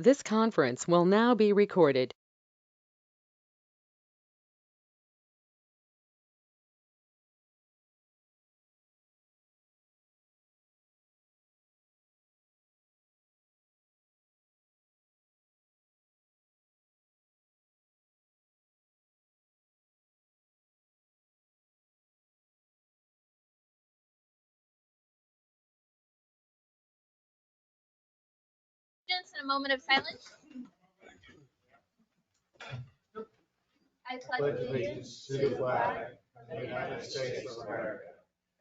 This conference will now be recorded. In a moment of silence. I pledge allegiance to the flag of the United States of America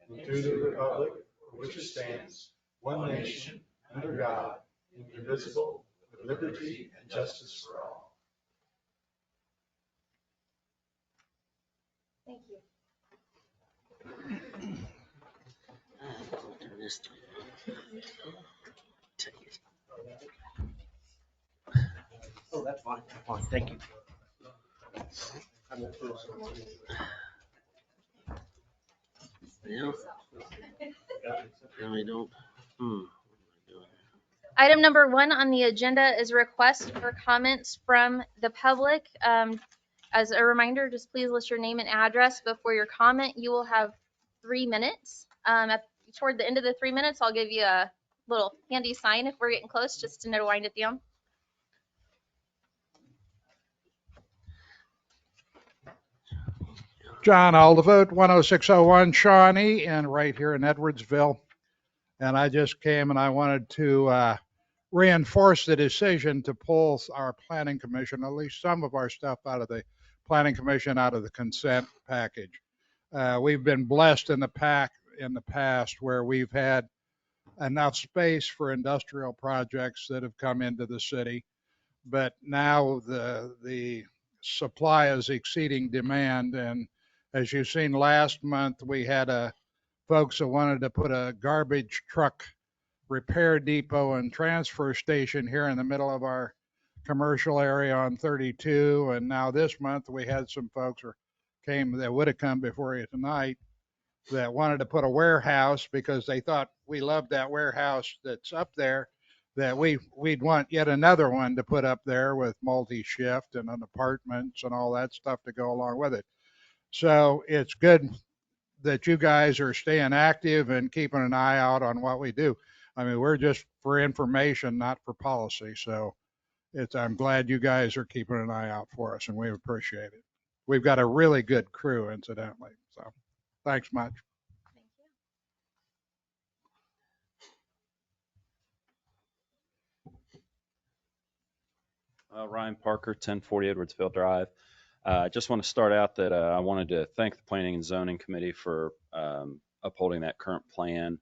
and to the republic for which it stands, one nation, under God, indivisible, with liberty and justice for all. Thank you. Oh, that's fine. Fine. Thank you. Yeah. I don't. Item number 1 on the agenda is a request for comments from the public. As a reminder, just please list your name and address before your comment. You will have 3 minutes. Toward the end of the 3 minutes, I'll give you a little handy sign if we're getting close, just to know to wind it down. John Aldevote, 10601 Shawnee, and right here in Edwardsville. And I just came and I wanted to reinforce the decision to pull our planning commission, at least some of our stuff out of the planning commission, out of the consent package. We've been blessed in the past where we've had enough space for industrial projects that have come into the city, but now the supply is exceeding demand. And as you've seen last month, we had folks that wanted to put a garbage truck repair depot and transfer station here in the middle of our commercial area on 32. And now this month we had some folks that would have come before you tonight that wanted to put a warehouse because they thought we loved that warehouse that's up there, that we'd want yet another one to put up there with multi-shift and an apartments and all that stuff to go along with it. So it's good that you guys are staying active and keeping an eye out on what we do. I mean, we're just for information, not for policy. So I'm glad you guys are keeping an eye out for us, and we appreciate it. We've got a really good crew, incidentally. So thanks much. Ryan Parker, 1040 Edwardsville Drive. I just want to start out that I wanted to thank the Planning and Zoning Committee for upholding that current plan,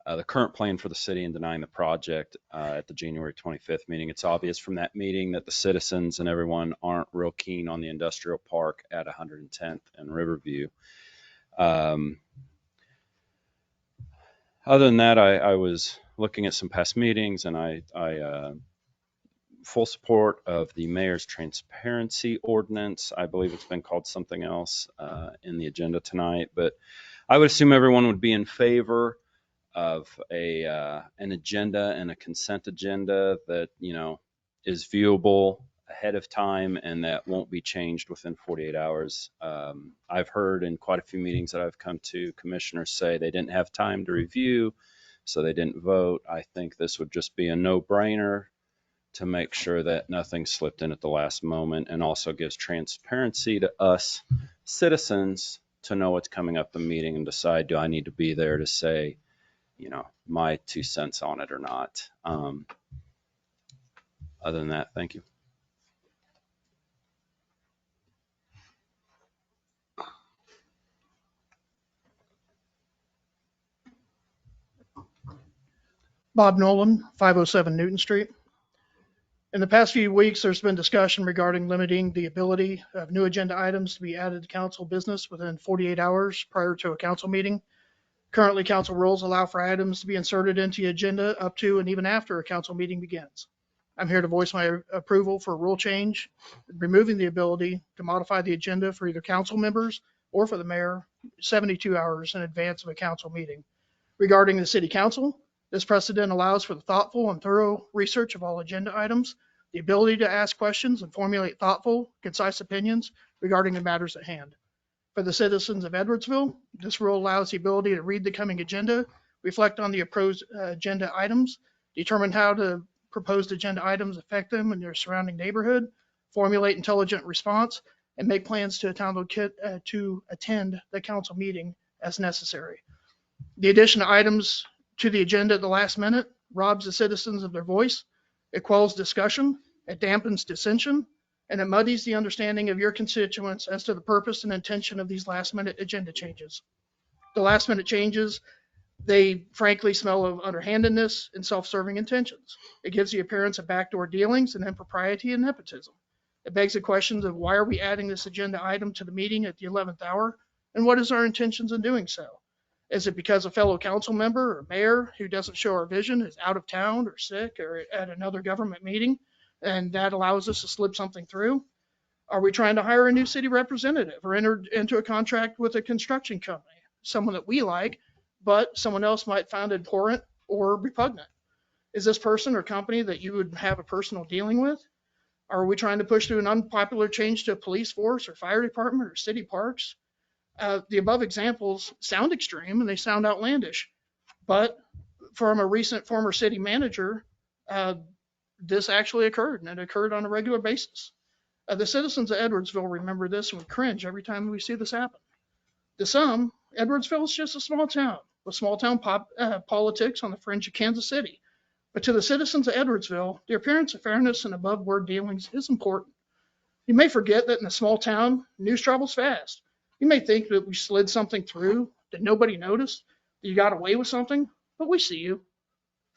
the current plan for the city, and denying the project at the January 25th meeting. It's obvious from that meeting that the citizens and everyone aren't real keen on the industrial park at 110th and Riverview. Other than that, I was looking at some past meetings, and I full support of the mayor's transparency ordinance. I believe it's been called something else in the agenda tonight, but I would assume everyone would be in favor of an agenda and a consent agenda that, is viewable ahead of time and that won't be changed within 48 hours. I've heard in quite a few meetings that I've come to, commissioners say they didn't have time to review, so they didn't vote. I think this would just be a no-brainer to make sure that nothing slipped in at the last moment, and also gives transparency to us citizens to know what's coming up the meeting and decide, do I need to be there to say, my 2 cents on it or not? Other than that, thank you. Bob Nolan, 507 Newton Street. In the past few weeks, there's been discussion regarding limiting the ability of new agenda items to be added to council business within 48 hours prior to a council meeting. Currently, council rules allow for items to be inserted into the agenda up to and even after a council meeting begins. I'm here to voice my approval for a rule change, removing the ability to modify the agenda for either council members or for the mayor 72 hours in advance of a council meeting. Regarding the city council, This precedent allows for the thoughtful and thorough research of all agenda items, the ability to ask questions and formulate thoughtful, concise opinions regarding the matters at hand. For the citizens of Edwardsville, this rule allows the ability to read the coming agenda, reflect on the proposed agenda items, determine how the proposed agenda items affect them and their surrounding neighborhood, formulate intelligent response, and make plans to attend the council meeting as necessary. The addition of items to the agenda at the last minute robs the citizens of their voice. It quells discussion, it dampens dissension, and it muddies the understanding of your constituents as to the purpose and intention of these last minute agenda changes. The last minute changes, they frankly smell of underhandedness and self-serving intentions. It gives the appearance of backdoor dealings and impropriety and nepotism. It begs the questions of why are we adding this agenda item to the meeting at the 11th hour, and what is our intentions in doing so? Is it because a fellow council member or mayor who doesn't show our vision is out of town or sick or at another government meeting, and that allows us to slip something through? Are we trying to hire a new city representative or enter into a contract with a construction company, someone that we like, but someone else might find abhorrent or repugnant? Is this person or company that you would have a personal dealing with? Are we trying to push through an unpopular change to a police force or fire department or city parks? The above examples sound extreme and they sound outlandish, but from a recent former city manager, this actually occurred, and it occurred on a regular basis. The citizens of Edwardsville remember this and we cringe every time we see this happen. To some, Edwardsville is just a small town with small town politics on the fringe of Kansas City. But to the citizens of Edwardsville, the appearance of fairness and above board dealings is important. You may forget that in a small town, news travels fast. You may think that we slid something through, that nobody noticed, that you got away with something, but we see you.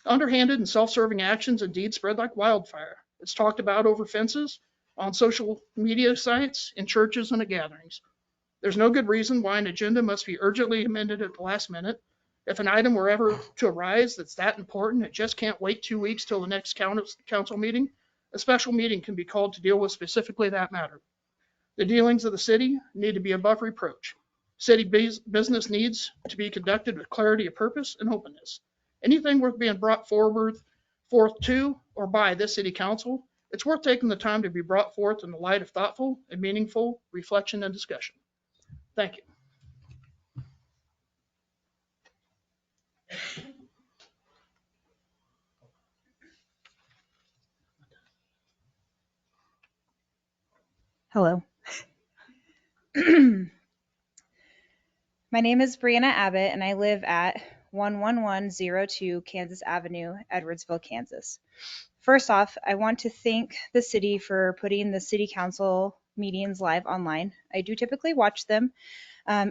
Underhanded and self-serving actions indeed spread like wildfire. It's talked about over fences, on social media sites, in churches, and at gatherings. There's no good reason why an agenda must be urgently amended at the last minute. If an item were ever to arise that's that important, it just can't wait 2 weeks till the next council meeting. A special meeting can be called to deal with specifically that matter. The dealings of the city need to be above reproach. City business needs to be conducted with clarity of purpose and openness. Anything worth being brought forth to or by this city council, it's worth taking the time to be brought forth in the light of thoughtful and meaningful reflection and discussion. Thank you. Hello. My name is Brianna Abbott, and I live at 11102 Kansas Avenue, Edwardsville, Kansas. First off, I want to thank the city for putting the city council meetings live online. I do typically watch them,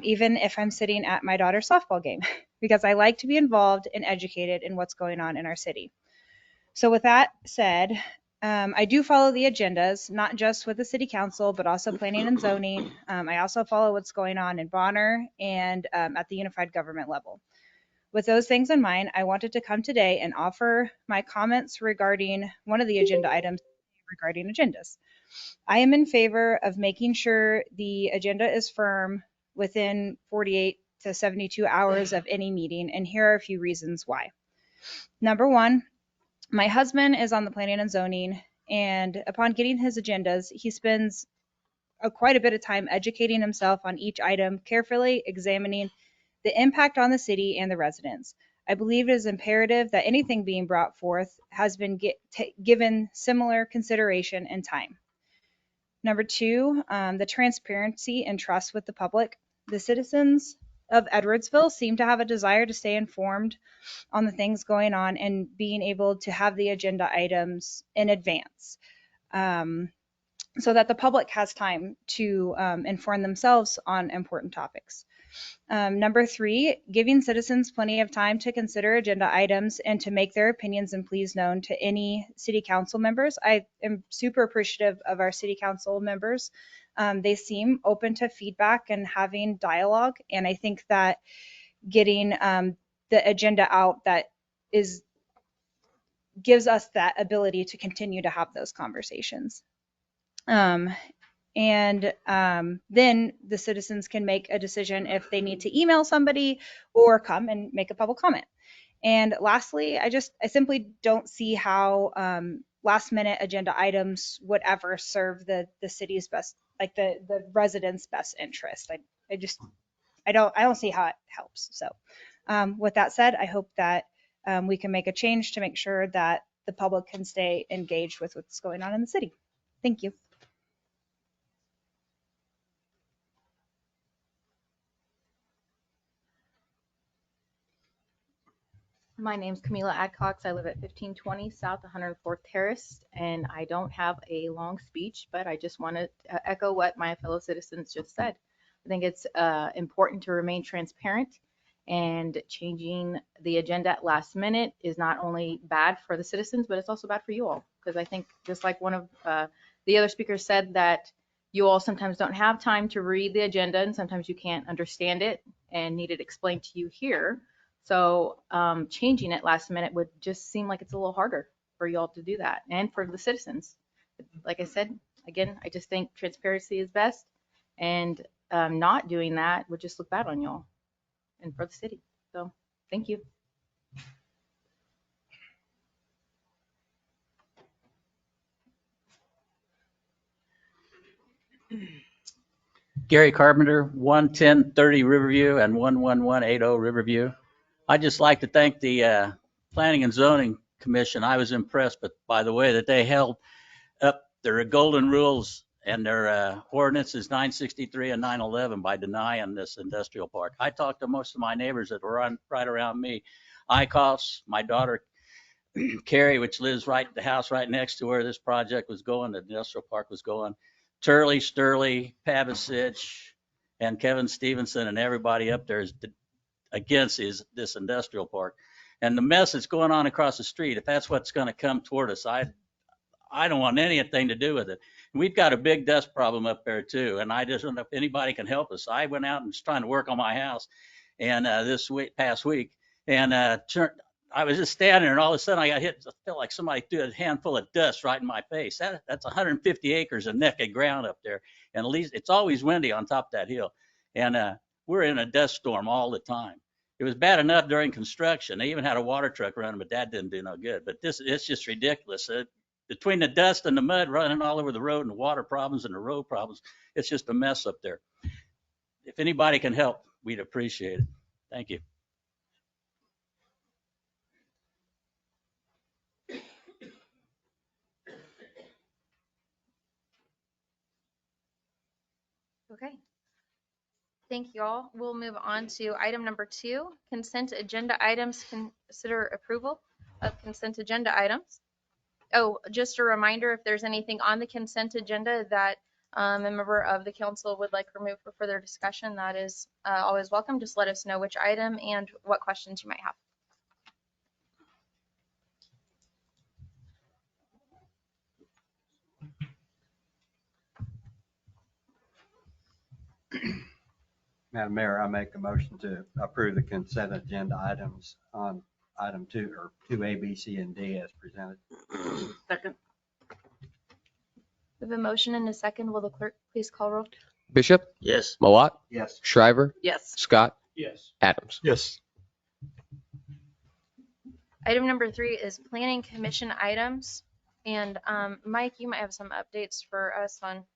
even if I'm sitting at my daughter's softball game, because I like to be involved and educated in what's going on in our city. So with that said, I do follow the agendas, not just with the city council, but also planning and zoning. I also follow what's going on in Bonner and at the unified government level. With those things in mind, I wanted to come today and offer my comments regarding one of the agenda items regarding agendas. I am in favor of making sure the agenda is firm within 48 to 72 hours of any meeting, and here are a few reasons why. Number one, my husband is on the planning and zoning, and upon getting his agendas, he spends quite a bit of time educating himself on each item, carefully examining the impact on the city and the residents. I believe it is imperative that anything being brought forth has been given similar consideration and time. Number two, the transparency and trust with the public. The citizens of Edwardsville seem to have a desire to stay informed on the things going on and being able to have the agenda items in advance, so that the public has time to inform themselves on important topics. Number three, giving citizens plenty of time to consider agenda items and to make their opinions and pleas known to any city council members. I am super appreciative of our city council members. They seem open to feedback and having dialogue, and I think that getting the agenda out gives us that ability to continue to have those conversations. Then the citizens can make a decision if they need to email somebody or come and make a public comment. And lastly, I simply don't see how last minute agenda items would ever serve the city's best, like the residents' best interest. I don't see how it helps. So with that said, I hope that we can make a change to make sure that the public can stay engaged with what's going on in the city. Thank you. My name's Camila Adcox. I live at 1520 South 104th Terrace, and I don't have a long speech, but I just want to echo what my fellow citizens just said. I think it's important to remain transparent, and changing the agenda at last minute is not only bad for the citizens, but it's also bad for you all. Because I think just like one of the other speakers said, that you all sometimes don't have time to read the agenda, and sometimes you can't understand it and need it explained to you here. So changing it last minute would just seem like it's a little harder for y'all to do that, and for the citizens. Like I said, again, I just think transparency is best, and not doing that would just look bad on y'all and for the city. So thank you. Gary Carpenter, 11030 Riverview and 11180 Riverview. I'd just like to thank the Planning and Zoning Commission. I was impressed by the way that they held up their golden rules and their ordinances 963 and 911 by denying this industrial park. I talked to most of my neighbors that were right around me. Eichhoffs, my daughter Carrie, which lives the house right next to where this project was going, the industrial park was going. Turley, Sturley, Pavasich, and Kevin Stevenson and everybody up there is against this industrial park. And the mess that's going on across the street, if that's what's going to come toward us, I don't want anything to do with it. We've got a big dust problem up there too, and I just don't know if anybody can help us. I went out and was trying to work on my house, and past week, and I was just standing there, and all of a sudden I got hit. I felt like somebody threw a handful of dust right in my face. That's 150 acres of naked ground up there, and at least it's always windy on top of that hill, and we're in a dust storm all the time. It was bad enough during construction. They even had a water truck running, but that didn't do no good. But it's just ridiculous. Between the dust and the mud running all over the road and the water problems and the road problems, it's just a mess up there. If anybody can help, we'd appreciate it. Thank you. Okay. Thank you all. We'll move on to item number 2, consent agenda items. Consider approval of consent agenda items. Oh, just a reminder, if there's anything on the consent agenda that a member of the council would like removed for further discussion, that is always welcome. Just let us know which item and what questions you might have. Madam Mayor, I make a motion to approve the consent agenda items on item 2, or 2A, B, C, and D as presented. Second. We have a motion and a second. Will the clerk please call roll? Bishop, Yes. Malott, Yes. Shriver, Yes. Scott, Yes. Adams. Yes. Item number 3 is planning commission items. And Mike, you might have some updates for us on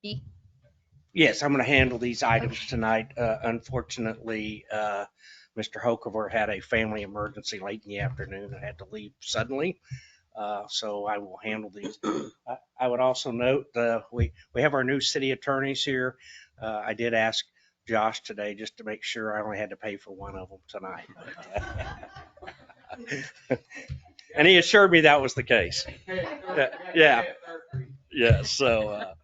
B. yes, I'm going to handle these items tonight. Unfortunately, Mr. Hokover had a family emergency late in the afternoon and had to leave suddenly. So I will handle these. I would also note we have our new city attorneys here. I did ask Josh today just to make sure I only had to pay for one of them tonight. And he assured me that was the case. Yeah. Yeah. So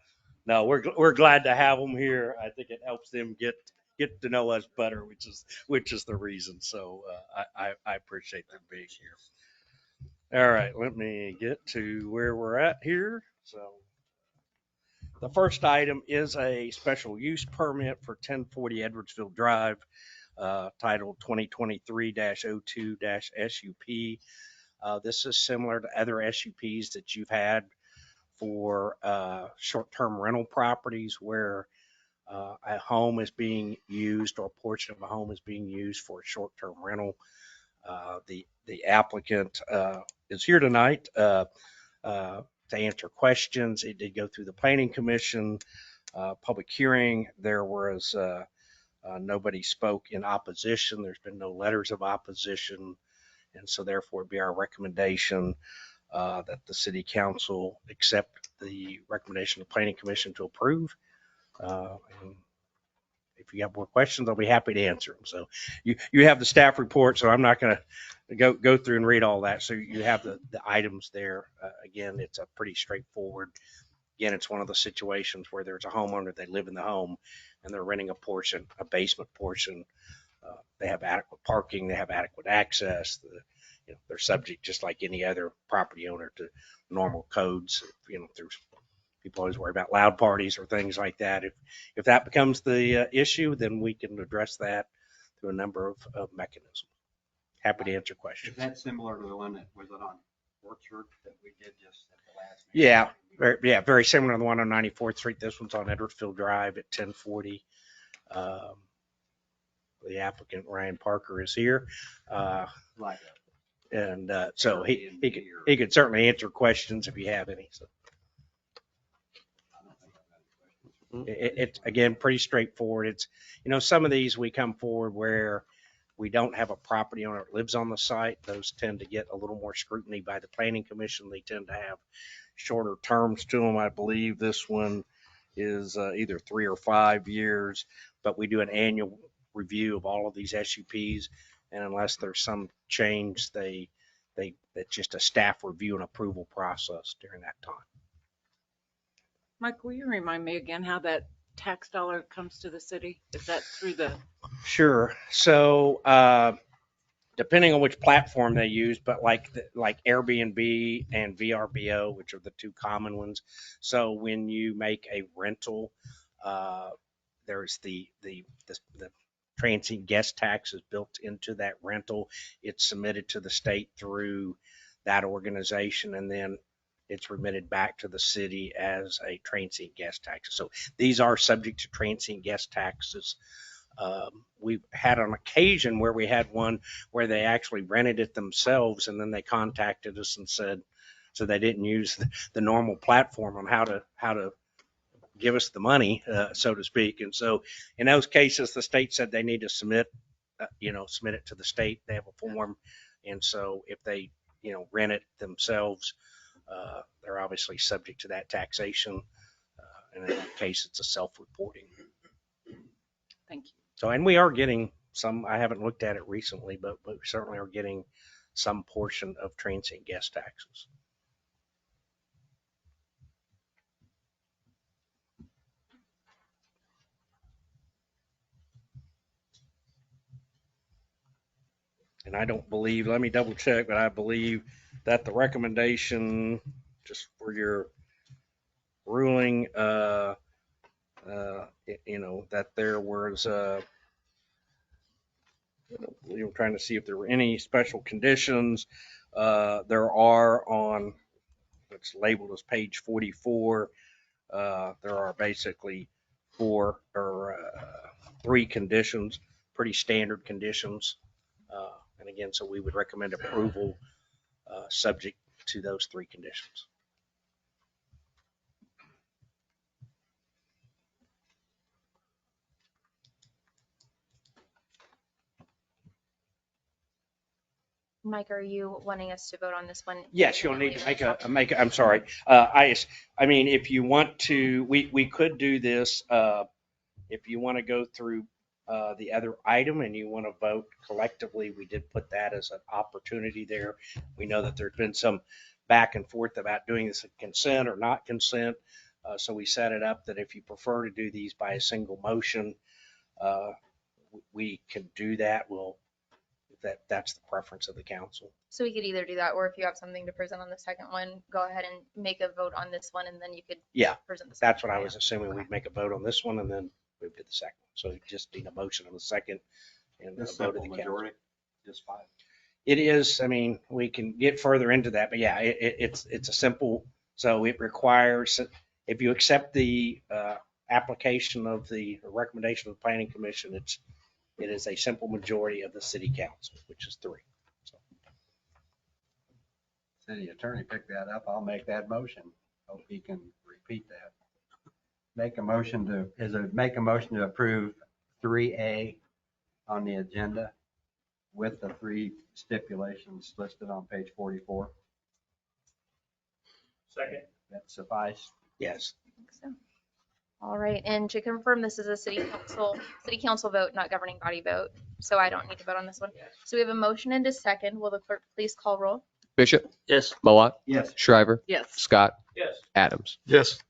no, we're glad to have them here. I think it helps them get to know us better, which is the reason. So I appreciate them being here. All right, let me get to where we're at here. So the first item is a special use permit for 1040 Edwardsville Drive, titled 2023-02-SUP. This is similar to other SUPs that you've had for short-term rental properties where a home is being used or a portion of a home is being used for a short-term rental. The applicant is here tonight to answer questions. It did go through the Planning Commission public hearing. There was nobody spoke in opposition. There's been no letters of opposition. And so therefore it'd be our recommendation that the city council accept the recommendation of the Planning Commission to approve. And if you have more questions, I'll be happy to answer them. So you have the staff report, so I'm not going to go through and read all that. So you have the items there. Again, it's a pretty straightforward. Again, it's one of the situations where there's a homeowner, they live in the home and they're renting a portion, a basement portion. They have adequate parking, they have adequate access. They're subject just like any other property owner to normal codes. There's people always worry about loud parties or things like that. If that becomes the issue, then we can address that through a number of mechanisms. Happy to answer questions. Is that similar to the one that was on Orchard that we did just at the last meeting? Yeah, very similar to the one on 94th Street. This one's on Edwardsville Drive at 1040. The applicant, Ryan Parker, is here. So he could certainly answer questions if you have any. So it's again pretty straightforward. It's some of these we come forward where we don't have a property owner that lives on the site. Those tend to get a little more scrutiny by the Planning Commission. They tend to have shorter terms to them. I believe this one is either 3 or 5 years, but we do an annual review of all of these SUPs, and unless there's some change, that's just a staff review and approval process during that time. Mike, will you remind me again how that tax dollar comes to the city? Is that through the? Sure. So depending on which platform they use, but like Airbnb and VRBO, which are the two common ones. So when you make a rental, there's the transient guest tax is built into that rental. It's submitted to the state through that organization, and then it's remitted back to the city as a transient guest tax. So these are subject to transient guest taxes. We've had an occasion where we had one where they actually rented it themselves, and then they contacted us and said, so they didn't use the normal platform on how to give us the money, so to speak. And so in those cases, the state said they need to submit it to the state. They have a form. And so if they, rent it themselves, they're obviously subject to that taxation. And in that case, it's a self-reporting. Thank you. So, and we are getting some, I haven't looked at it recently, but we certainly are getting some portion of transient guest taxes. And I don't believe, let me double check, but I believe that the recommendation, just for your ruling, that there was, trying to see if there were any special conditions. There are on, it's labeled as page 44. There are basically 4 or 3 conditions, pretty standard conditions. And again, so we would recommend approval subject to those 3 conditions. Mike, are you wanting us to vote on this one? Yes, you'll need to make a, I'm sorry. I mean, if you want to, we could do this, if you want to go through the other item and you want to vote collectively, we did put that as an opportunity there. We know that there's been some back and forth about doing this consent or not consent. So we set it up that if you prefer to do these by a single motion, we can do that. That's the preference of the council. So we could either do that, or if you have something to present on the second one, go ahead and make a vote on this one, and then you could present the second. That's what I was assuming. We'd make a vote on this one and then move to the second. So you just need a motion on the second and a vote of the council. Just 5. It is. I mean, we can get further into that, but yeah, it's a simple. So it requires, if you accept the application of the recommendation of the planning commission, it is a simple majority of the city council, which is 3. So, City attorney picked that up. I'll make that motion. Hope he can repeat that. Make a motion to approve 3A on the agenda with the 3 stipulations listed on page 44. Second. That suffice? Yes. I think so. All right, and to confirm, this is a city council vote, not governing body vote, so I don't need to vote on this one. So we have a motion and a second. Will the clerk please call roll? Bishop, Yes. Mawat, Yes. Shriver, Yes. Scott, Yes. Adams. Yes.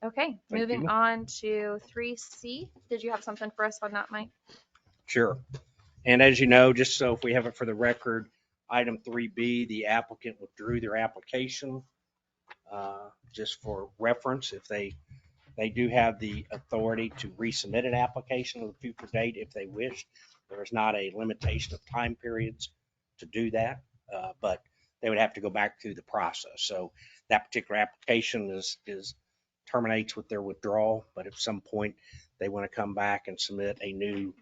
Okay, Thank moving you. on to 3C. Did you have something for us on that, Mike? Sure. And as you know, just so if we have it for the record, item 3B, the applicant withdrew their application. Just for reference, if they do have the authority to resubmit an application at a future date if they wish. There is not a limitation of time periods to do that, but they would have to go back through the process. So that particular application is terminates with their withdrawal, but at some point they want to come back and submit a new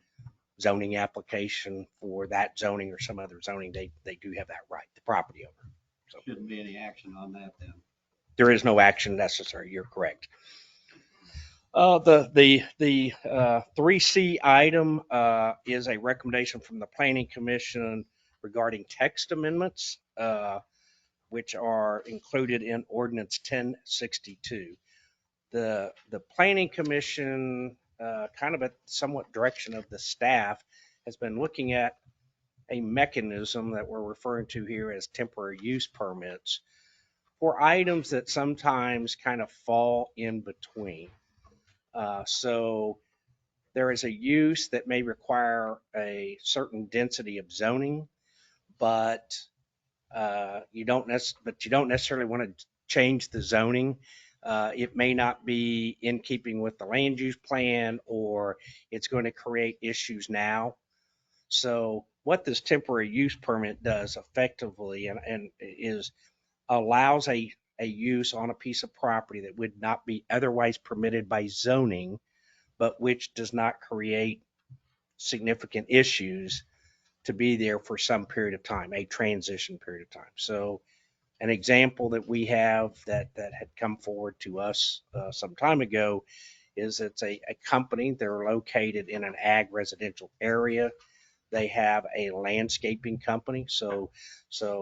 zoning application for that zoning or some other zoning, they do have that right, the property owner. So Shouldn't be any action on that then. there is no action necessary. You're correct. The 3C item is a recommendation from the Planning Commission regarding text amendments, which are included in Ordinance 1062. The Planning Commission, kind of at somewhat direction of the staff, has been looking at a mechanism that we're referring to here as temporary use permits for items that sometimes kind of fall in between. So there is a use that may require a certain density of zoning, but you don't necessarily want to change the zoning. It may not be in keeping with the land use plan, or it's going to create issues now. So what this temporary use permit does effectively and is allows a use on a piece of property that would not be otherwise permitted by zoning, but which does not create significant issues to be there for some period of time, a transition period of time. So an example that we have that had come forward to us some time ago is it's a company. They're located in an ag residential area. They have a landscaping company, so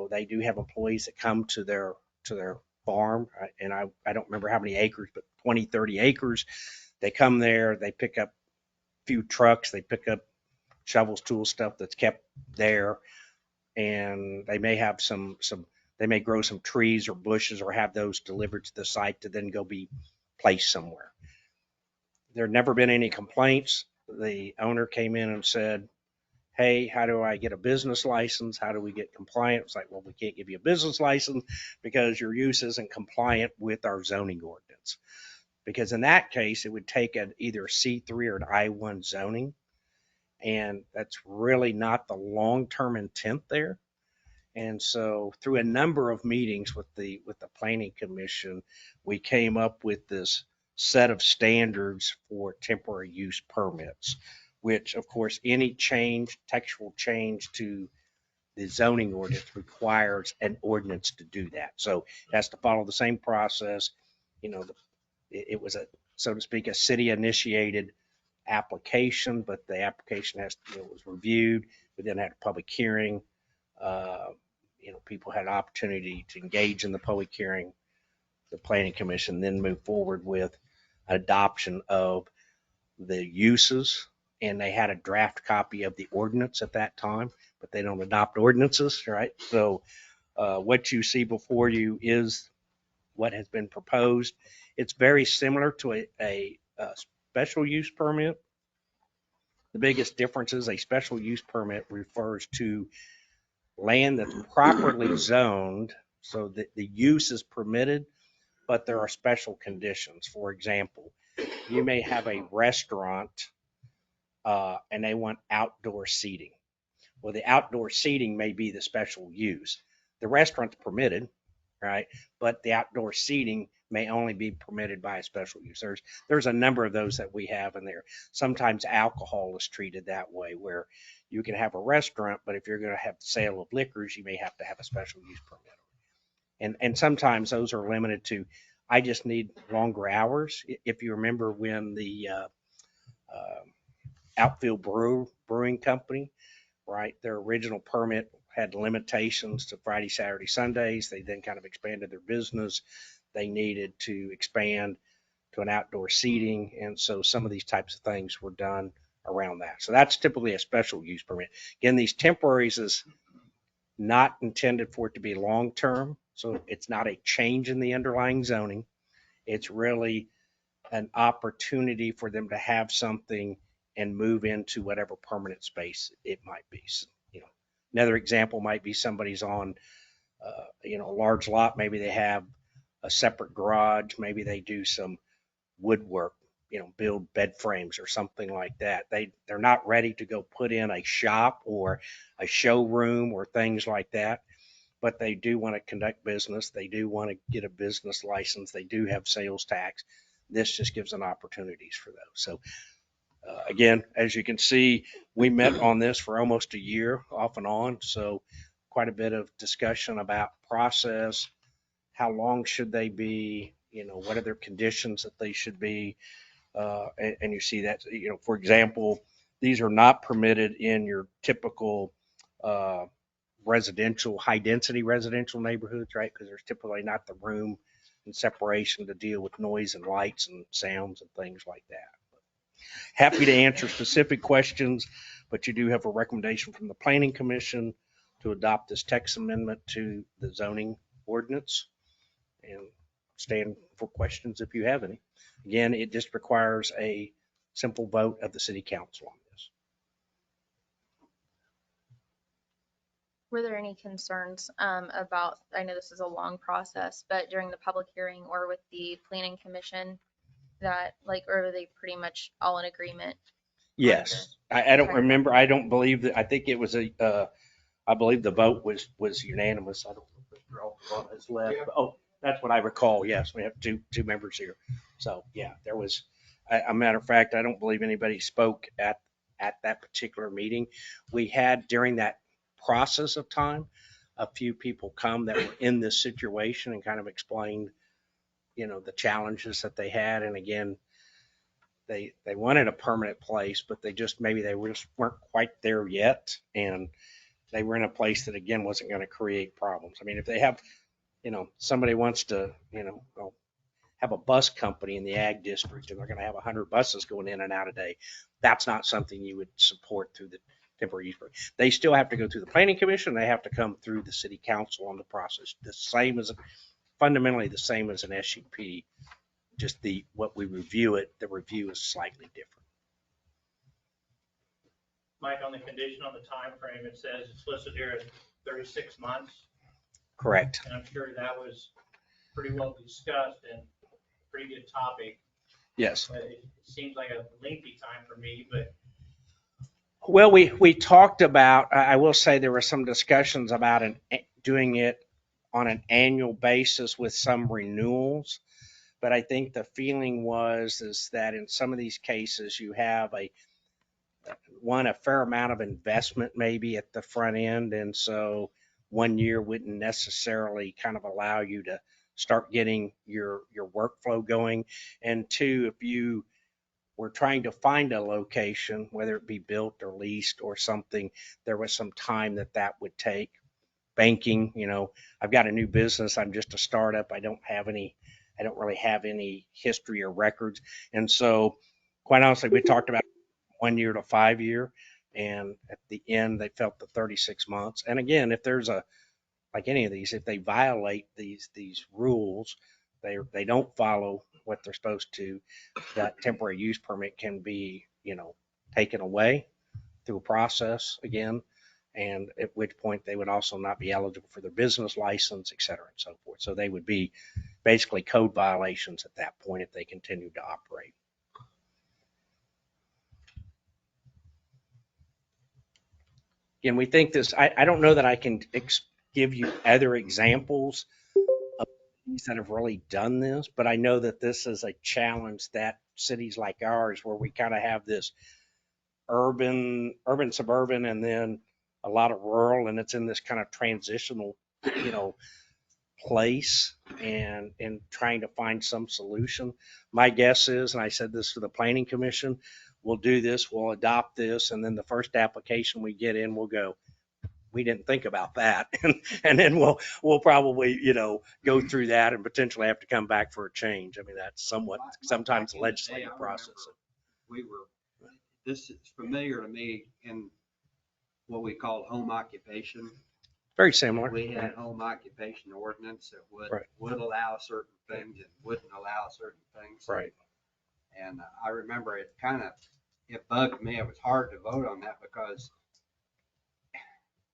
they do have employees that come to their farm, and I don't remember how many acres, but 20, 30 acres. They come there, they pick up a few trucks, they pick up shovels, tools, stuff that's kept there, and they may have they may grow some trees or bushes or have those delivered to the site to then go be placed somewhere. There had never been any complaints. The owner came in and said, hey, how do I get a business license? How do we get compliant? It's like, well, we can't give you a business license because your use isn't compliant with our zoning ordinance. Because in that case, it would take either a C3 or an I1 zoning. And that's really not the long-term intent there. And so through a number of meetings with the Planning Commission, we came up with this set of standards for temporary use permits, which of course any textual change to the zoning ordinance requires an ordinance to do that. So it has to follow the same process. It was so to speak, a city initiated application, but the application was reviewed. We then had a public hearing. People had an opportunity to engage in the public hearing. The Planning Commission then moved forward with adoption of the uses, and they had a draft copy of the ordinance at that time, but they don't adopt ordinances, right? So what you see before you is what has been proposed. It's very similar to a special use permit. The biggest difference is a special use permit refers to land that's properly zoned so that the use is permitted, but there are special conditions. For example, you may have a restaurant and they want outdoor seating. Well, the outdoor seating may be the special use. The restaurant's permitted, right? But the outdoor seating may only be permitted by a special use. There's a number of those that we have in there. Sometimes alcohol is treated that way, where you can have a restaurant, but if you're going to have the sale of liquors, you may have to have a special use permit. And sometimes those are limited to, I just need longer hours. If you remember when the Outfield Brewing Company, right, their original permit had limitations to Friday, Saturday, Sundays. They then kind of expanded their business. They needed to expand to an outdoor seating. And so some of these types of things were done around that. So that's typically a special use permit. Again, these temporaries is not intended for it to be long-term. So it's not a change in the underlying zoning. It's really an opportunity for them to have something and move into whatever permanent space it might be. So, another example might be somebody's on, a large lot. Maybe they have a separate garage. Maybe they do some woodwork, build bed frames or something like that. They're not ready to go put in a shop or a showroom or things like that, but they do want to conduct business. They do want to get a business license. They do have sales tax. This just gives them opportunities for those. So again, as you can see, we met on this for almost a year off and on. So quite a bit of discussion about process, how long should they be, what are their conditions that they should be. And you see that, for example, these are not permitted in your typical residential, high density residential neighborhoods, right? Because there's typically not the room and separation to deal with noise and lights and sounds and things like that. Happy to answer specific questions, but you do have a recommendation from the Planning Commission to adopt this text amendment to the zoning ordinance, and stand for questions if you have any. Again, it just requires a simple vote of the city council on this. Were there any concerns about, I know this is a long process, but during the public hearing or with the planning commission that or are they pretty much all in agreement? Yes, I don't remember. I don't believe that. I think it was I believe the vote was unanimous. I don't know if Mr. Alcott has left. But, oh, that's what I recall. Yes, we have two members here. So yeah, there was a matter of fact, I don't believe anybody spoke at that particular meeting. We had during that process of time, a few people come that were in this situation and kind of explained, the challenges that they had. And again, they wanted a permanent place, but maybe they just weren't quite there yet. And they were in a place that, again, wasn't going to create problems. I mean, if they have, somebody wants to, have a bus company in the ag district and they're going to have 100 buses going in and out a day, that's not something you would support through the temporary use permit. They still have to go through the planning commission. They have to come through the city council on the process. Fundamentally the same as an SUP. Just what we review it, the review is slightly different. Mike, on the condition on the time frame, it says it's listed here as 36 months. Correct. And I'm sure that was pretty well discussed and pretty good topic. Yes. But it seems like a lengthy time for me, but. Well, we talked about, I will say there were some discussions about doing it on an annual basis with some renewals. But I think the feeling is that in some of these cases you have a fair amount of investment maybe at the front end. And so 1 year wouldn't necessarily kind of allow you to start getting your workflow going. And two, if you were trying to find a location, whether it be built or leased or something, there was some time that would take. Banking, I've got a new business. I'm just a startup. I don't really have any history or records. And so quite honestly, we talked about 1 year to 5 year. And at the end, they felt the 36 months. And again, if there's like any of these, if they violate these rules, they don't follow what they're supposed to, that temporary use permit can be, taken away through a process again. And at which point they would also not be eligible for their business license, et cetera, and so forth. So they would be basically code violations at that point if they continued to operate. Again, we think this, I don't know that I can give you other examples of cities that have really done this, but I know that this is a challenge that cities like ours, where we kind of have this urban, suburban, and then a lot of rural, and it's in this kind of transitional, place, and trying to find some solution. My guess is, and I said this to the planning commission, we'll do this, we'll adopt this, and then the first application we get in, we'll go, we didn't think about that. And then we'll probably, go through that and potentially have to come back for a change. I mean, that's somewhat sometimes the legislative process. This is familiar to me in what we call home occupation. Very similar. We had home occupation ordinance that Right. would allow certain things and wouldn't allow certain things. Right. And I remember it bugged me. It was hard to vote on that because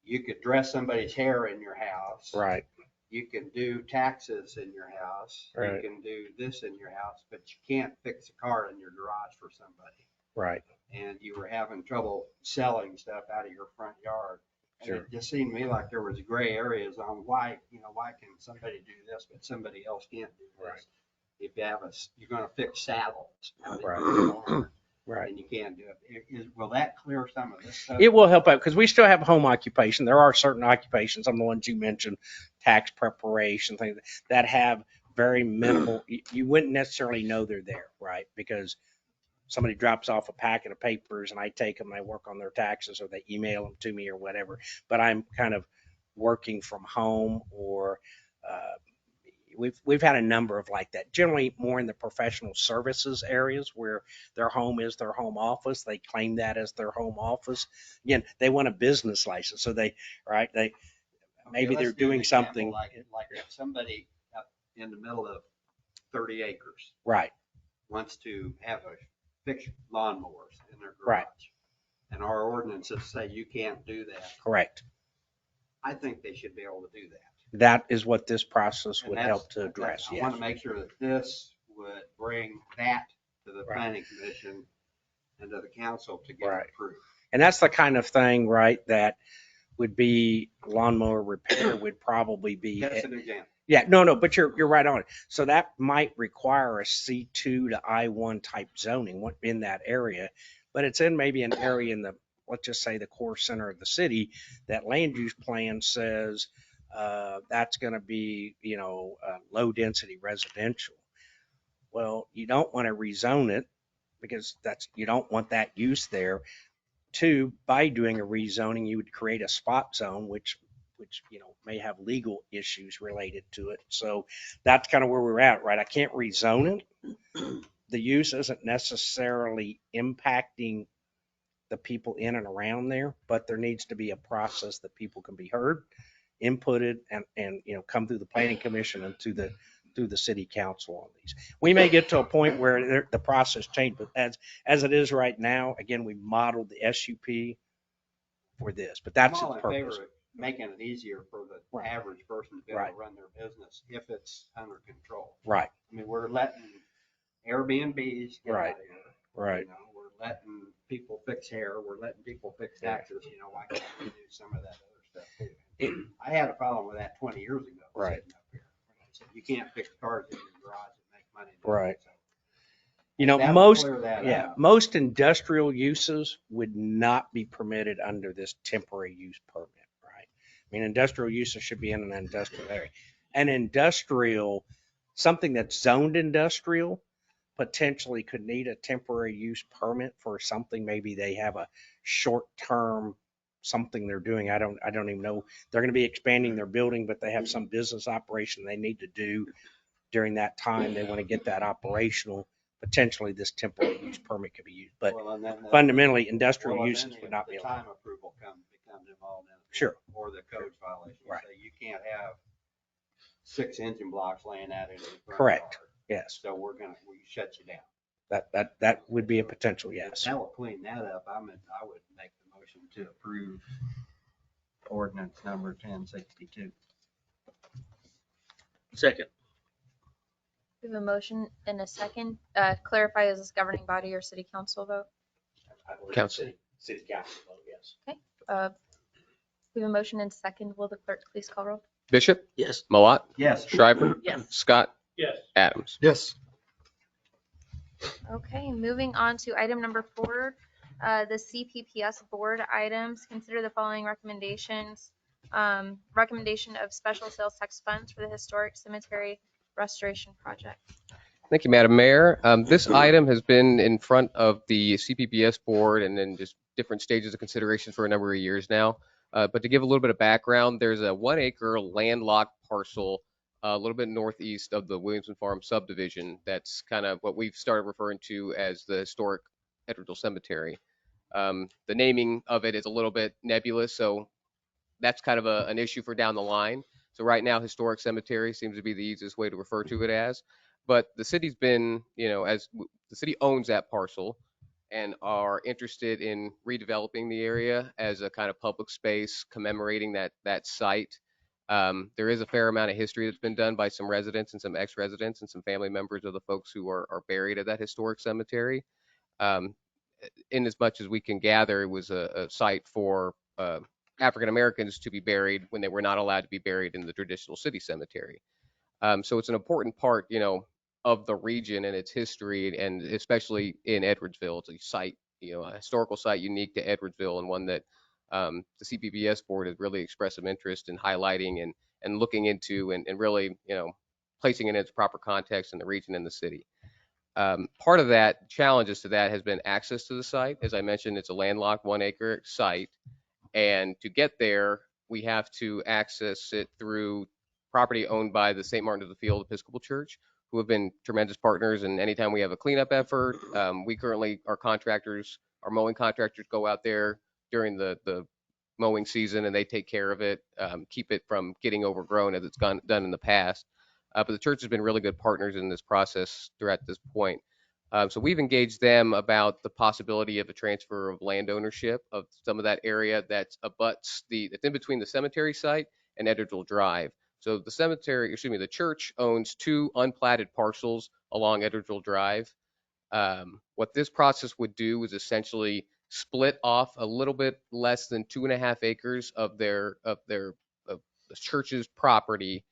you could dress somebody's hair in your house. Right. You can do taxes in your house. Right. You can do this in your house, but you can't fix a car in your garage for somebody. Right. And you were having trouble selling stuff out of your front yard. And Sure. it just seemed to me like there was gray areas on why can somebody do this, but somebody else can't do this? Right. If you're going to fix saddles out of Right. your barn, Right. and you can't do it. Will that clear some of this stuff? It will help out because we still have home occupation. There are certain occupations, some of the ones you mentioned, tax preparation, things that have very minimal. You wouldn't necessarily know they're there, right? Because somebody drops off a packet of papers and I take them, I work on their taxes, or they email them to me or whatever. But I'm kind of working from home, or we've had a number of like that, generally more in the professional services areas where their home is their home office. They claim that as their home office. Again, they want a business license. So maybe they're doing something. Like if somebody up in the middle of 30 acres. Right. Wants to have fix lawnmowers in their garage. Right. And our ordinances say you can't do that. Correct. I think they should be able to do that. That is what this process would help to address. I want to make sure that this would bring that to the planning commission and to the council to get approved. And that's the kind of thing, right, that would be lawnmower repair would probably be. That's an example. Yeah, no, but you're right on it. So that might require a C2 to I1 type zoning in that area, but it's in maybe an area in let's just say the core center of the city, that land use plan says that's going to be, low density residential. Well, you don't want to rezone it because you don't want that use there. Two, by doing a rezoning, you would create a spot zone, which may have legal issues related to it. So that's kind of where we're at, right? I can't rezone it. The use isn't necessarily impacting the people in and around there, but there needs to be a process that people can be heard, inputted, and come through the planning commission and through the city council on these. We may get to a point where the process changed, but as it is right now, again, we modeled the SUP for this, but that's the purpose. Making it easier for the average person to be able to run their business if it's under control. Right. I mean, we're letting Airbnbs get out of here. Right. We're letting people fix hair. We're letting people fix taxes. Why can't we do some of that other stuff too? I had a problem with that 20 years ago. Right. Sitting up here. I said, you can't fix cars in your garage and make money. Right. So, most industrial uses would not be permitted under this temporary use permit, right? I mean, industrial uses should be in an industrial area. An industrial, something that's zoned industrial, potentially could need a temporary use permit for something. Maybe they have a short-term something they're doing. I don't even know. They're going to be expanding their building, but they have some business operation they need to do during that time. They want to get that operational. Potentially this temporary use permit could be used, but fundamentally industrial uses would not be allowed. Time approval becomes involved in it. Sure. Or the codes violation. Right. So you can't have 6 engine blocks laying out in the front Correct. yard. Yes. So we shut you down. That would be a potential, yes. That will clean that up. I would make the motion to approve ordinance number 1062. Second. We have a motion and a second. Clarify, is this governing body or city council vote? Council. City council, yes. Okay. We have a motion and second. Will the clerk please call roll? Bishop, Yes. Malat, Yes. Shriver, Yes. Scott, Yes. Adams. Yes. Okay, moving on to item number 4, the CPPS board items. Consider the following recommendations. Recommendation of special sales tax funds for the historic cemetery restoration project. Thank you, Madam Mayor. This item has been in front of the CPPS board and then just different stages of consideration for a number of years now. But to give a little bit of background, there's a 1-acre landlocked parcel a little bit northeast of the Williamson Farm subdivision. That's kind of what we've started referring to as the historic Edwardsville Cemetery. The naming of it is a little bit nebulous, so that's kind of an issue for down the line. So right now, historic cemetery seems to be the easiest way to refer to it as. But the city's been, the city owns that parcel and are interested in redeveloping the area as a kind of public space commemorating that site. There is a fair amount of history that's been done by some residents and some ex-residents and some family members of the folks who are buried at that historic cemetery. Um, in as much as we can gather, it was a site for African Americans to be buried when they were not allowed to be buried in the traditional city cemetery. So it's an important part, of the region and its history, and especially in Edwardsville. It's a site, a historical site unique to Edwardsville, and one that the CPBS board has really expressed some interest in highlighting and looking into and really, placing it in its proper context in the region and the city. Part of that, challenges to that, has been access to the site. As I mentioned, it's a landlocked 1-acre site. And to get there, we have to access it through property owned by the St. Martin of the Field Episcopal Church, who have been tremendous partners. And anytime we have a cleanup effort, we currently, our mowing contractors go out there during the mowing season and they take care of it, keep it from getting overgrown as it's done in the past. But the church has been really good partners in this process throughout this point. So we've engaged them about the possibility of a transfer of land ownership of some of that area that's in between the cemetery site and Edwardsville Drive. So the church owns 2 unplatted parcels along Edwardsville Drive. What this process would do is essentially split off a little bit less than 2.5 acres of the church's property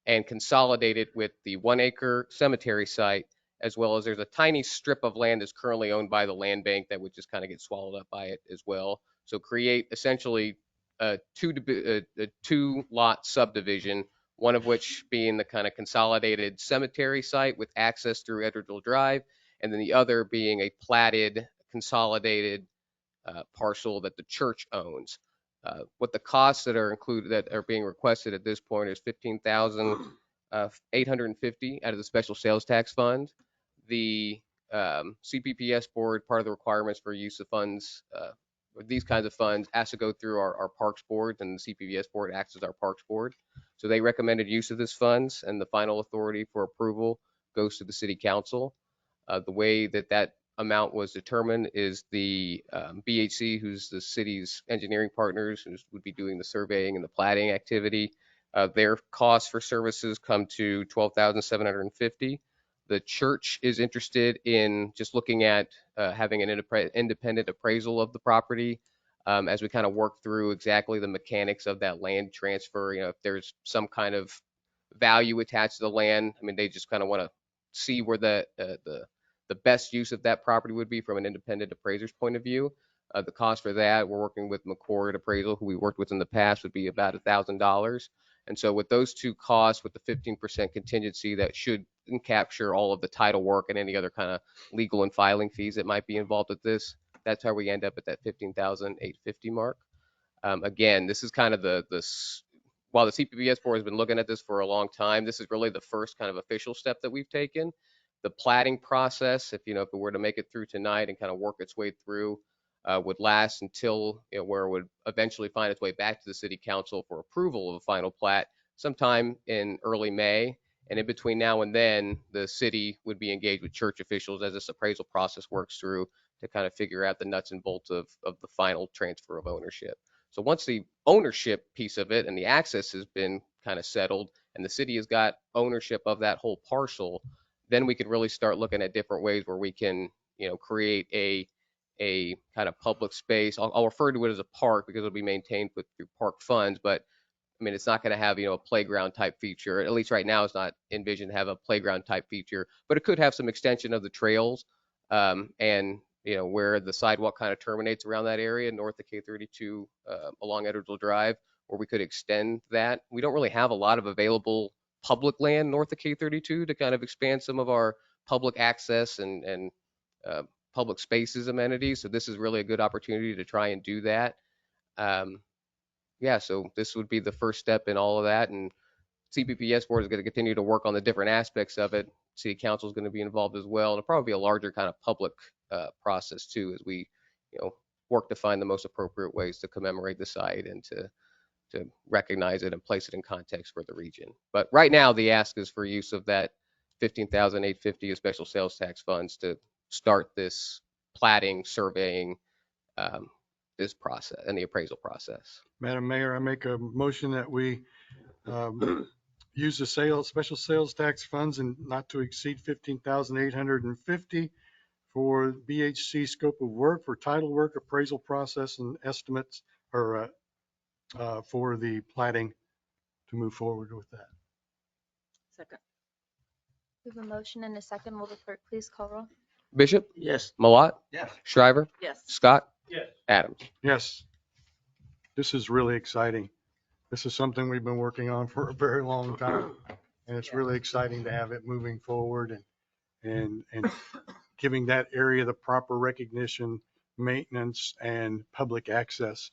and consolidate it with the 1-acre cemetery site, as well as there's a tiny strip of land that's currently owned by the land bank that would just kind of get swallowed up by it as well. So create essentially a 2-lot subdivision, one of which being the kind of consolidated cemetery site with access through Edwardsville Drive, and then the other being a platted, consolidated parcel that the church owns. What the costs that are being requested at this point is $15,850 out of the special sales tax fund. The CPPS board, part of the requirements for use of funds, or these kinds of funds, has to go through our parks board, and the CPPS board acts as our parks board. So they recommended use of this funds, and the final authority for approval goes to the city council. The way that amount was determined is the BHC, who's the city's engineering partners, who would be doing the surveying and the platting activity. Their costs for services come to $12,750. The church is interested in just looking at having an independent appraisal of the property as we kind of work through exactly the mechanics of that land transfer. If there's some kind of value attached to the land, I mean, they just kind of want to see where the best use of that property would be from an independent appraiser's point of view. The cost for that, we're working with McCord Appraisal, who we worked with in the past, would be about $1,000. And so with those 2 costs, with the 15% contingency, that should capture all of the title work and any other kind of legal and filing fees that might be involved with this. That's how we end up at that $15,850 mark. Again, this is kind of while the CPBS board has been looking at this for a long time, this is really the first kind of official step that we've taken. The platting process, if it were to make it through tonight and kind of work its way through, would last until where it would eventually find its way back to the city council for approval of a final plat sometime in early May. And in between now and then, the city would be engaged with church officials as this appraisal process works through to kind of figure out the nuts and bolts of the final transfer of ownership. So once the ownership piece of it and the access has been kind of settled and the city has got ownership of that whole parcel, then we could really start looking at different ways where we can, create a a kind of public space. I'll refer to it as a park because it'll be maintained through park funds, but I mean, it's not going to have, a playground type feature. At least right now, it's not envisioned to have a playground type feature, but it could have some extension of the trails, and, where the sidewalk kind of terminates around that area north of K32 along Edwardsville Drive, where we could extend that. We don't really have a lot of available public land north of K32 to kind of expand some of our public access and public spaces amenities. So this is really a good opportunity to try and do that. Yeah, so this would be the first step in all of that, and CPPS board is going to continue to work on the different aspects of it. City council is going to be involved as well, and it'll probably be a larger kind of public process too, as we, work to find the most appropriate ways to commemorate the site and to recognize it and place it in context for the region. But right now, the ask is for use of that $15,850 of special sales tax funds to start this plating, surveying, this process and the appraisal process. Madam Mayor, I make a motion that we use the special sales tax funds and not to exceed $15,850 for BHC scope of work for title work, appraisal process, and estimates, or for the plating to move forward with that. Second. We have a motion and a second. Will the clerk please call roll? Bishop, Yes. Malat, Yes. Shriver, Yes. Scott, Yes. Adams. Yes, this is really exciting. This is something we've been working on for a very long time, and it's really exciting to have it moving forward and giving that area the proper recognition, maintenance, and public access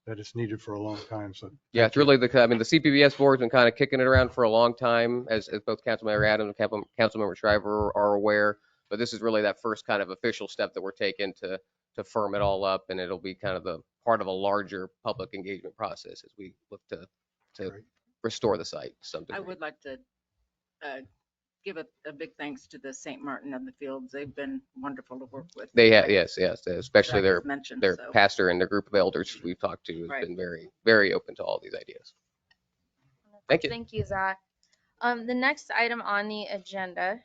that is needed for a long time. So Yeah, it's really the CPBS board's been kind of kicking it around for a long time, as both Councilmember Adams and Councilmember Shriver are aware. But this is really that first kind of official step that we're taking to firm it all up, and it'll be kind of the part of a larger public engagement process as we look to Great. restore the site to some I degree. would like to give a big thanks to the St. Martin of the Fields. They've been wonderful to work with. They have, yes, especially Zach has mentioned, their so. pastor and their group of elders we've talked to has Right. been very, very open to all these ideas. Thank you. Thank you, Zach. The next item on the agenda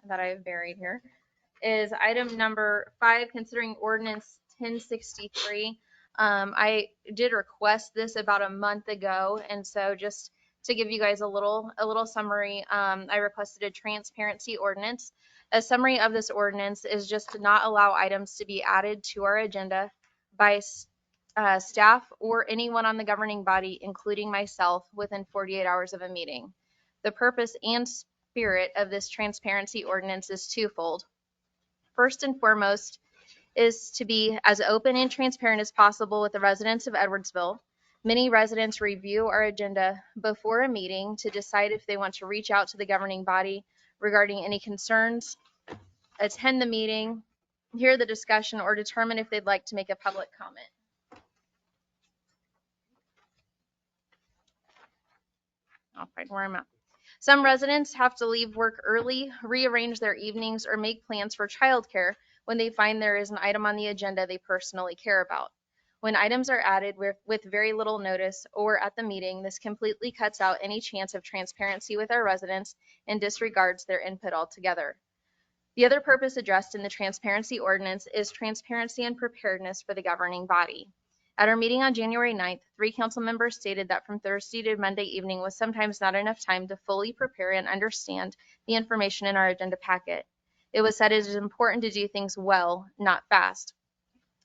that I have buried here is item number 5, considering ordinance 1063. I did request this about a month ago, and so just to give you guys a little summary, I requested a transparency ordinance. A summary of this ordinance is just to not allow items to be added to our agenda by staff or anyone on the governing body, including myself, within 48 hours of a meeting. The purpose and spirit of this transparency ordinance is twofold. First and foremost is to be as open and transparent as possible with the residents of Edwardsville. Many residents review our agenda before a meeting to decide if they want to reach out to the governing body regarding any concerns, attend the meeting, hear the discussion, or determine if they'd like to make a public comment. I'll find where I'm at. Some residents have to leave work early, rearrange their evenings, or make plans for childcare when they find there is an item on the agenda they personally care about. When items are added with very little notice or at the meeting, this completely cuts out any chance of transparency with our residents and disregards their input altogether. The other purpose addressed in the transparency ordinance is transparency and preparedness for the governing body. At our meeting on January 9th, 3 council members stated that from Thursday to Monday evening was sometimes not enough time to fully prepare and understand the information in our agenda packet. It was said it is important to do things well, not fast.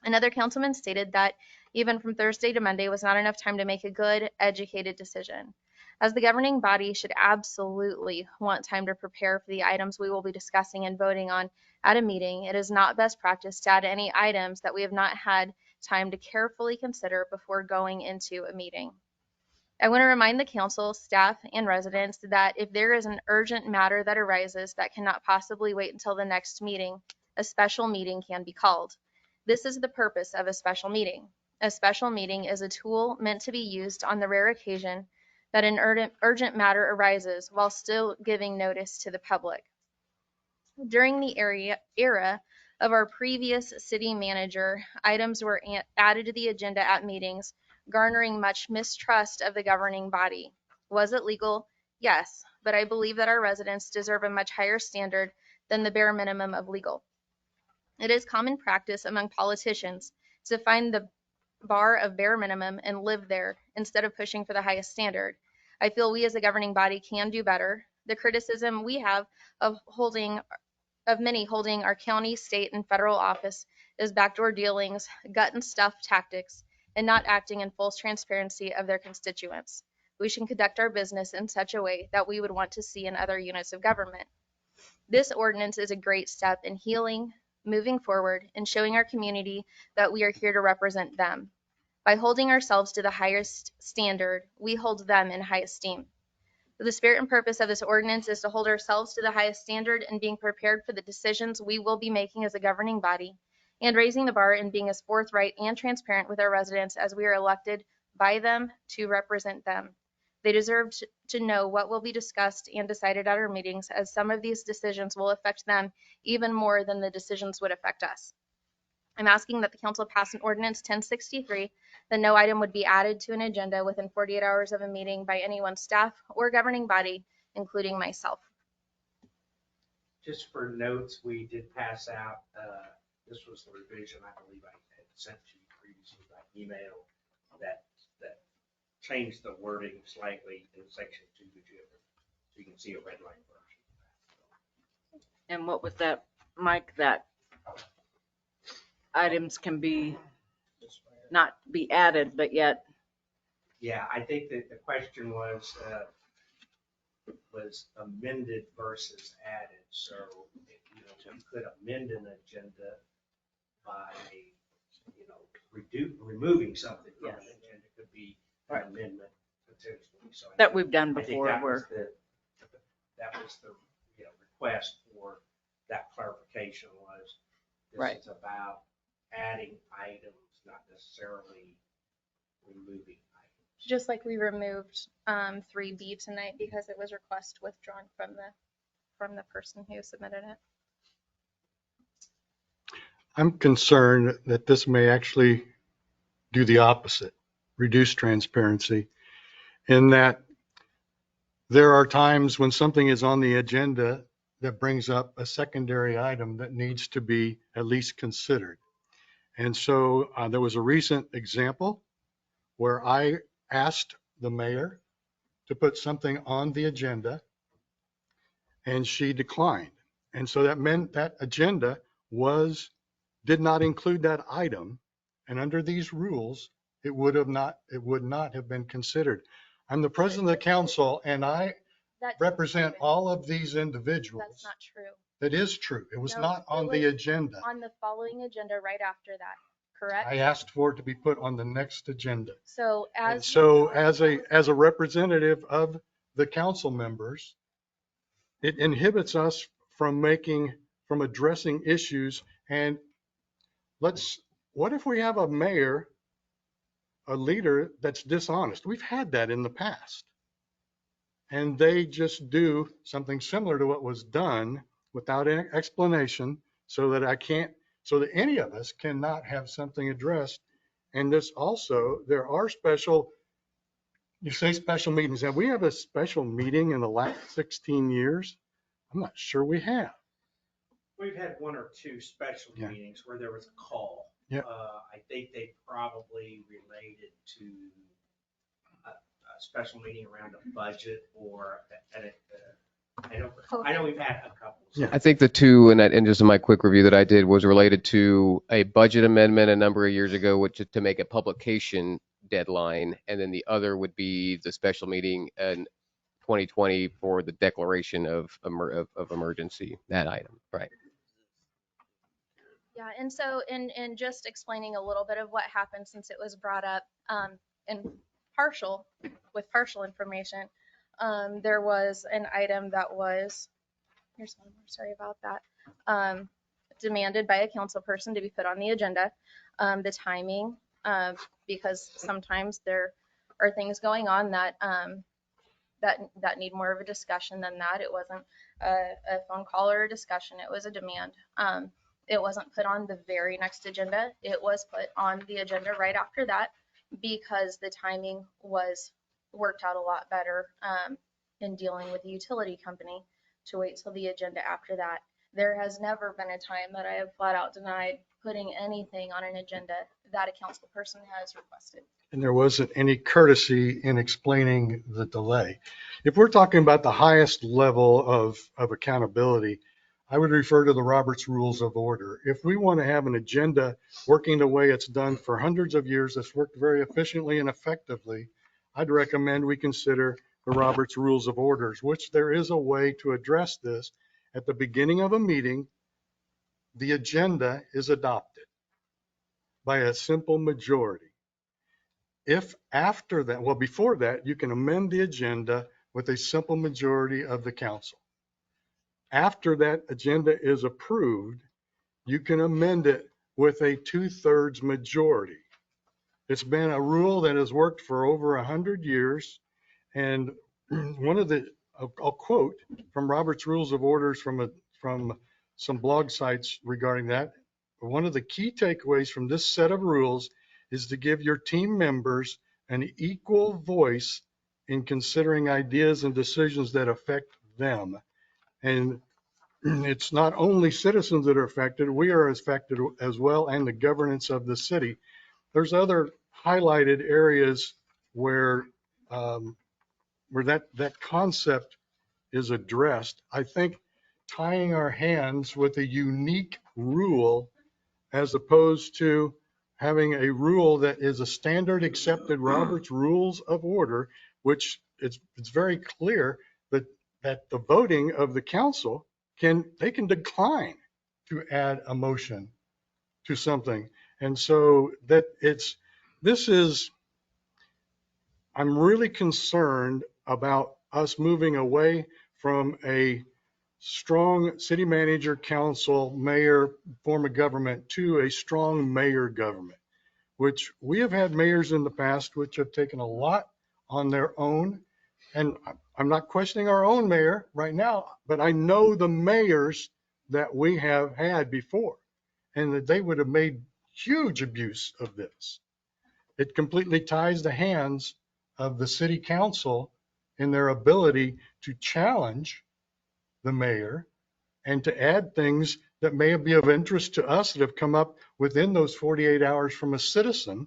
Another councilman stated that even from Thursday to Monday was not enough time to make a good, educated decision. As the governing body should absolutely want time to prepare for the items we will be discussing and voting on at a meeting, it is not best practice to add any items that we have not had time to carefully consider before going into a meeting. I want to remind the council, staff, and residents that if there is an urgent matter that arises that cannot possibly wait until the next meeting, a special meeting can be called. This is the purpose of a special meeting. A special meeting is a tool meant to be used on the rare occasion that an urgent matter arises while still giving notice to the public. During the era of our previous city manager, items were added to the agenda at meetings, garnering much mistrust of the governing body. Was it legal? Yes, but I believe that our residents deserve a much higher standard than the bare minimum of legal. It is common practice among politicians to find the bar of bare minimum and live there instead of pushing for the highest standard. I feel we as a governing body can do better. The criticism we have of many holding our county, state, and federal office is backdoor dealings, gut and stuff tactics, and not acting in full transparency of their constituents. We should conduct our business in such a way that we would want to see in other units of government. This ordinance is a great step in healing, moving forward, and showing our community that we are here to represent them. By holding ourselves to the highest standard, we hold them in high esteem. The spirit and purpose of this ordinance is to hold ourselves to the highest standard and being prepared for the decisions we will be making as a governing body, and raising the bar and being as forthright and transparent with our residents as we are elected by them to represent them. They deserve to know what will be discussed and decided at our meetings, as some of these decisions will affect them even more than the decisions would affect us. I'm asking that the council pass an ordinance 1063 that no item would be added to an agenda within 48 hours of a meeting by anyone's staff or governing body, including myself. Just for notes, we did pass out, this was the revision I believe I had sent to you previously by email that changed the wording slightly in section 2 so you can see a red line version. And what was that, Mike, that items can be, not be added, but yet? Yeah, I think that the question was amended versus added. So, we could amend an agenda by, removing something from an agenda. It could be an amendment potentially. So That we've done I think before, that where, was the request for that clarification was Right. this is about adding items, not necessarily removing items. Just like we removed 3B tonight because it was request withdrawn from the person who submitted it. I'm concerned that this may actually do the opposite, reduce transparency, in that there are times when something is on the agenda that brings up a secondary item that needs to be at least considered. And so there was a recent example where I asked the mayor to put something on the agenda and she declined. And so that meant that agenda did not include that item. And under these rules, it would not have been considered. I'm the president of the council and I represent all of these individuals. That's not true. That is true. It was No, not on the agenda. On the following agenda right after that, correct? I asked for it to be put on the next agenda. So And so as a representative of the council members, it inhibits us from addressing issues. And what if we have a mayor, a leader that's dishonest? We've had that in the past. And they just do something similar to what was done without an explanation so that any of us cannot have something addressed. And there are special meetings. Have we had a special meeting in the last 16 years? I'm not sure we have. We've had one or two special meetings where there was a call. Yeah. I think they probably related to a special meeting around a budget or I know we've had a couple. Yeah. I think the two, and just in my quick review that I did, was related to a budget amendment a number of years ago, which is to make a publication deadline. And then the other would be the special meeting in 2020 for the declaration of emergency, that item, right? yeah, and so in just explaining a little bit of what happened since it was brought up in partial information, there was an item that was, here's one more, sorry about that, demanded by a council person to be put on the agenda. The timing, because sometimes there are things going on that need more of a discussion than that. It wasn't a phone call or a discussion, it was a demand. It wasn't put on the very next agenda. It was put on the agenda right after that because the timing was worked out a lot better in dealing with the utility company to wait till the agenda after that. There has never been a time that I have flat out denied putting anything on an agenda that a council person has requested. And there wasn't any courtesy in explaining the delay. If we're talking about the highest level of accountability, I would refer to the Roberts Rules of Order. If we want to have an agenda working the way it's done for hundreds of years, that's worked very efficiently and effectively, I'd recommend we consider the Roberts Rules of Orders, which there is a way to address this. At the beginning of a meeting, the agenda is adopted by a simple majority. If after that, well, before that, you can amend the agenda with a simple majority of the council. After that agenda is approved, you can amend it with a 2/3 majority. It's been a rule that has worked for over 100 years. And one of the, I'll quote from Robert's Rules of Orders from some blog sites regarding that. One of the key takeaways from this set of rules is to give your team members an equal voice in considering ideas and decisions that affect them. And it's not only citizens that are affected, we are affected as well, and the governance of the city. There's other highlighted areas where that concept is addressed. I think tying our hands with a unique rule as opposed to having a rule that is a standard accepted Robert's Rules of Order, which it's very clear that the voting of the council they can decline to add a motion to something. And so I'm really concerned about us moving away from a strong city manager, council, mayor form of government to a strong mayor government, which we have had mayors in the past which have taken a lot on their own. And I'm not questioning our own mayor right now, but I know the mayors that we have had before, and that they would have made huge abuse of this. It completely ties the hands of the city council in their ability to challenge the mayor and to add things that may be of interest to us that have come up within those 48 hours from a citizen.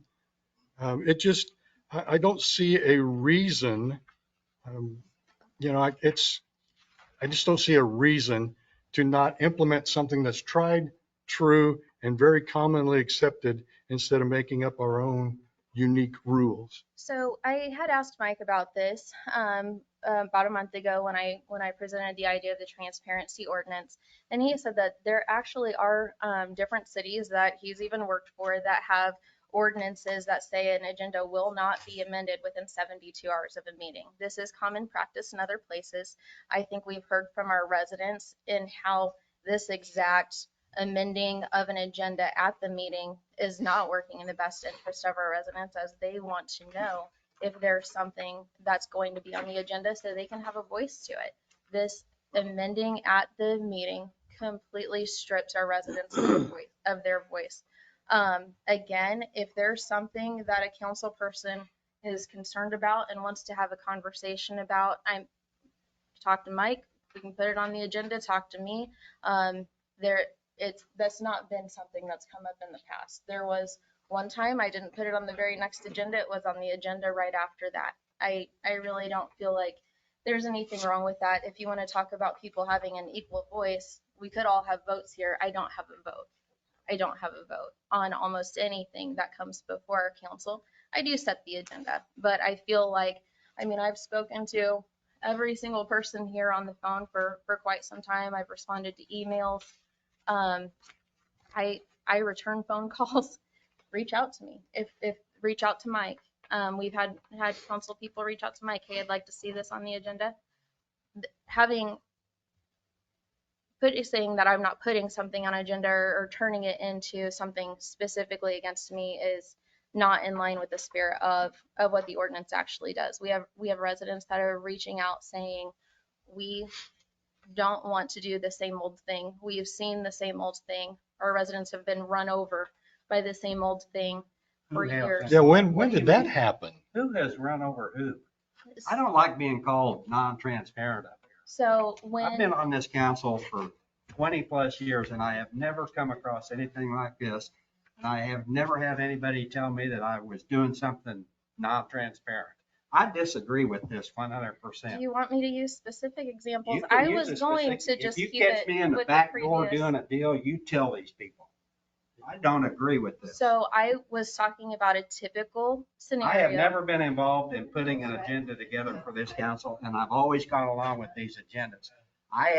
I don't see a reason, I just don't see a reason to not implement something that's tried, true, and very commonly accepted instead of making up our own unique rules. So I had asked Mike about this about a month ago when I presented the idea of the transparency ordinance, and he said that there actually are different cities that he's even worked for that have ordinances that say an agenda will not be amended within 72 hours of a meeting. This is common practice in other places. I think we've heard from our residents in how this exact amending of an agenda at the meeting is not working in the best interest of our residents, as they want to know if there's something that's going to be on the agenda so they can have a voice to it. This amending at the meeting completely strips our residents of their voice. Again, if there's something that a council person is concerned about and wants to have a conversation about, talk to Mike, we can put it on the agenda, talk to me. That's not been something that's come up in the past. There was one time I didn't put it on the very next agenda. It was on the agenda right after that. I really don't feel like there's anything wrong with that. If you want to talk about people having an equal voice, we could all have votes here. I don't have a vote. I don't have a vote on almost anything that comes before our council. I do set the agenda, but I feel like, I've spoken to every single person here on the phone for quite some time. I've responded to emails. I return phone calls. Reach out to me. If reach out to Mike. We've had council people reach out to Mike. Hey, I'd like to see this on the agenda. Saying that I'm not putting something on agenda or turning it into something specifically against me is not in line with the spirit of what the ordinance actually does. We have residents that are reaching out saying we don't want to do the same old thing. We have seen the same old thing. Our residents have been run over by the same old thing for years. Yeah, when did that happen? Who has run over who? I don't like being called non-transparent up here. So I've been on this council for 20 plus years, and I have never come across anything like this. And I have never had anybody tell me that I was doing something non-transparent. I disagree with this 100%. Do you want me to use specific examples? You can I use was a going to specific- just If keep you catch it me in the with back the door previous. doing a deal, you tell these people. I don't agree with this. So I was talking about a typical scenario. I have never been involved in putting an agenda together for this council, and I've always gone along with these agendas. I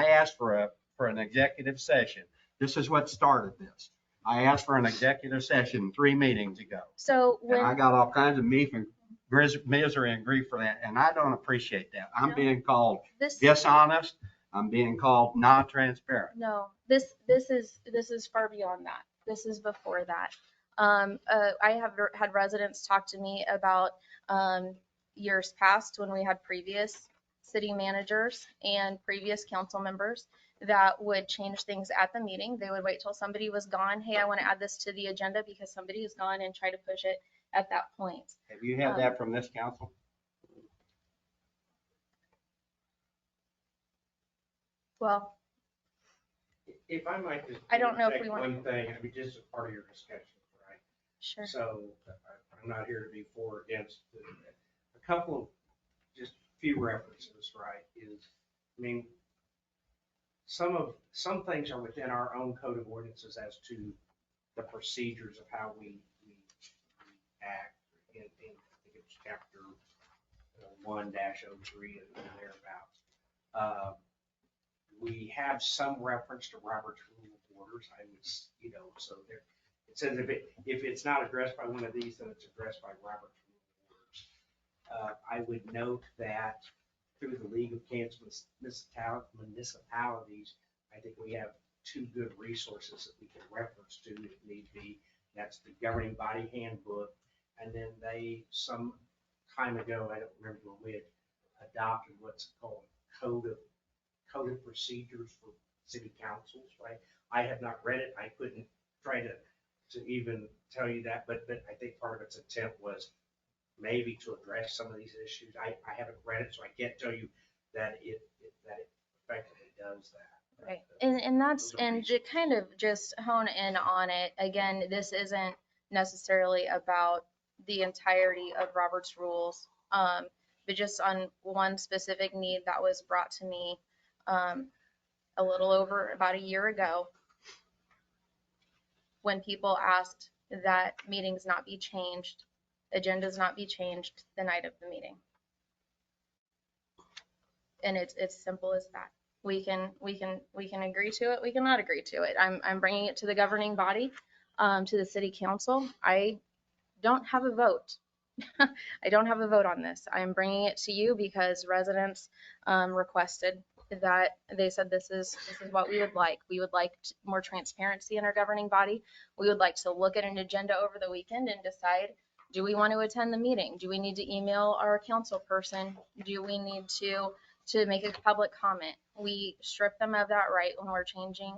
asked for an executive session. This is what started this. I asked for an executive session 3 meetings ago. So And I when, got all kinds of misery and grief for that, and I don't appreciate that. I'm No. being called this, dishonest. I'm being called non-transparent. no, this is far beyond that. This is before that. I have had residents talk to me about years past when we had previous city managers and previous council members that would change things at the meeting. They would wait till somebody was gone. Hey, I want to add this to the agenda because somebody is gone, and try to push it at that point. Have you had that from this council? Well, If I might just. I don't know if take we want- One thing, I mean, just as part of your discussion, right? sure. So I'm not here to be for or against. A couple of, just few references, right, is, I mean, some things are within our own code of ordinances as to the procedures of how we act in, I think it's chapter 1-03 and thereabouts. We have some reference to Robert's Rule of Orders. I was, so there, it says if it's not addressed by one of these, then it's addressed by Robert's Rule of Orders. I would note that through the League of Kansas Municipalities, I think we have 2 good resources that we can reference to if need be. That's the Governing Body Handbook, and then some time ago, I don't remember when we had adopted what's called Code of Procedures for City Councils, right? I have not read it. I couldn't try to even tell you that, but I think part of its intent was maybe to address some of these issues. I haven't read it, so I can't tell you that it effectively does that. Right. And that's, and to kind of just hone in on it, again, this isn't necessarily about the entirety of Robert's rules, but just on one specific need that was brought to me a little over about a year ago, when people asked that meetings not be changed, agendas not be changed the night of the meeting. And it's simple as that. We can agree to it. We cannot agree to it. I'm bringing it to the governing body, to the city council. I don't have a vote. I don't have a vote on this. I'm bringing it to you because residents requested that. They said this is what we would like. We would like more transparency in our governing body. We would like to look at an agenda over the weekend and decide, do we want to attend the meeting? Do we need to email our council person? Do we need to make a public comment? We strip them of that right when we're changing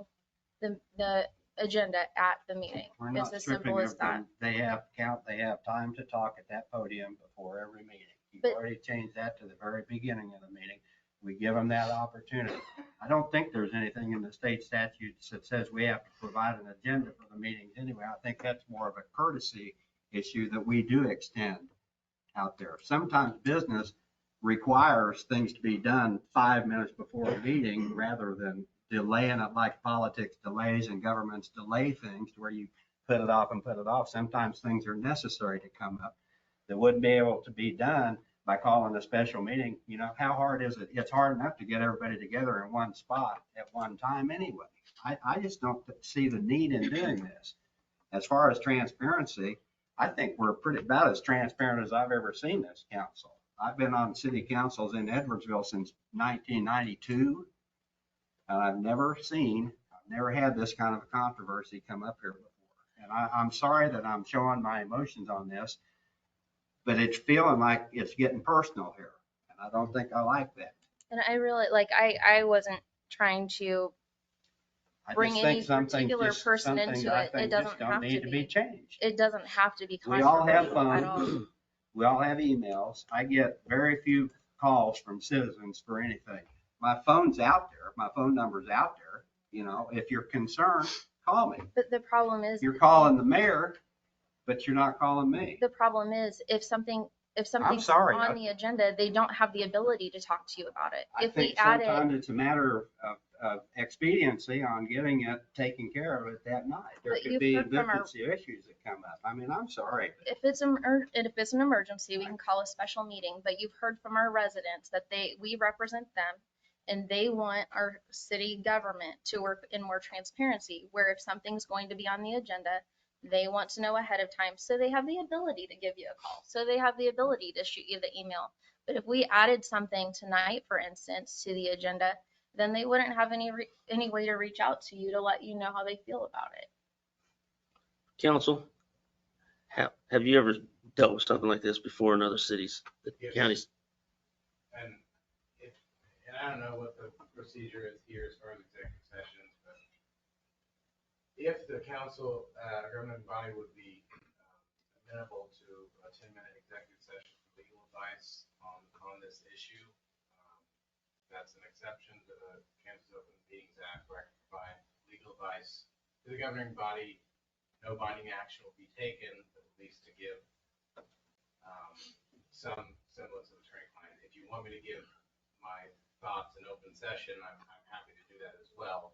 the agenda at the meeting. We're It's not as stripping simple as of them. that. They have time to talk at that podium before every meeting. You've But- already changed that to the very beginning of the meeting. We give them that opportunity. I don't think there's anything in the state statutes that says we have to provide an agenda for the meetings anyway. I think that's more of a courtesy issue that we do extend out there. Sometimes business requires things to be done 5 minutes before a meeting rather than delaying it like politics delays and governments delay things to where you put it off and put it off. Sometimes things are necessary to come up that wouldn't be able to be done by calling a special meeting. How hard is it? It's hard enough to get everybody together in one spot at one time anyway. I just don't see the need in doing this. As far as transparency, I think we're about as transparent as I've ever seen this council. I've been on city councils in Edwardsville since 1992. And I've never had this kind of a controversy come up here before. And I'm sorry that I'm showing my emotions on this, but it's feeling like it's getting personal here. And I don't think I like that. And I really, I wasn't trying to bring I any just think particular person into it. It doesn't don't have need to be be. changed. It doesn't have to be We all have controversial at all. phones. We all have emails. I get very few calls from citizens for anything. My phone's out there. My phone number's out there. You know, if you're concerned, call me. But the problem is, You're calling the mayor, but you're not calling me. the problem is if something's sorry. on the agenda, they don't have the ability to talk to you about it. I If we think add sometimes it, it's a matter of expediency on getting it taken care of at that night. There But could you've be heard from our- emergency issues that come up. I mean, I'm sorry. if it's an emergency, we can call a special meeting, but you've heard from our residents that we represent them and they want our city government to work in more transparency, where if something's going to be on the agenda, they want to know ahead of time, so they have the ability to give you a call, so they have the ability to shoot you the email. But if we added something tonight, for instance, to the agenda, then they wouldn't have any way to reach out to you to let you know how they feel about it. Council, have you ever dealt with something like this before in other cities, Yes. counties? And I don't know what the procedure is here as far as executive sessions, but if the council, government body would be amenable to a 10-minute executive session for legal advice on this issue, that's an exception to the Kansas Open Meetings Act, where I can provide legal advice to the governing body. No binding action will be taken, but at least to give some semblance of attorney-client. If you want me to give my thoughts in open session, I'm happy to do that as well.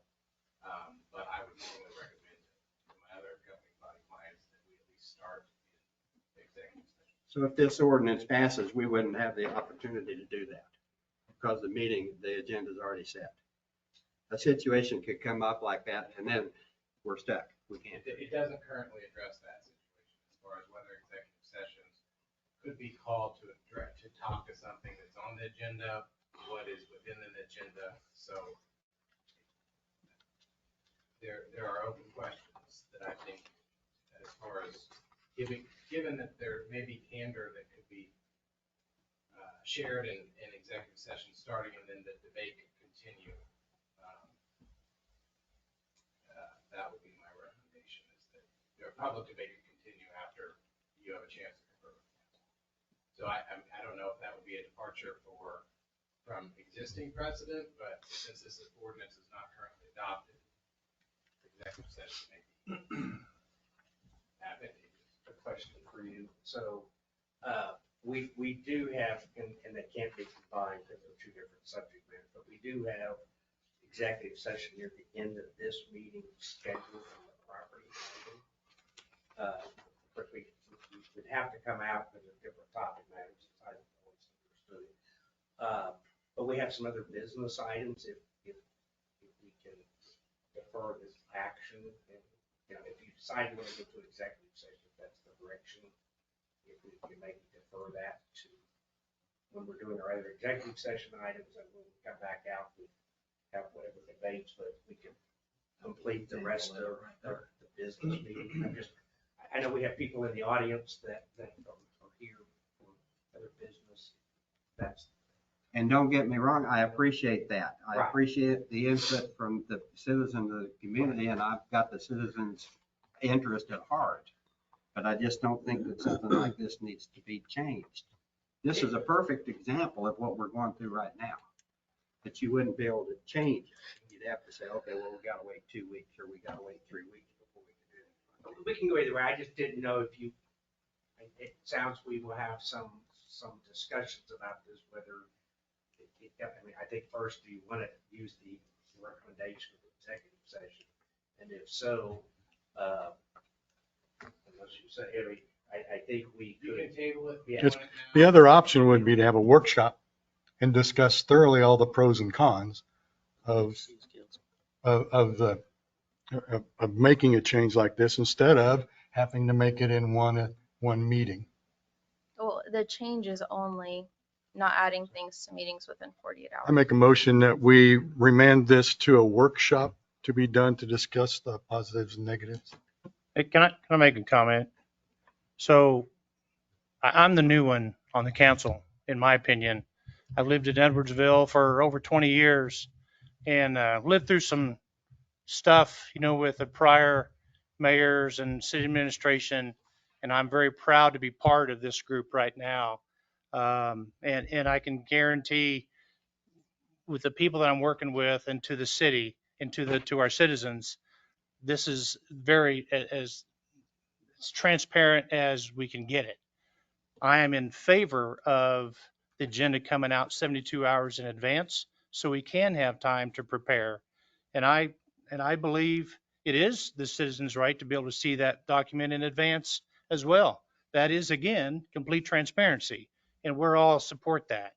But I would normally recommend to my other governing body clients that we at least start in executive session. So if this ordinance passes, we wouldn't have the opportunity to do that because the agenda's already set. A situation could come up like that and then we're stuck. We can't. It doesn't currently address that situation as far as whether executive sessions could be called to talk to something that's on the agenda, what is within an agenda. So there are open questions that I think, as far as given that there may be candor that could be shared in executive session starting, and then the debate could continue. That would be my recommendation, is that the public debate could continue after you have a chance to confer. So I don't know if that would be a departure from existing precedent, but since this ordinance is not currently adopted, executive session may be advantageous. A question for you. So we do have, and they can't be combined because they're two different subject matters, but we do have executive session near the end of this meeting scheduled for the property. But we would have to come out with a different topic matters, as I always understood. But we have some other business items if we can defer this action. And, you know, if you decide you want to go to executive session, that's the direction. If we can maybe defer that to when we're doing our other executive session items, and when we come back out, we have whatever debates, but we can complete the rest of the business meeting. I know we have people in the audience that are here for other business. And don't get me wrong, I appreciate that. I Right. appreciate the input from the citizens of the community, and I've got the citizens' interest at heart. But I just don't think that something like this needs to be changed. This is a perfect example of what we're going through right now. That you wouldn't be able to change it. You'd have to say, okay, well, we gotta wait 2 weeks, or we gotta wait 3 weeks before we can do it. We can go either way. I just didn't know if it sounds we will have some discussions about this, whether, I mean, I think first, do you want to use the recommendation of the executive session? And if so, unless you say, I think we could. You can table it. Yeah. The other option would be to have a workshop and discuss thoroughly all the pros and cons of making a change like this instead of having to make it in one meeting. Well, the change is only not adding things to meetings within 48 hours. I make a motion that we remand this to a workshop to be done to discuss the positives and negatives. Hey, can I make a comment? So I'm the new one on the council, in my opinion. I've lived in Edwardsville for over 20 years and lived through some stuff, you know, with the prior mayors and city administration. And I'm very proud to be part of this group right now. And I can guarantee with the people that I'm working with and to the city and to our citizens, this is very as transparent as we can get it. I am in favor of the agenda coming out 72 hours in advance so we can have time to prepare. And I believe it is the citizens' right to be able to see that document in advance as well. That is, again, complete transparency, and we're all support that.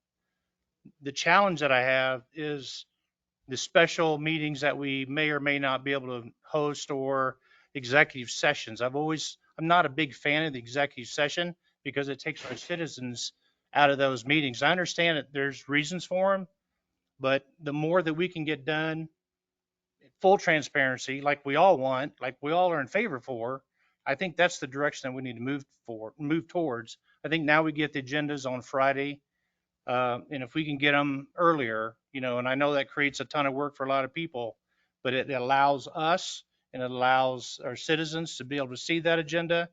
The challenge that I have is the special meetings that we may or may not be able to host or executive sessions. I'm not a big fan of the executive session because it takes our citizens out of those meetings. I understand that there's reasons for them, but the more that we can get done, full transparency, like we all want, like we all are in favor for, I think that's the direction that we need to move towards. I think now we get the agendas on Friday. And if we can get them earlier, and I know that creates a ton of work for a lot of people, but it allows us and it allows our citizens to be able to see that agenda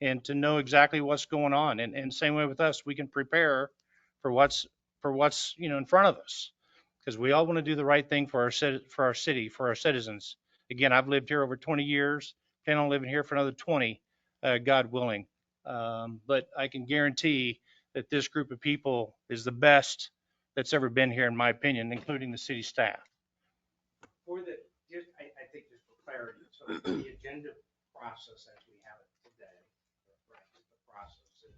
and to know exactly what's going on. And same way with us, we can prepare for what's in front of us, because we all want to do the right thing for our city, for our citizens. Again, I've lived here over 20 years, plan on living here for another 20, God willing. But I can guarantee that this group of people is the best that's ever been here, in my opinion, including the city staff. I think just for clarity, so the agenda process as we have it today, right, the process is,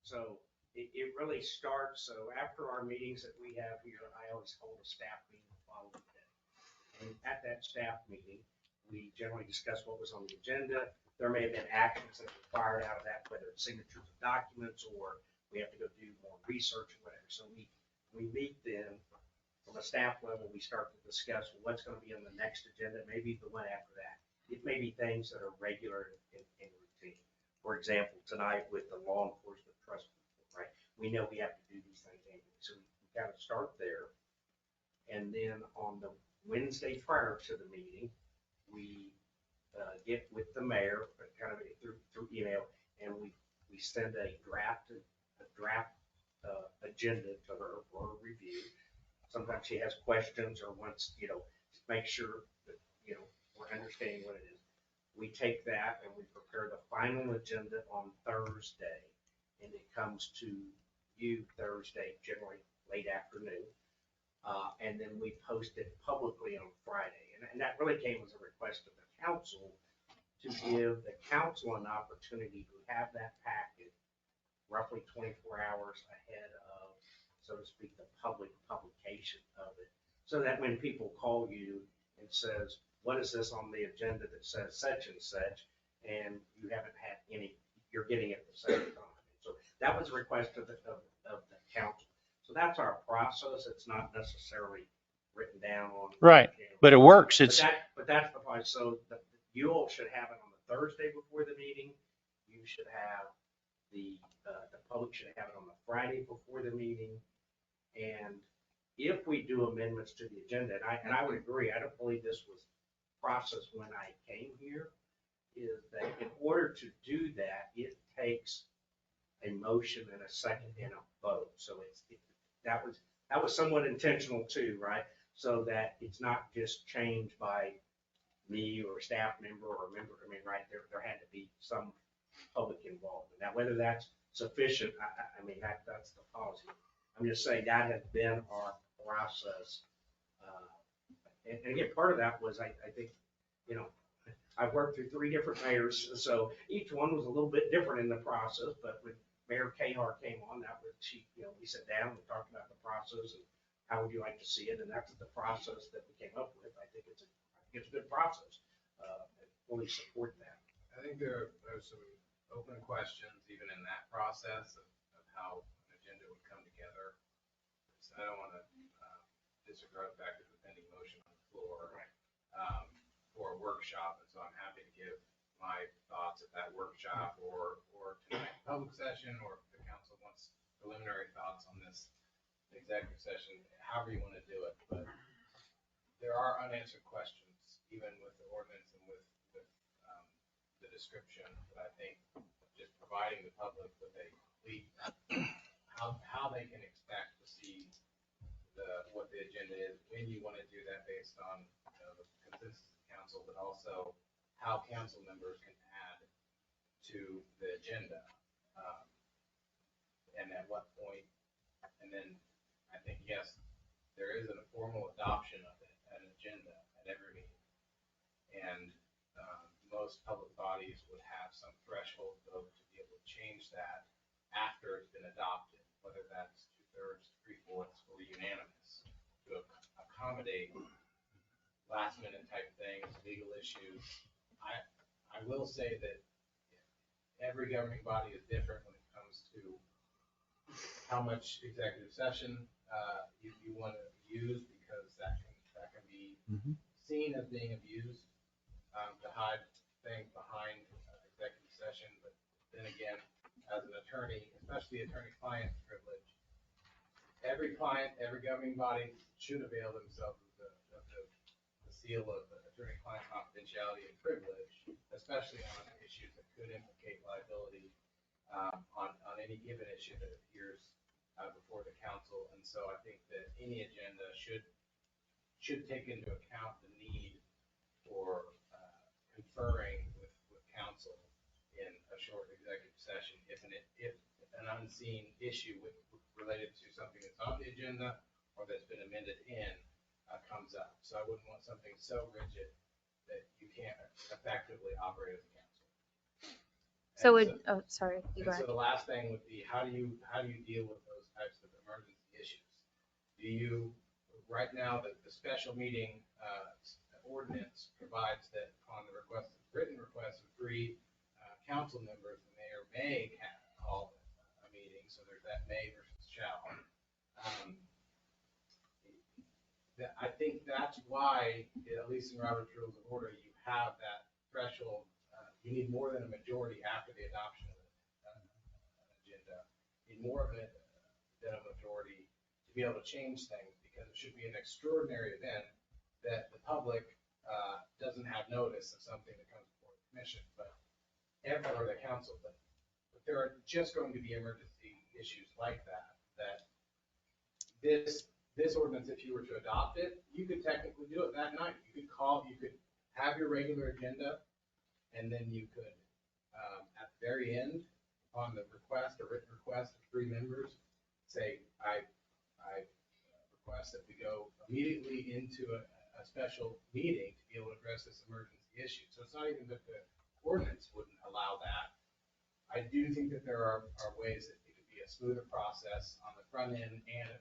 so it really starts, so after our meetings that we have here, I always hold a staff meeting the following day. And at that staff meeting, we generally discuss what was on the agenda. There may have been actions that were required out of that, whether it's signatures of documents or we have to go do more research or whatever. So we meet then from a staff level, we start to discuss what's going to be on the next agenda, maybe the one after that. It may be things that are regular and routine. For example, tonight with the law enforcement trust, right? We know we have to do these things anyway. So we got to start there. And then on the Wednesday prior to the meeting, we get with the mayor, kind of through email, and we send a draft agenda to her for a review. Sometimes she has questions or wants, to make sure that, we're understanding what it is. We take that and we prepare the final agenda on Thursday, and it comes to you Thursday, generally late afternoon. And then we post it publicly on Friday. And that really came as a request of the council to give the council an opportunity to have that packet roughly 24 hours ahead of, so to speak, the public publication of it. So that when people call you and says, what is this on the agenda that says such and such, and you haven't had any, you're getting it at the same time. So that was a request of the council. So that's our process. It's not necessarily written down on. Right, but it works. But that's the point. So you all should have it on the Thursday before the meeting. You should have the public should have it on the Friday before the meeting. And if we do amendments to the agenda, and I would agree, I don't believe this was processed when I came here, is that in order to do that, it takes a motion and a second and a vote. So that was somewhat intentional too, right? So that it's not just changed by me or a staff member or a member. I mean, right, there had to be some public involvement. Now, whether that's sufficient, I mean, that's the policy. I'm just saying that has been our process. And again, part of that was, I think, I've worked through 3 different mayors, so each one was a little bit different in the process, but when Mayor Cahar came on, that was, we sat down, we talked about the process and how would you like to see it, and that's the process that we came up with. I think it's a good process. I fully support that. I think there's some open questions even in that process of how an agenda would come together. So I don't want to disagree with the fact that the pending motion on the floor for a workshop, and so I'm happy to give my thoughts at that workshop or tonight public session, or if the council wants preliminary thoughts on this executive session, however you want to do it. But there are unanswered questions even with the ordinance and with the description, that I think just providing the public with a complete how they can expect to see what the agenda is, when you want to do that based on the consensus of the council, but also how council members can add to the agenda. um, And at what point, and then I think, yes, there is a formal adoption of it, an agenda at every meeting. And most public bodies would have some threshold vote to be able to change that after it's been adopted, whether that's 2/3, 3/4, or unanimous, to accommodate last minute type things, legal issues. I will say that every governing body is different when it comes to how much executive session you want to use, because that can be seen as being abused to hide things behind executive session. But then again, as an attorney, especially attorney-client privilege, every client, every governing body should avail themselves of the seal of attorney-client confidentiality and privilege, especially on issues that could implicate liability on any given issue that appears before the council. And so I think that any agenda should take into account the need for conferring with council in a short executive session if an unseen issue related to something that's on the agenda or that's been amended comes up. So I wouldn't want something so rigid that you can't effectively operate as a council. Sorry, you go ahead. So the last thing would be, how do you deal with those types of emergency issues? Do you, right now, the special meeting ordinance provides that upon the written request of 3 council members, the mayor may call a meeting. So there's that may versus shall. I think that's why, at least in Robert's Rules of Order, you have that threshold. You need more than a majority after the adoption of an agenda. You need more of it than a majority to be able to change things, because it should be an extraordinary event that the public doesn't have notice of something that comes before the commission, or the council. But there are just going to be emergency issues like that this ordinance, if you were to adopt it, you could technically do it that night. You could have your regular agenda, and then you could, at the very end, on the request, a written request of 3 members, say, I request that we go immediately into a special meeting to be able to address this emergency issue. So it's not even that the ordinance wouldn't allow that. I do think that there are ways that it could be a smoother process on the front end and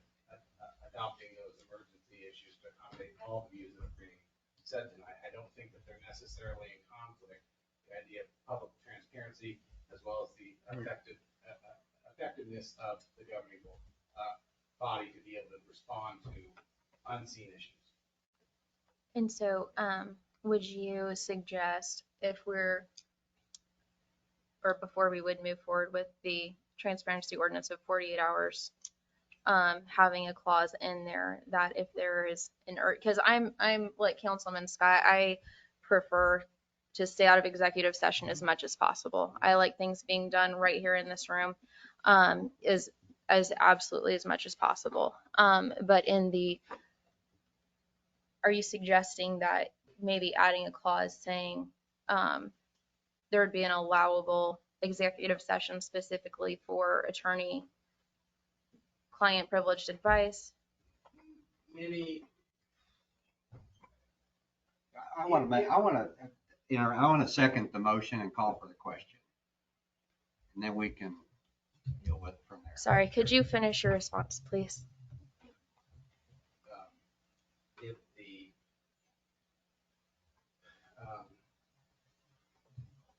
adopting those emergency issues to accommodate all the views that are being said tonight. I don't think that they're necessarily in conflict. The idea of public transparency as well as the effectiveness of the governing body to be able to respond to unseen issues. And so, would you suggest before we would move forward with the transparency ordinance of 48 hours, having a clause in there that if there is because I'm like Councilman Scott, I prefer to stay out of executive session as much as possible. I like things being done right here in this room, as absolutely as much as possible. But are you suggesting that maybe adding a clause saying there would be an allowable executive session specifically for attorney-client privileged advice? I want to second the motion and call for the question, and then we can deal with it from there. Sorry, could you finish your response, please? If the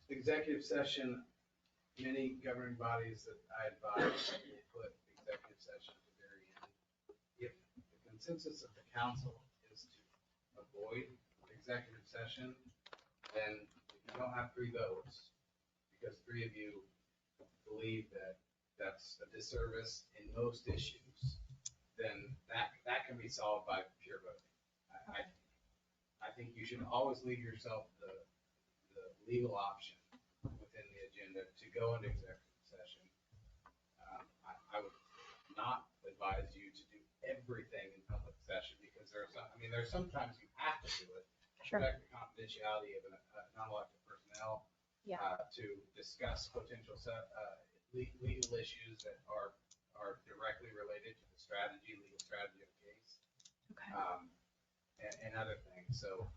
executive session, many governing bodies that I advise will put executive session at the very end. If the consensus of the council is to avoid executive session, then if you don't have 3 votes, because 3 of you believe that that's a disservice in most issues, then that can be solved by pure voting. I think you should always leave yourself the legal option within the agenda to go into executive session. I would not put advise you to do everything in public session because there's sometimes you have to do it. Sure. Protect the confidentiality of non-elected personnel. Yeah. To discuss potential legal issues that are directly related to the legal strategy of the case. Okay. And other things. So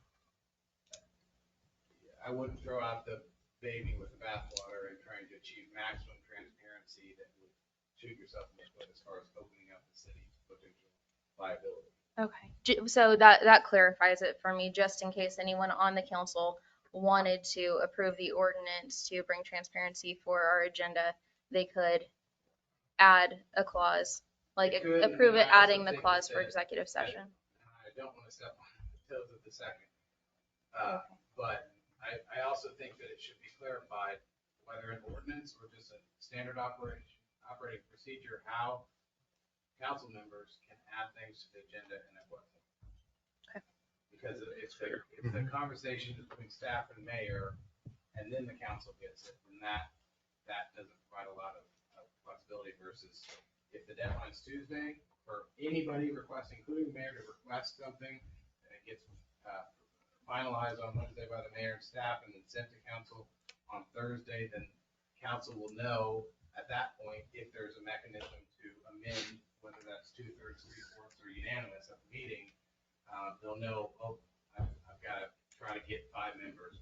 I wouldn't throw out the baby with the bathwater and trying to achieve maximum transparency that would shoot yourself in the foot as far as opening up the city to potential liability. Okay. So that clarifies it for me, just in case anyone on the council wanted to approve the ordinance to bring transparency for our agenda, they could add a clause, like approve it, adding the clause for executive session. I don't want to step on the toes of the second. But I also think that it should be clarified, whether an ordinance or just a standard operating procedure, how council members can add things to the agenda and at what point. Okay. Because if the conversation is between staff and mayor, and then the council gets it, then that doesn't provide a lot of flexibility versus if the deadline's Tuesday for anybody requesting, including the mayor, to request something, and it gets finalized on Wednesday by the mayor and staff and then sent to council on Thursday, then council will know at that point if there's a mechanism to amend, whether that's 2/3, 3/4, or unanimous at the meeting. They'll know, oh, I've got to try to get 5 members.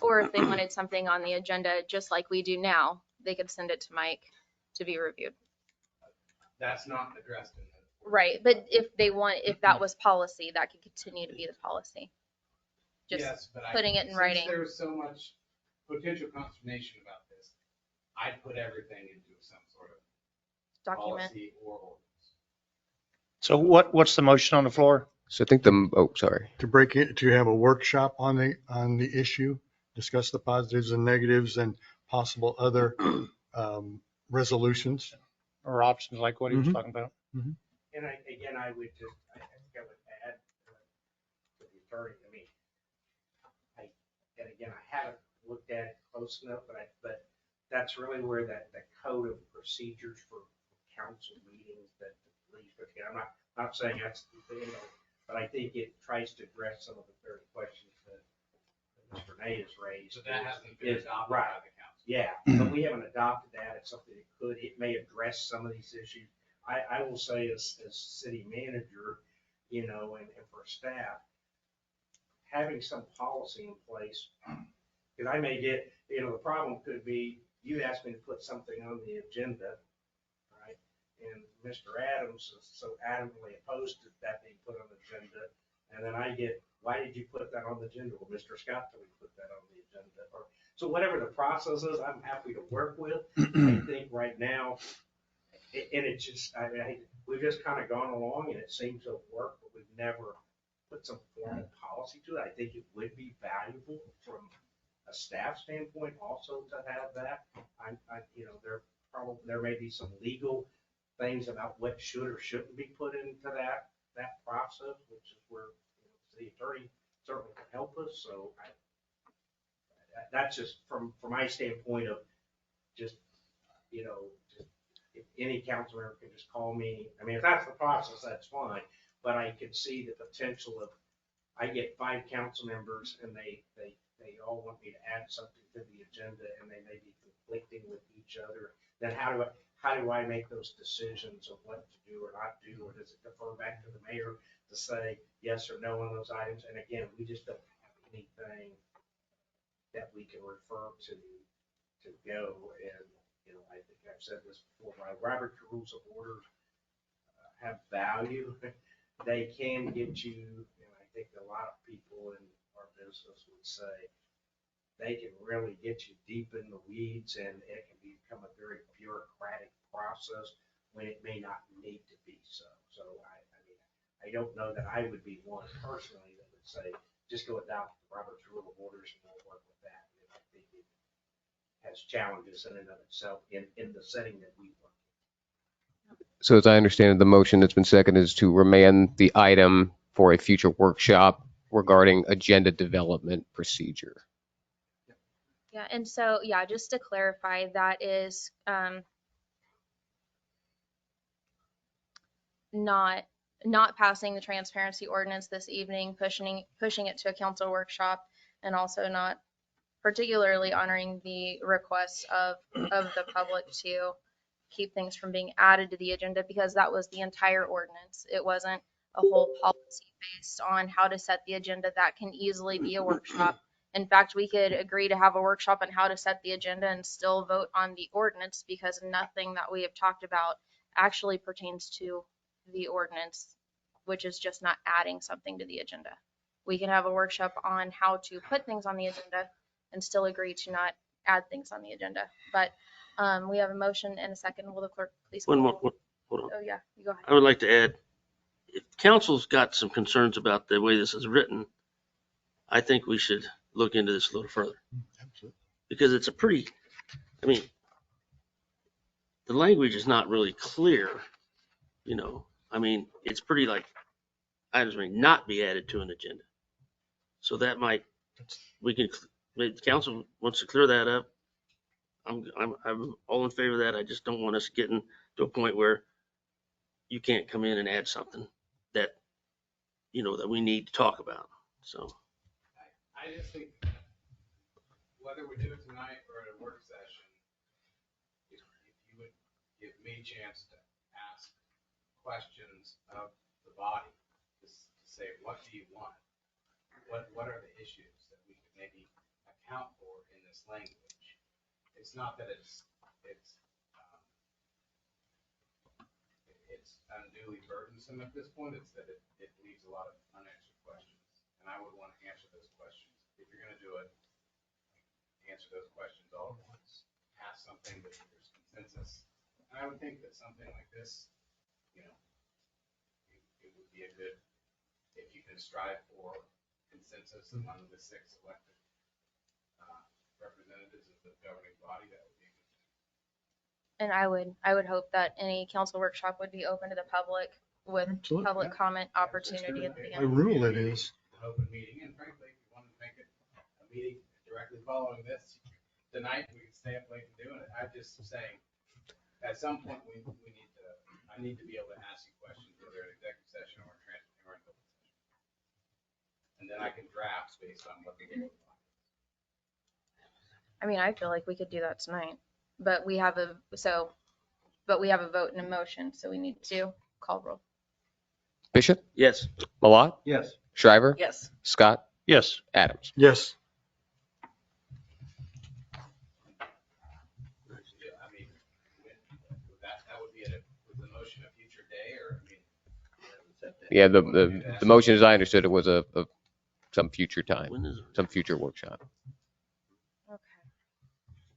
Or if they wanted something on the agenda, just like we do now, they could send it to Mike to be reviewed. That's not addressed in the. Right, but if that was policy, that could continue to be the policy. Just yes, but putting it in writing. There's so much potential consternation about this. I'd put everything into some sort of Document. policy or ordinance. So what's the motion on the floor? So I think sorry. To have a workshop on the issue, discuss the positives and negatives and possible other resolutions. Or options like what he was talking about? Mm-hmm. And I think I would add to the attorney, I haven't looked at it close enough, but that's really where the code of procedures for council meetings that the police put together. I'm not saying that's the thing, but I think it tries to address some of the very questions that Mr. Nate has raised. So that hasn't been adopted right by the council. Yeah, but we haven't adopted that. It's something it may address some of these issues. I will say as city manager, and for staff, having some policy in place, because I may get, the problem could be, you asked me to put something on the agenda, right? And Mr. Adams is so adamantly opposed to that being put on the agenda. And then I get, why did you put that on the agenda? Well, Mr. Scott told me to put that on the agenda. So whatever the process is, I'm happy to work with. I think right now, and it just, we've just kind of gone along and it seems to have worked, but we've never put some formal policy to it. I think it would be valuable from a staff standpoint also to have that. There may be some legal things about what should or shouldn't be put into that process, which is where the attorney certainly can help us. So that's just from my standpoint of just, if any council member can just call me. If that's the process, that's fine. But I could see the potential of, I get 5 council members and they all want me to add something to the agenda and they may be conflicting with each other. Then how do I make those decisions of what to do or not do? Or does it defer back to the mayor to say yes or no on those items? And again, we just don't have anything that we can refer to go. And, I think I've said this before, my Robert's Rules of Order have value. They can get you, and I think a lot of people in our business would say, they can really get you deep in the weeds and it can become a very bureaucratic process when it may not need to be so. So I don't know that I would be one personally that would say, just go adopt the Robert's Rule of Orders and we'll work with that. And I think it has challenges in and of itself in the setting that we work. So as I understand it, the motion that's been seconded is to remand the item for a future workshop regarding agenda development procedure. Yeah, and so, just to clarify, that is, not passing the transparency ordinance this evening, pushing it to a council workshop, and also not particularly honoring the requests of the public to keep things from being added to the agenda, because that was the entire ordinance. It wasn't a whole policy based on how to set the agenda. That can easily be a workshop. In fact, we could agree to have a workshop on how to set the agenda and still vote on the ordinance, because nothing that we have talked about actually pertains to the ordinance, which is just not adding something to the agenda. We can have a workshop on how to put things on the agenda and still agree to not add things on the agenda. But we have a motion and a second. Will the clerk please call One the more, roll? hold on. Oh, yeah, you go ahead. I would like to add, if council's got some concerns about the way this is written, I think we should look into this a little further. Absolutely. Because it's a pretty, I mean, the language is not really clear, you know. I mean, it's pretty like, items may not be added to an agenda. So that might, we can, maybe the council wants to clear that up. I'm all in favor of that. I just don't want us getting to a point where you can't come in and add something that, you know, that we need to talk about. So. I just think whether we do it tonight or at a work session, if you would give me a chance to ask questions of the body, to say, what do you want? What are the issues that we could maybe account for in this language? It's not that it's unduly burdensome at this point. It's that it leaves a lot of unanswered questions. And I would want to answer those questions. If you're going to do it, answer those questions all at once. Ask something that there's consensus. And I would think that something like this, you know, it would be a good, if you can strive for consensus among the 6 elected representatives of the governing body, that would be a good thing. And I would hope that any council workshop would be open to the public with Absolutely, public yeah. comment opportunity at the By beginning. rule it is. An open meeting, and frankly, if you wanted to make it a meeting directly following this tonight, we could stay up late and doing it. I'm just saying, at some point, I need to be able to ask you questions, whether in executive session or in open session. And then I can draft based on what the will is. I mean, I feel like we could do that tonight, but we have a vote and a motion, so we need to call roll. Bishop, Yes. Malat, Yes. Shriver, Yes. Scott, Yes. Adams. Yes. I mean, that would be with the motion a future day, or, I mean. Yeah, the motion, as I understood it, was a some future time, When is it? some future workshop. Okay.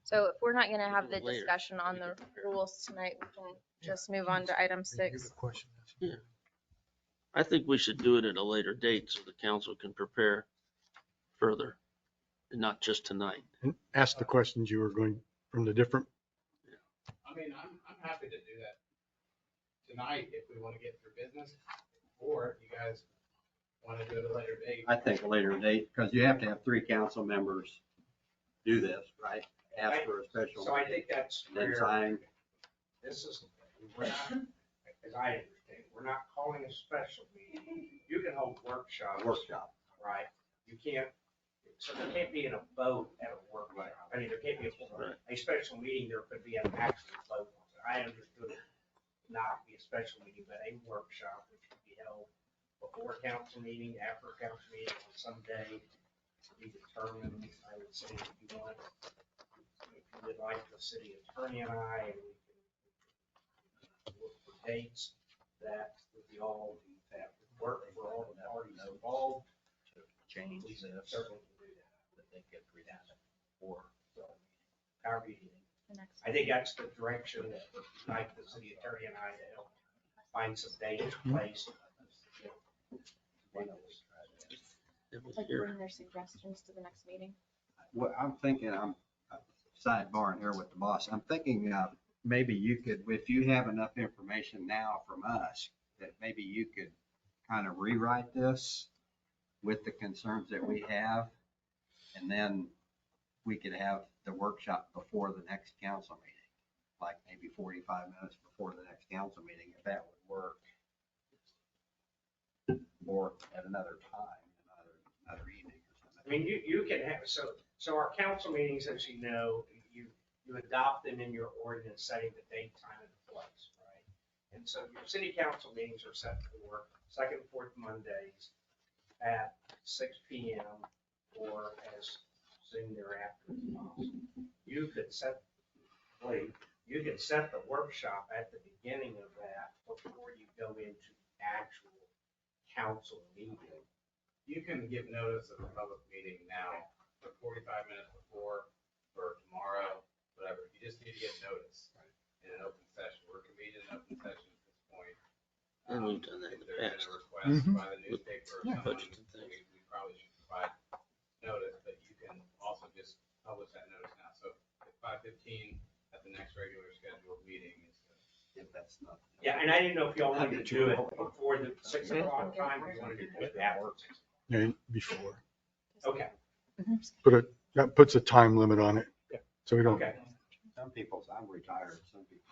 So if we're not gonna have the Later. discussion on the rules tonight, we can just move on to item 6. Yeah. I think we should do it at a later date so the council can prepare further and not just tonight. And ask the questions you were going from the different. I mean, I'm happy to do that tonight if we want to get through business, or if you guys want to do it at a later date. I think a later date, because you have to have 3 council members do this, right? Ask for a special. So I think that's Then where sign. this is, we're not, as I understand, we're not calling a special meeting. You can hold workshops. Right? You can't, so there can't be a vote at a workshop. I mean, there can't be a special meeting, there could be an actual vote. I understood it not be a special meeting, but a workshop which could be held before a council meeting, after a council meeting, on some day to be determined. I would say if you want, if you would like the city attorney and I, and we can look for dates, that would be all that would work for all the parties involved. Change We this. certainly can do that. That they get redacted or. However you need. I think that's the direction that would like the city attorney and I to help find some dates, place. Like bring their suggestions to the next meeting. What I'm thinking, I'm sidebarring here with the boss. I'm thinking maybe you could, if you have enough information now from us, that maybe you could kind of rewrite this with the concerns that we have, and then we could have the workshop before the next council meeting, like maybe 45 minutes before the next council meeting, if that would work. more at another time, another evening or something. I mean, you can have, so our council meetings, as you know, you adopt them in your ordinance setting the date, time, and place, right? And so your city council meetings are set for second and fourth Mondays at 6 PM or as soon thereafter as possible. You could set the workshop at the beginning of that before you go into the actual council meeting. You can give notice of a public meeting now for 45 minutes before, for tomorrow, whatever. You just need to get notice in an open session. We're convening an open session at this point. And we've done that in If the there's past. been a request by the newspaper or Yeah. someone, Budget and things. we probably should provide notice, but you can also just publish that notice now. So at 5:15 at the next regular scheduled meeting is If that's not. Yeah, and I didn't know if y'all wanted to do it before the 6 o'clock time or you wanted to do it after 6. Yeah, before. Okay, That puts a time limit on it. So we don't. okay. Some people's, I'm retired, some people.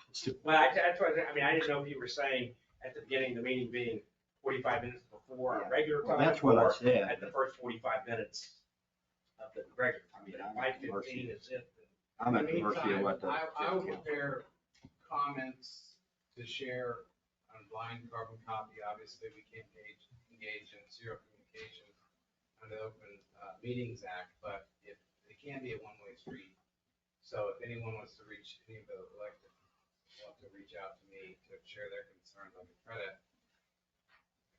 Well, that's what, I mean, I didn't know if you were saying at the beginning of the meeting being 45 minutes before our regular Well, time. that's what I or said. At the first 45 minutes of the regular time. I mean, I'm at the 5:15 mercy. is it. I'm at the mercy of what the. I will prepare comments to share on blind carbon copy. Obviously, we can't engage in zero communication under the Open Meetings Act, but it can be a one-way street. So if anyone wants to reach any of the elected, want to reach out to me to share their concerns, I can try to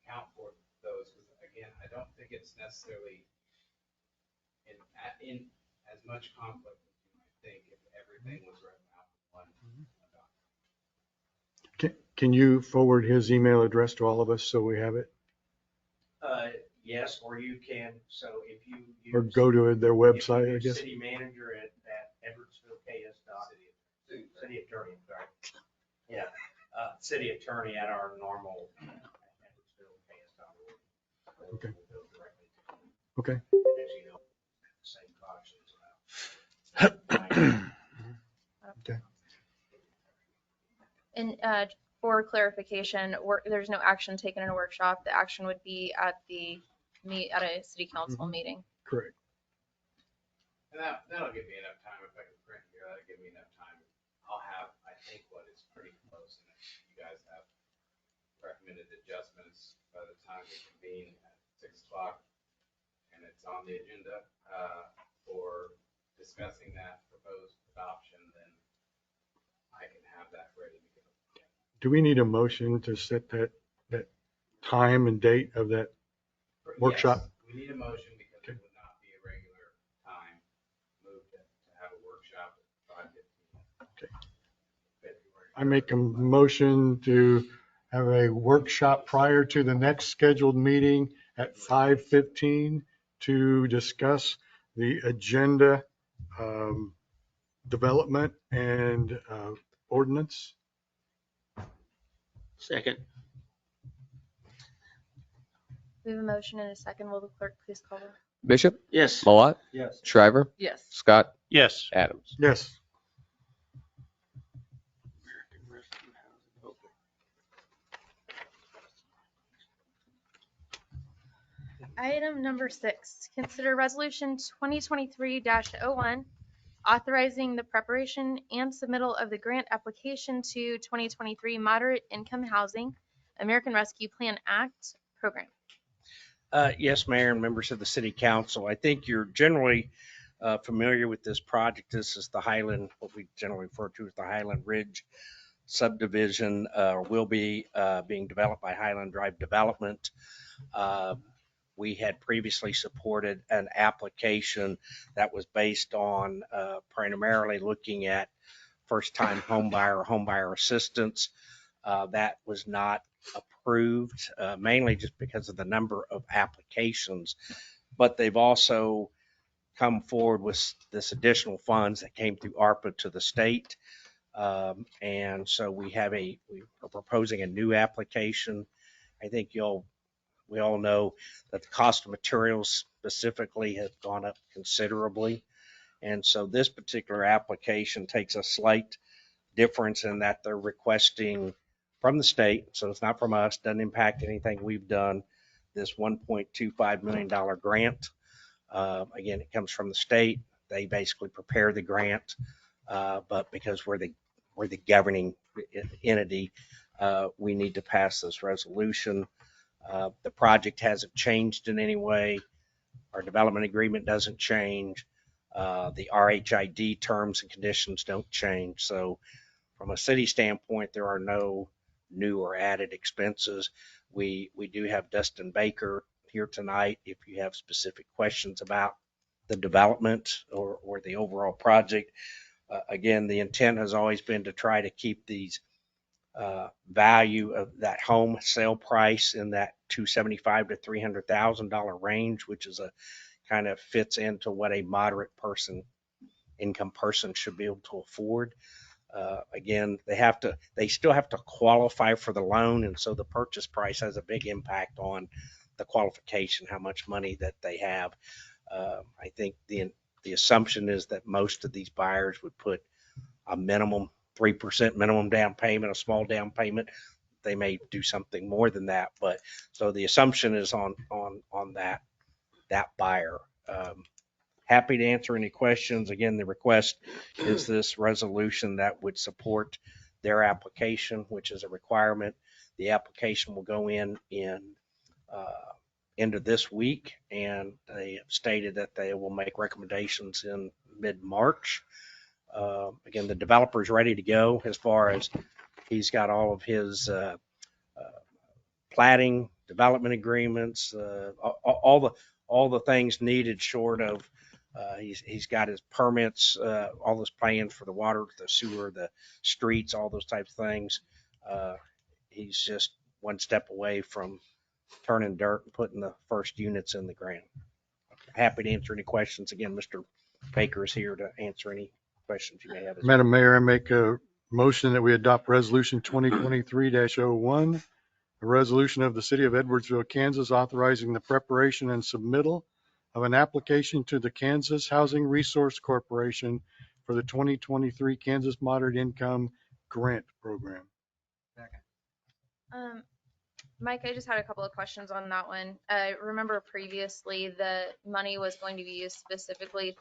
account for those. Because again, I don't think it's necessarily in as much conflict as you might think if everything was written out in one document. Can you forward his email address to all of us so we have it? Yes, or you can, so if you. Or go to their website, I If you guess? use City manager at Edwardsville City attorney, I'm sorry. Yeah, city attorney at our normal Edwardsville Okay. Okay. Okay. As you know, same cautions about. Okay. And for clarification, there's no action taken in a workshop. The action would be at at a city council meeting. Correct. And that'll give me enough time if I can print here. That'll give me enough time. I'll have, I think, what is pretty close. And if you guys have recommended adjustments by the time we convene at 6 o'clock and it's on the agenda for discussing that proposed adoption, then I can have that ready to go. Do we need a motion to set that time and date of that workshop? Yes, we need a motion because it would not be a regular time moved to have a workshop at 5:15. Okay. I make a motion to have a workshop prior to the next scheduled meeting at 5:15 to discuss the agenda development and ordinance. Second. We have a motion and a second. Will the clerk please call the Bishop, Yes. Malat, Yes. Shriver, Yes. Scott, Yes. Adams. Yes. Item number 6, consider resolution 2023-01, authorizing the preparation and submittal of the grant application to 2023 Moderate Income Housing American Rescue Plan Act program. Yes, Mayor and members of the City Council. I think you're generally familiar with this project. This is the Highland, what we generally refer to as the Highland Ridge subdivision, will be being developed by Highland Drive Development. We had previously supported an application that was based on primarily looking at first-time homebuyer assistance. That was not approved, mainly just because of the number of applications. But they've also come forward with this additional funds that came through ARPA to the state. And so we are proposing a new application. I think we all know that the cost of materials specifically has gone up considerably. And so this particular application takes a slight difference in that they're requesting from the state, so it's not from us, doesn't impact anything we've done. this $1.25 million grant. Again, it comes from the state. They basically prepare the grant, but because we're the governing entity, we need to pass this resolution. The project hasn't changed in any way. Our development agreement doesn't change. The RHID terms and conditions don't change. So from a city standpoint, there are no new or added expenses. We do have Dustin Baker here tonight. If you have specific questions about the development or the overall project, again, the intent has always been to try to keep these value of that home sale price in that $275,000 to $300,000 range, which is a kind of fits into what a moderate income person should be able to afford. Again, they still have to qualify for the loan, and so the purchase price has a big impact on the qualification, how much money that they have. I think the assumption is that most of these buyers would put a minimum 3% minimum down payment, a small down payment. They may do something more than that, but so the assumption is on that buyer. Happy to answer any questions. Again, the request is this resolution that would support their application, which is a requirement. The application will go in end of this week, and they have stated that they will make recommendations in mid-March. Again, the developer is ready to go as far as he's got all of his platting, development agreements, all the things needed short of he's got his permits, all his plans for the water, the sewer, the streets, all those types of things. He's just one step away from turning dirt and putting the first units in the ground. Happy to answer any questions. Again, Mr. Baker is here to answer any questions you may have. Madam Mayor, I make a motion that we adopt resolution 2023-01, a resolution of the city of Edwardsville, Kansas, authorizing the preparation and submittal of an application to the Kansas Housing Resource Corporation for the 2023 Kansas Moderate Income Grant Program. Mike, I just had a couple of questions on that one. Remember previously the money was going to be used specifically.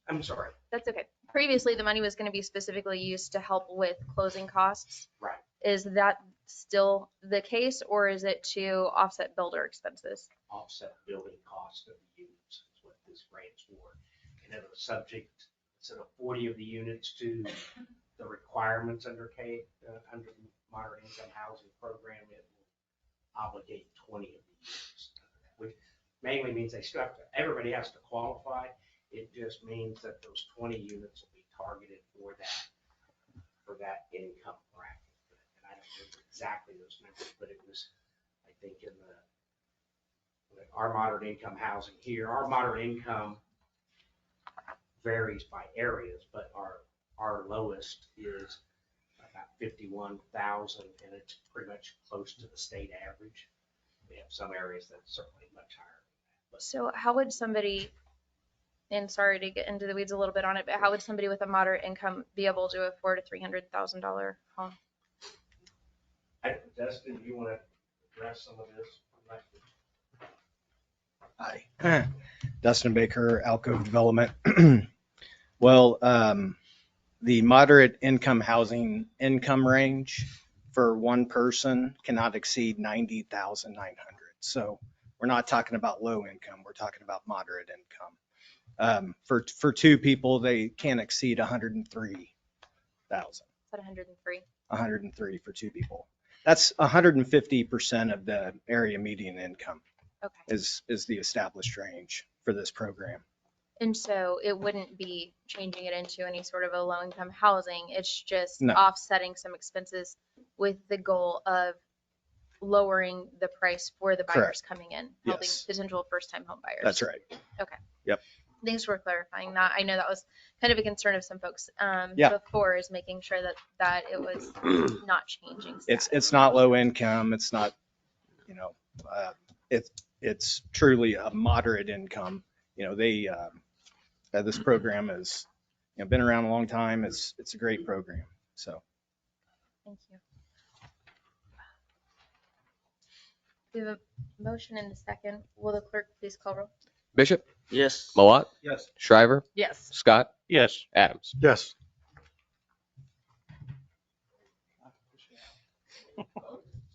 I'm sorry. That's okay. Previously, the money was going to be specifically used to help with closing costs. Right. Is that still the case, or is it to offset builder expenses? Offset building cost of the units is what this grant's for. And it was subject, instead of 40 of the units, to the requirements under under the Moderate Income Housing Program. It will obligate 20 of the units, which mainly means they still have to, everybody has to qualify. It just means that those 20 units will be targeted for that income bracket. And I don't remember exactly those numbers, but it was, I think, in our moderate income housing here. Our moderate income varies by areas, but our lowest is about 51,000, and it's pretty much close to the state average. We have some areas that's certainly much higher than that. So how would somebody, and sorry to get into the weeds a little bit on it, but how would somebody with a moderate income be able to afford a $300,000 home? Dustin, do you want to address some of this? Hi, Dustin Baker, Alcove Development. Well, the moderate income housing income range for one person cannot exceed 90,900. So we're not talking about low income. We're talking about moderate income. For two people, they can't exceed 103,000. Is that 103? 103 for two people. That's 150% of the area median income. Okay. Is the established range for this program. And so it wouldn't be changing it into any sort of a low income housing. It's just No. offsetting some expenses with the goal of lowering the price for the buyers Correct. coming in, helping Yes. potential first time home buyers. That's right. Okay. Yep. Thanks for clarifying that. I know that was kind of a concern of some folks Yeah. before, is making sure that it was not changing. It's not low income. It's not, it's truly a moderate income. This program has been around a long time. It's a great program. So Thank you. We have a motion and a second. Will the clerk please call roll? Bishop, Yes. Mawat, Yes. Shriver, Yes. Scott, Yes. Adams. Yes.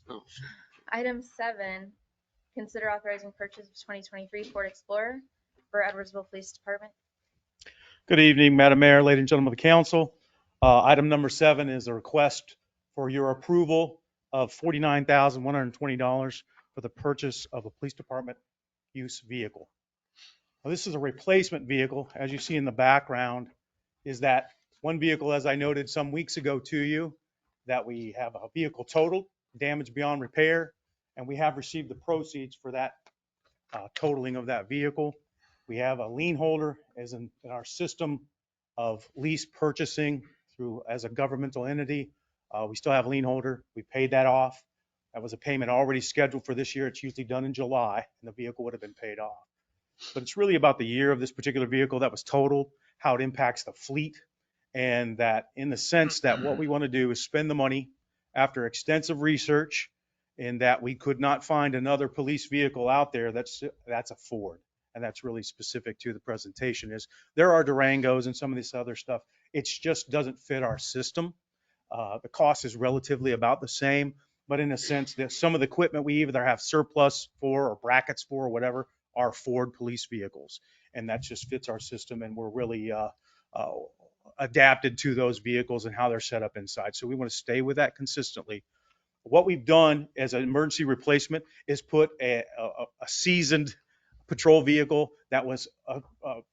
Oh, shit. Item 7, consider authorizing purchase of 2023 Ford Explorer for Edwardsville Police Department. Good evening, Madam Mayor, ladies and gentlemen of the council. Item number 7 is a request for your approval of $49,120 for the purchase of a police department use vehicle. Now, this is a replacement vehicle. As you see in the background, is that one vehicle, as I noted some weeks ago to you, that we have a vehicle totaled, damaged beyond repair, and we have received the proceeds for that totaling of that vehicle. We have a lien holder as in our system of lease purchasing through as a governmental entity. We still have a lien holder. We paid that off. That was a payment already scheduled for this year. It's usually done in July, and the vehicle would have been paid off. But it's really about the year of this particular vehicle that was totaled, how it impacts the fleet, and that in the sense that what we want to do is spend the money after extensive research, in that we could not find another police vehicle out there that's a Ford. And that's really specific to the presentation. Is there are Durangos and some of this other stuff. It just doesn't fit our system. The cost is relatively about the same, but in a sense that some of the equipment we either have surplus for or brackets for or whatever are Ford police vehicles. And that just fits our system, and we're really adapted to those vehicles and how they're set up inside. So we want to stay with that consistently. What we've done as an emergency replacement is put a seasoned patrol vehicle that was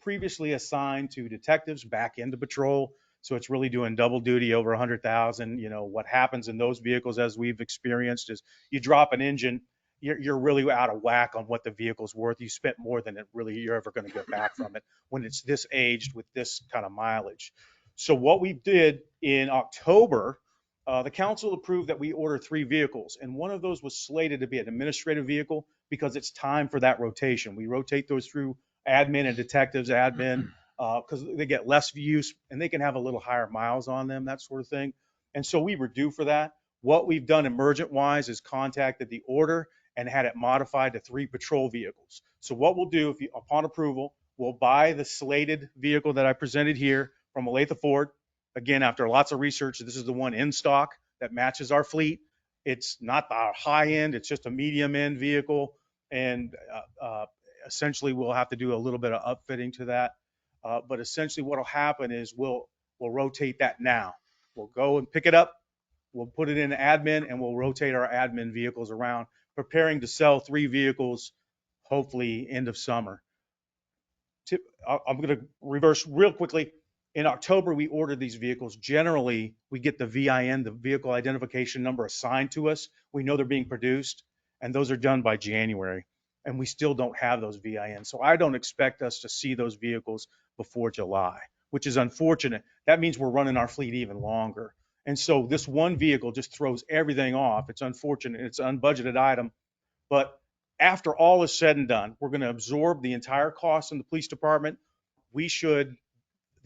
previously assigned to detectives back into patrol. So it's really doing double duty over 100,000. You know, what happens in those vehicles, as we've experienced, is you drop an engine, you're really out of whack on what the vehicle's worth. You spent more than it really you're ever going to get back from it when it's this aged with this kind of mileage. So what we did in October, the council approved that we order 3 vehicles, and one of those was slated to be an administrative vehicle because it's time for that rotation. We rotate those through admin and detectives, because they get less use and they can have a little higher miles on them, that sort of thing. And so we were due for that. What we've done emergent wise is contacted the order and had it modified to 3 patrol vehicles. So what we'll do, upon approval, we'll buy the slated vehicle that I presented here from Olathe Ford. Again, after lots of research, this is the one in stock that matches our fleet. It's not the high end, it's just a medium end vehicle. And essentially we'll have to do a little bit of upfitting to that. But essentially what will happen is we'll rotate that now. We'll go and pick it up. We'll put it in admin and we'll rotate our admin vehicles around, preparing to sell 3 vehicles, hopefully end of summer. I'm going to reverse real quickly. In October, we ordered these vehicles. Generally, we get the VIN, the vehicle identification number, assigned to us. We know they're being produced, and those are done by January. And we still don't have those VINs. So I don't expect us to see those vehicles before July, which is unfortunate. That means we're running our fleet even longer. And so this one vehicle just throws everything off. It's unfortunate. It's an unbudgeted item. But after all is said and done, we're going to absorb the entire cost in the police department.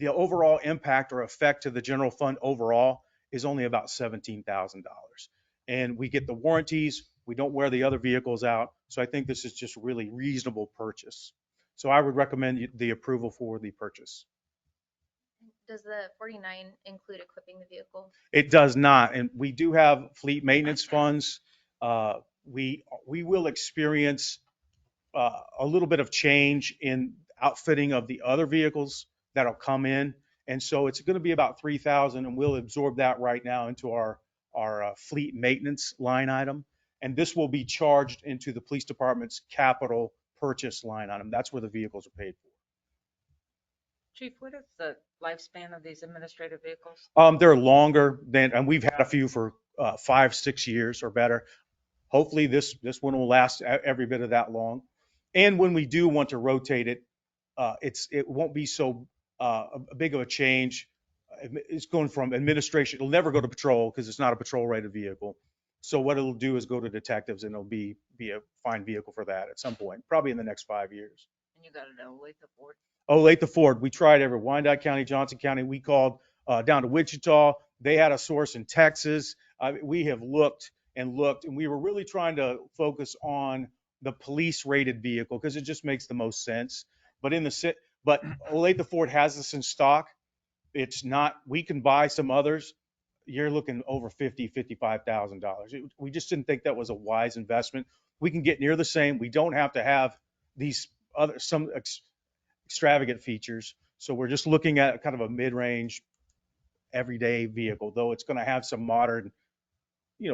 The overall impact or effect to the general fund overall is only about $17,000. And we get the warranties. We don't wear the other vehicles out. So I think this is just really reasonable purchase. So I would recommend the approval for the purchase. Does the 49 include equipping the vehicle? It does not. And we do have fleet maintenance funds. We will experience a little bit of change in outfitting of the other vehicles that'll come in. And so it's going to be about $3,000, and we'll absorb that right now into our fleet maintenance line item. And this will be charged into the police department's capital purchase line item. That's where the vehicles are paid for. Chief, what is the lifespan of these administrative vehicles? They're longer than, and we've had a few for 5-6 years or better. Hopefully this one will last every bit of that long. And when we do want to rotate it, it won't be so big of a change. It's going from administration. It'll never go to patrol because it's not a patrol rated vehicle. So what it'll do is go to detectives, and it'll be a fine vehicle for that at some point, probably in the next 5 years. And you got it at Olathe Ford? Olathe Ford. We tried every Wyandotte County, Johnson County. We called down to Wichita. They had a source in Texas. We have looked and looked, and we were really trying to focus on the police rated vehicle because it just makes the most sense. But but Olathe Ford has this in stock. It's not, we can buy some others. You're looking over $55,000. We just didn't think that was a wise investment. We can get near the same. We don't have to have these some extravagant features. So we're just looking at kind of a mid-range everyday vehicle, though it's going to have some modern,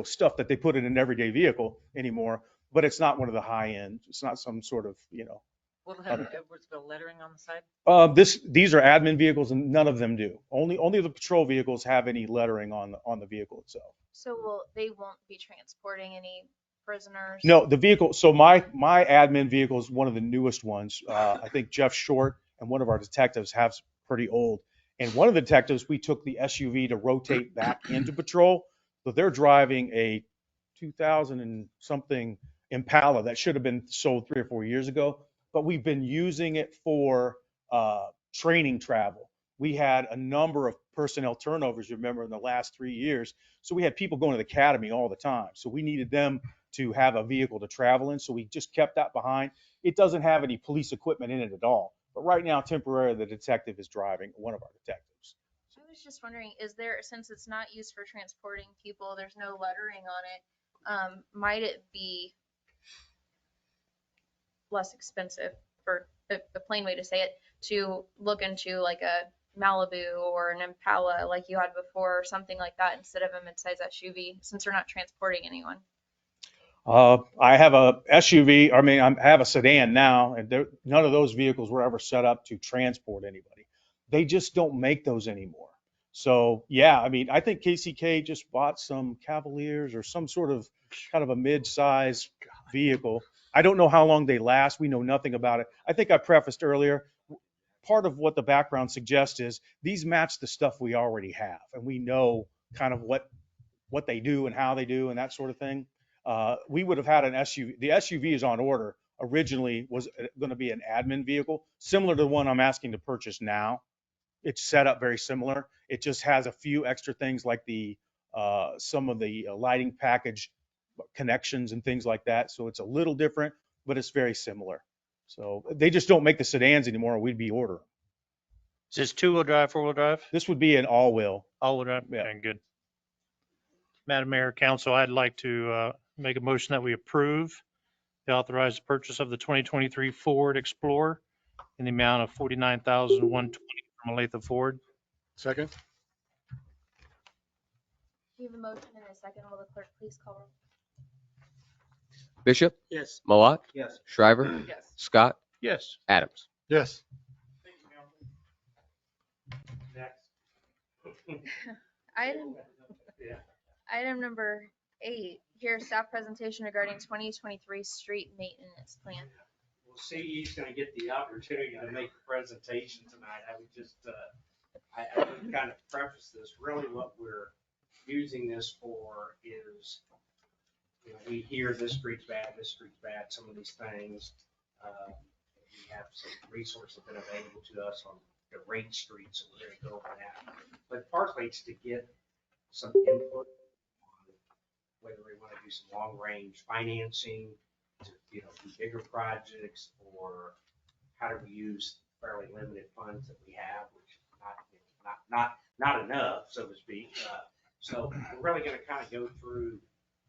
stuff that they put in an everyday vehicle anymore, but it's not one of the high end. It's not some sort of, Will it have Edwardsville lettering on the side? these are admin vehicles and none of them do. Only the patrol vehicles have any lettering on the vehicle itself. So they won't be transporting any prisoners? No, the vehicle. So my admin vehicle is one of the newest ones. I think Jeff Short and one of our detectives have pretty old. And one of the detectives, we took the SUV to rotate back into patrol. So they're driving a 2000 and something Impala that should have been sold 3 or 4 years ago. But we've been using it for training travel. We had a number of personnel turnovers, remember, in the last 3 years. So we had people going to the academy all the time. So we needed them to have a vehicle to travel in. So we just kept that behind. It doesn't have any police equipment in it at all. But right now, temporarily, the detective is driving, one of our detectives. I was just wondering, since it's not used for transporting people, there's no lettering on it, might it be less expensive, for the plain way to say it, to look into like a Malibu or an Impala like you had before, or something like that, instead of a midsize SUV, since they're not transporting anyone? I have a SUV. I have a sedan now, and none of those vehicles were ever set up to transport anybody. They just don't make those anymore. So yeah, I think KCK just bought some Cavaliers or some sort of kind of a mid-size vehicle. I don't know how long they last. We know nothing about it. I think I prefaced earlier, part of what the background suggests is these match the stuff we already have, and we know kind of what they do and how they do and that sort of thing. We would have had an SUV. The SUV is on order. Originally was going to be an admin vehicle, similar to the one I'm asking to purchase now. It's set up very similar. It just has a few extra things like some of the lighting package connections and things like that. So it's a little different, but it's very similar. So they just don't make the sedans anymore. We'd be ordering. Is this 2-wheel drive, 4-wheel drive? This would be an all-wheel. All-wheel drive? Yeah. Okay, good. Madam Mayor, Council, I'd like to make a motion that we approve the authorized purchase of the 2023 Ford Explorer in the amount of $49,120 from Olathe Ford. Second? We have a motion and a second. Will the clerk please call roll? Bishop, Yes. Malat, Yes. Shriver, Yes. Scott, Yes. Adams. Yes. Item number 8, here staff presentation regarding 2023 street maintenance plan. Well, CE's going to get the opportunity to make a presentation tonight. I would just, I would kind of preface this. Really what we're using this for is, we hear this street's bad, some of these things. We have some resources that are available to us on the rate streets, so we're going to go over that. But partly it's to get some input on whether we want to do some long-range financing to, do bigger projects, or how do we use fairly limited funds that we have, which is not enough, so to speak. So we're really going to kind of go through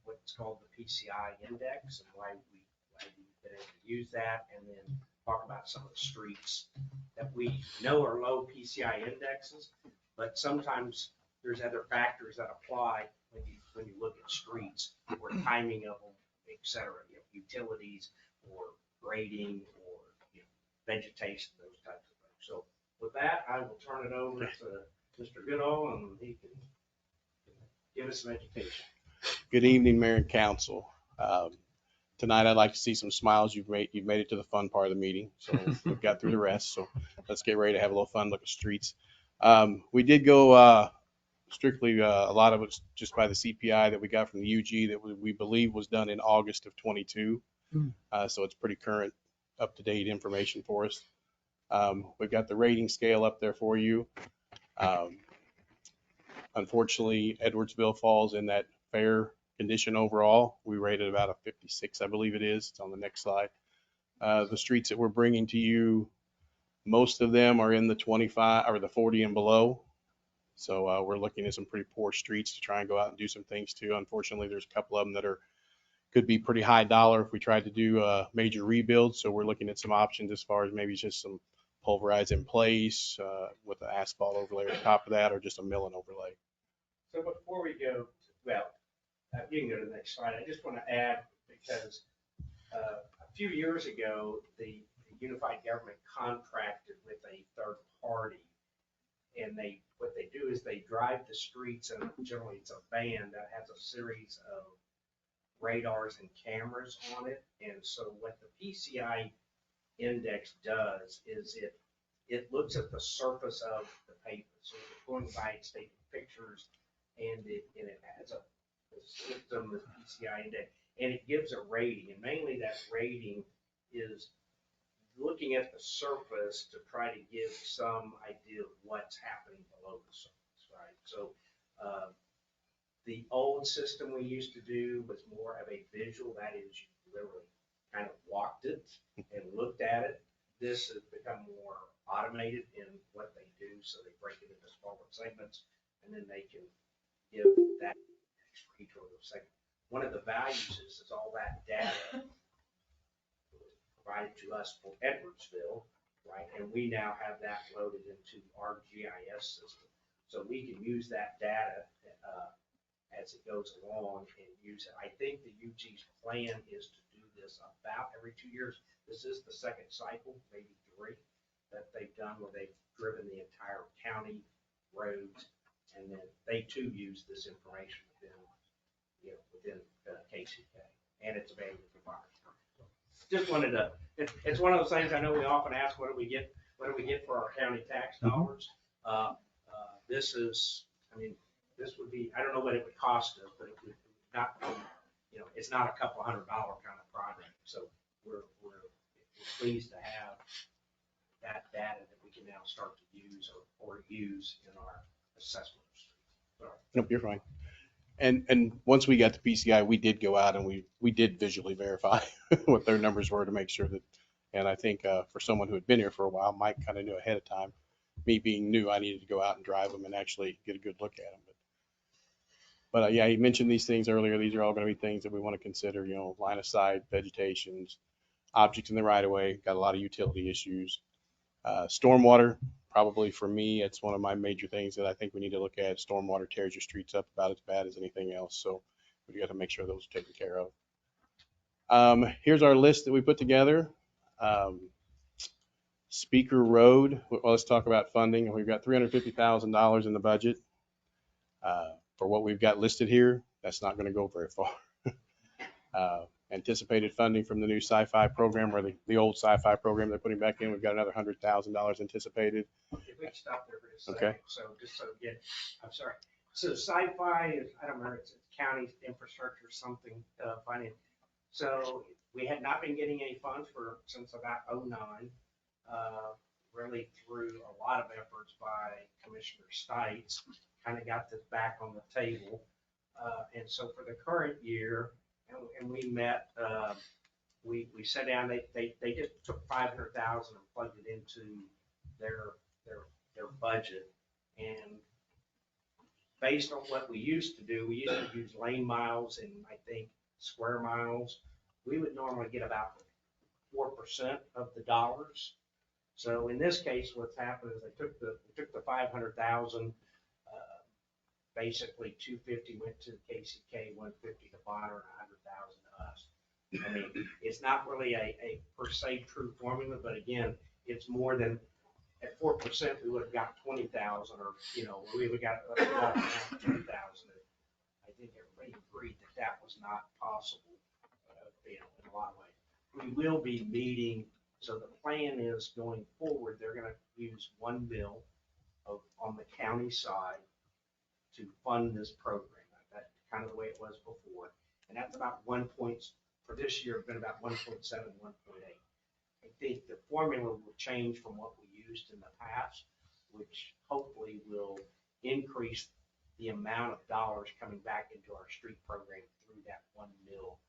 what's called the PCI index and why we've been able to use that, and then talk about some of the streets that we know are low PCI indexes, but sometimes there's other factors that apply when you look at streets, or timing of them, et cetera, utilities or grading or vegetation, those types of things. So with that, I will turn it over to Mr. Goodall, and he can give us some education. Good evening, Mayor and Council. Tonight, I'd like to see some smiles. You've made it to the fun part of the meeting, so we've got through the rest. So let's get ready to have a little fun look at streets. We did go strictly, a lot of it's just by the CPI that we got from the UG that we believe was done in August of 22. So it's pretty current, up-to-date information for us. We've got the rating scale up there for you. Unfortunately, Edwardsville falls in that fair condition overall. We rated about a 56, I believe it is. It's on the next slide. The streets that we're bringing to you, most of them are in the 25 or the 40 and below. So we're looking at some pretty poor streets to try and go out and do some things too. Unfortunately, there's a couple of them that could be pretty high dollar if we tried to do a major rebuild. So we're looking at some options as far as maybe just some pulverized in place with the asphalt overlay on top of that, or just a milling overlay. So before we go, you can go to the next slide. I just want to add, because a few years ago, the unified government contracted with a third party, and what they do is they drive the streets, and generally it's a van that has a series of radars and cameras on it. And so what the PCI index does is it looks at the surface of the pavement. So if it's going by, it's taking pictures, and it has a system, the PCI index, and it gives a rating. And mainly that rating is looking at the surface to try to give some idea of what's happening below the surface, right? So the old system we used to do was more of a visual, that is, you literally kind of walked it and looked at it. This has become more automated in what they do, so they break it into smaller segments, and then they can give that for each one of those segments. One of the values is all that data provided to us for Edwardsville, right? And we now have that loaded into our GIS system. So we can use that data as it goes along and use it. I think the UG's plan is to do this about every 2 years. This is the second cycle, maybe 3, that they've done where they've driven the entire county roads, and then they too use this information within KCK, and it's available for buyers. Just wanted to, it's one of those things. I know we often ask, what do we get for our county tax dollars? This is, I mean, this would be, I don't know what it would cost us, but it would not be, it's not a couple $100 kind of project. So we're pleased to have that data that we can now start to use or use in our assessment. Sorry. Nope, you're fine. And once we got to PCI, we did go out and we did visually verify what their numbers were to make sure that, and I think for someone who had been here for a while, Mike kind of knew ahead of time. Me being new, I needed to go out and drive them and actually get a good look at them. But yeah, you mentioned these things earlier. These are all going to be things that we want to consider, line of sight, vegetations, objects in the right of way, got a lot of utility issues. Stormwater, probably for me, it's one of my major things that I think we need to look at. Stormwater tears your streets up about as bad as anything else. So we got to make sure those are taken care of. Here's our list that we put together. Speaker Road, well, let's talk about funding. We've got $350,000 in the budget. For what we've got listed here, that's not going to go very far. Anticipated funding from the new sci-fi program, or the old sci-fi program they're putting back in, we've got another $100,000 anticipated. If we can stop there for just a Okay. second. So just so again, I'm sorry. So sci-fi is, I don't remember, it's county infrastructure something funding. So we had not been getting any funds since about 2009. Really through a lot of efforts by Commissioner Stites, kind of got this back on the table. And so for the current year, and we met, we sat down, they just took $500,000 and plugged it into their budget. And based on what we used to do, we used to use lane miles and I think square miles. We would normally get about 4% of the dollars. So in this case, what's happened is they took the 500,000, basically 250 went to KCK, 150 to Bonner, and 100,000 to us. I mean, it's not really a per se true formula, but again, it's more than at 4%, we would have got 20,000, or we would have got 10,000. I think everybody agreed that was not possible, in a lot of ways. We will be meeting. So the plan is going forward, they're going to use $1 million on the county side to fund this program. That's kind of the way it was before. And that's about for this year, it's been about 1.7, 1.8. I think the formula will change from what we used in the past, which hopefully will increase the amount of dollars coming back into our street program through that 1 mil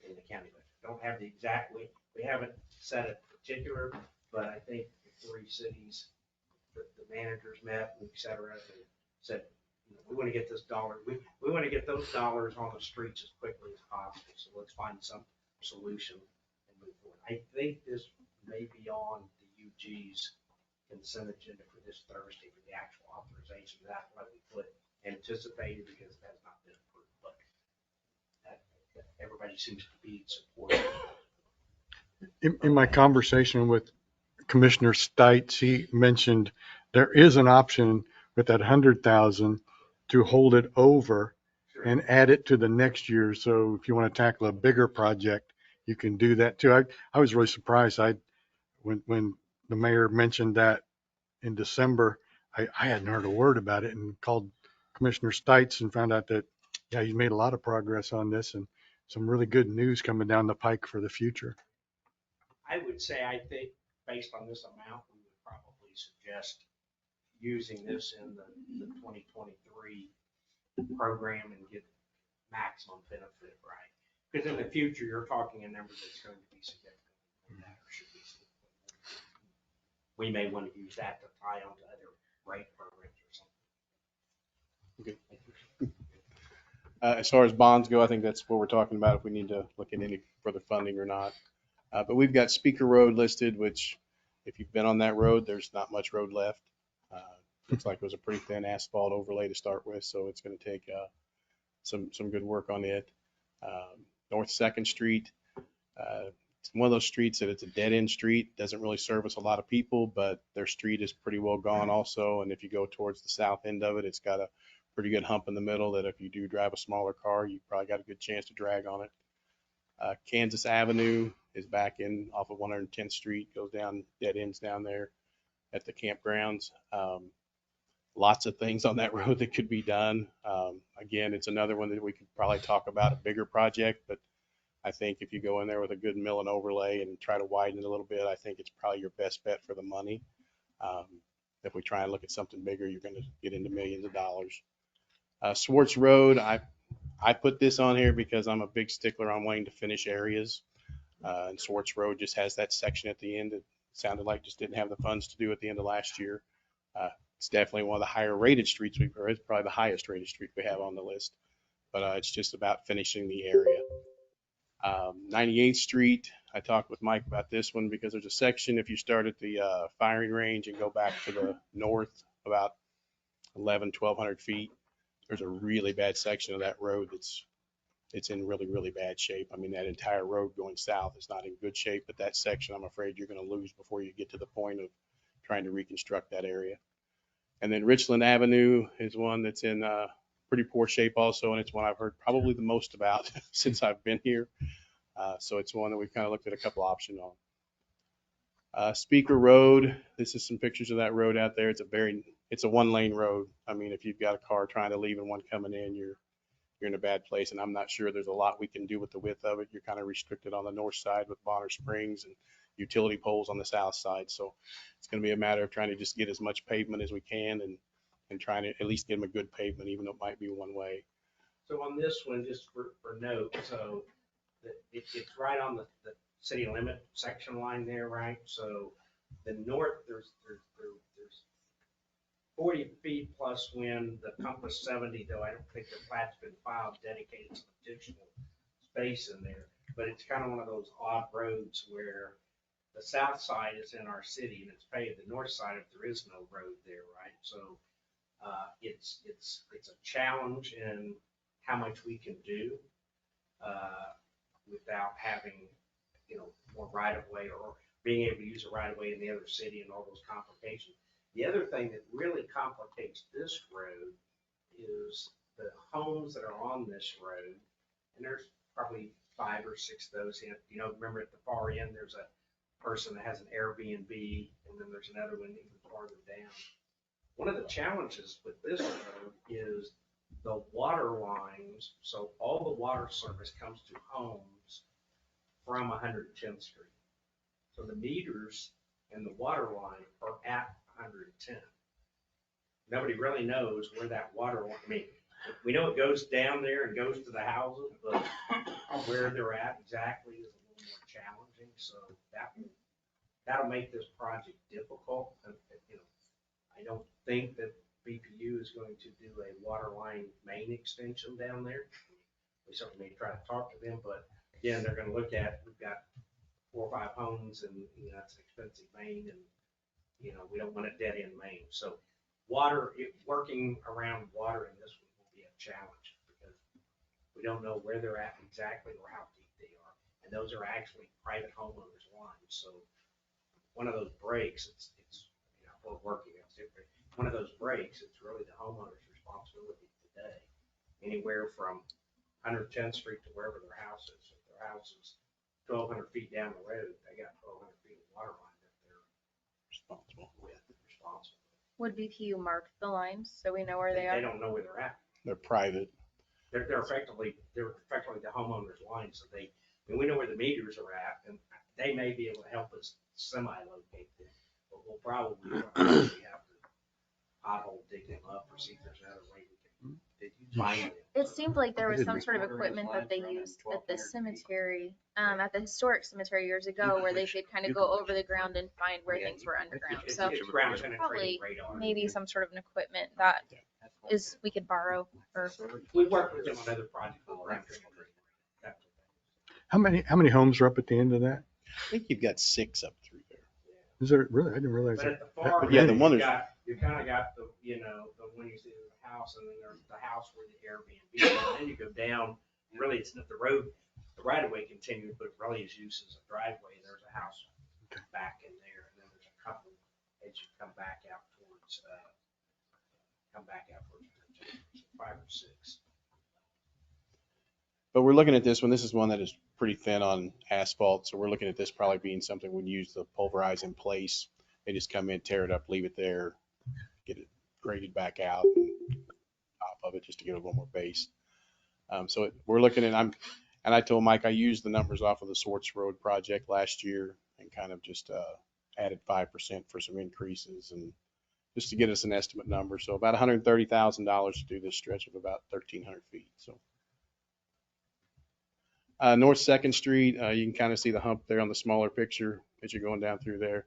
in the county budget. Don't have the exact, we haven't set a particular, but I think the 3 cities, the managers met, et cetera, and said, we want to get this dollar, we want to get those dollars on the streets as quickly as possible. So let's find some solution and move forward. I think this may be on the UG's consent agenda for this Thursday for the actual authorization. That's why we put anticipated, because it has not been approved, but everybody seems to be supportive. In my conversation with Commissioner Stites, he mentioned there is an option with that 100,000 to hold it over and add it to the next year. So if you want to tackle a bigger project, you can do that too. I was really surprised. When the mayor mentioned that in December, I hadn't heard a word about it, and called Commissioner Stites and found out that, yeah, you made a lot of progress on this and some really good news coming down the pike for the future. I would say, I think, based on this amount, we would probably suggest using this in the 2023 program and get maximum benefit, right? Because in the future, you're talking a number that's going to be significant. Or should be significant. We may want to use that to tie on to other rate programs or something. Okay. As far as bonds go, I think that's what we're talking about, if we need to look at any further funding or not. But we've got Speaker Road listed, which if you've been on that road, there's not much road left. Looks like it was a pretty thin asphalt overlay to start with, so it's going to take some good work on it. North 2nd Street, it's one of those streets that it's a dead end street, doesn't really service a lot of people, but their street is pretty well gone also. And if you go towards the south end of it, it's got a pretty good hump in the middle that if you do drive a smaller car, you probably got a good chance to drag on it. Kansas Avenue is back in off of 110th Street, goes down, dead ends down there at the campgrounds. Lots of things on that road that could be done. Again, it's another one that we could probably talk about, a bigger project, but I think if you go in there with a good mill and overlay and try to widen it a little bit, I think it's probably your best bet for the money. If we try and look at something bigger, you're going to get into millions of dollars. Swartz Road, I put this on here because I'm a big stickler on wanting to finish areas. And Swartz Road just has that section at the end that sounded like just didn't have the funds to do at the end of last year. It's definitely one of the higher rated streets or it's probably the highest rated street we have on the list, but it's just about finishing the area. 98th Street, I talked with Mike about this one because there's a section, if you start at the firing range and go back to the north about 1,200 feet, there's a really bad section of that road it's in really, really bad shape. I mean, that entire road going south is not in good shape, but that section, I'm afraid you're going to lose before you get to the point of trying to reconstruct that area. And then Richland Avenue is one that's in pretty poor shape also, and it's one I've heard probably the most about since I've been here. So it's one that we've kind of looked at a couple options on. Speaker Road, this is some pictures of that road out there. It's a 1-lane road. I mean, if you've got a car trying to leave and one coming in, you're in a bad place, and I'm not sure there's a lot we can do with the width of it. You're kind of restricted on the north side with Bonner Springs and utility poles on the south side. So it's going to be a matter of trying to just get as much pavement as we can and trying to at least get them a good pavement, even though it might be one way. So on this one, just for note, so it's right on the city limit section line there, right? So the north, there's 40 feet plus wind, the compass 70, though I don't think the plat's been filed dedicated to additional space in there. But it's kind of one of those odd roads where the south side is in our city and it's paved. The north side, if there is no road there, right? So it's a challenge in how much we can do without having, more right of way or being able to use a right of way in the other city and all those complications. The other thing that really complicates this road is the homes that are on this road, and there's probably 5 or 6 of those. Remember at the far end, there's a person that has an Airbnb, and then there's another one even farther down. One of the challenges with this road is the water lines. So all the water service comes to homes from 110th Street. So the meters and the water line are at 110. nobody really knows where that water, I mean, we know it goes down there and goes to the houses, but where they're at exactly is a little more challenging, so that'll make this project difficult. And, you know, I don't think that BPU is going to do a water line main extension down there. We certainly may try to talk to them, but again, they're gonna look at, we've got 4 or 5 homes and, you know, that's an expensive main and, you know, we don't want a dead end main. So working around water in this one will be a challenge because we don't know where they're at exactly or how deep they are. And those are actually private homeowners' lines. So one of those breaks, it's you know, we're working, it's different. One of those breaks, it's really the homeowner's responsibility today. Anywhere from 110th Street to wherever their house is. If their house is 1,200 feet down the road, they got 1,200 feet of water line that they're responsible. Would BPU mark the lines so we know where they are? They don't know where they're at. They're private. They're effectively the homeowner's line, so I mean, we know where the meters are at, and they may be able to help us semi-locate them, but we'll probably have to pothole dig them up or see if there's another way we can find them. It seemed like there was some sort of equipment that they used at the cemetery, at the historic cemetery years ago, where they could kind of go over the ground and find where things were underground. So probably maybe some sort of an equipment that we could borrow. Or We work with them on other projects. How many homes are up at the end of that? I think you've got 6 up through there. Is there really? I didn't realize But that. at the far Yeah, end, the one you kind of got the, you know, the when you see the house, and then there's the house where the Airbnb is, and then you go down, really it's not the road, the right of way continues, but it really is used as a driveway. There's a house back in there, and then there's a couple as you come back out towards 5 or 6. But we're looking at this one. This is one that is pretty thin on asphalt. So we're looking at this probably being something we'd use the pulverize in place. They just come in, tear it up, leave it there, get it graded back out, and top of it just to get a little more base. We're looking at, and I told Mike I used the numbers off of the Swartz Road project last year and kind of just added 5% for some increases and just to get us an estimate number. So about $130,000 to do this stretch of about 1,300 feet. So. North 2nd Street, you can kind of see the hump there on the smaller picture as you're going down through there.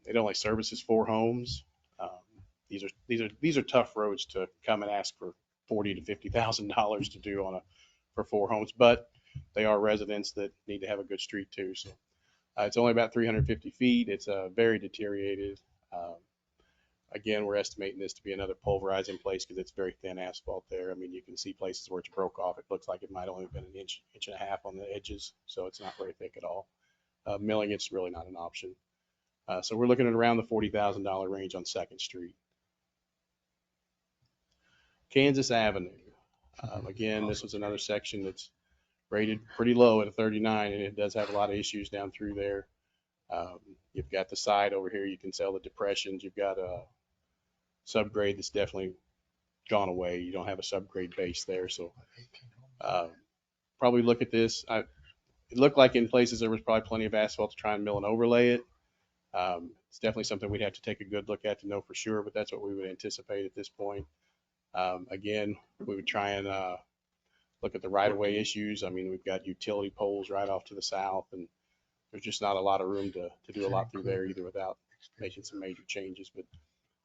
It only services 4 homes. These are tough roads to come and ask for $40,000 to $50,000 to do for 4 homes, but they are residents that need to have a good street too. So it's only about 350 feet. It's very deteriorated. Again, we're estimating this to be another pulverized in place because it's very thin asphalt there. I mean, you can see places where it's broke off. It looks like it might only have been an inch and a half on the edges, so it's not very thick at all. Milling it's really not an option. So we're looking at around the $40,000 range on 2nd Street. Kansas Avenue. Again, this was another section that's rated pretty low at a 39, and it does have a lot of issues down through there. You've got the side over here. You can tell the depressions. You've got a subgrade that's definitely gone away. You don't have a subgrade base there. So probably look at this. It looked like in places there was probably plenty of asphalt to try and mill and overlay it. It's definitely something we'd have to take a good look at to know for sure, but that's what we would anticipate at this point. Again, we would try and look at the right-of-way issues. I mean, we've got utility poles right off to the south, and there's just not a lot of room to do a lot through there either without making some major changes. But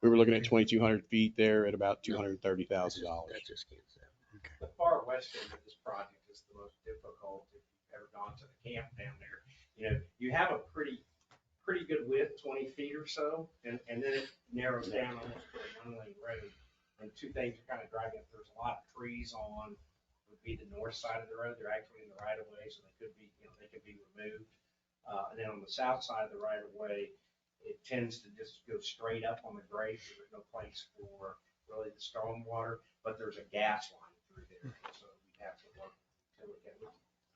we were looking at 2,200 feet there at about $230,000. The far west end of this project is the most difficult if you've ever gone to the camp down there. You know, you have a pretty good width, 20 feet or so, and then it narrows down almost to a one-lane road. And 2 things are kind of driving it. There's a lot of trees on would be the north side of the road. They're actually in the right of way, so they could be removed. And then on the south side of the right of way, it tends to just go straight up on the grade. So there's no place for really the storm water, but there's a gas line through there. So we have to work until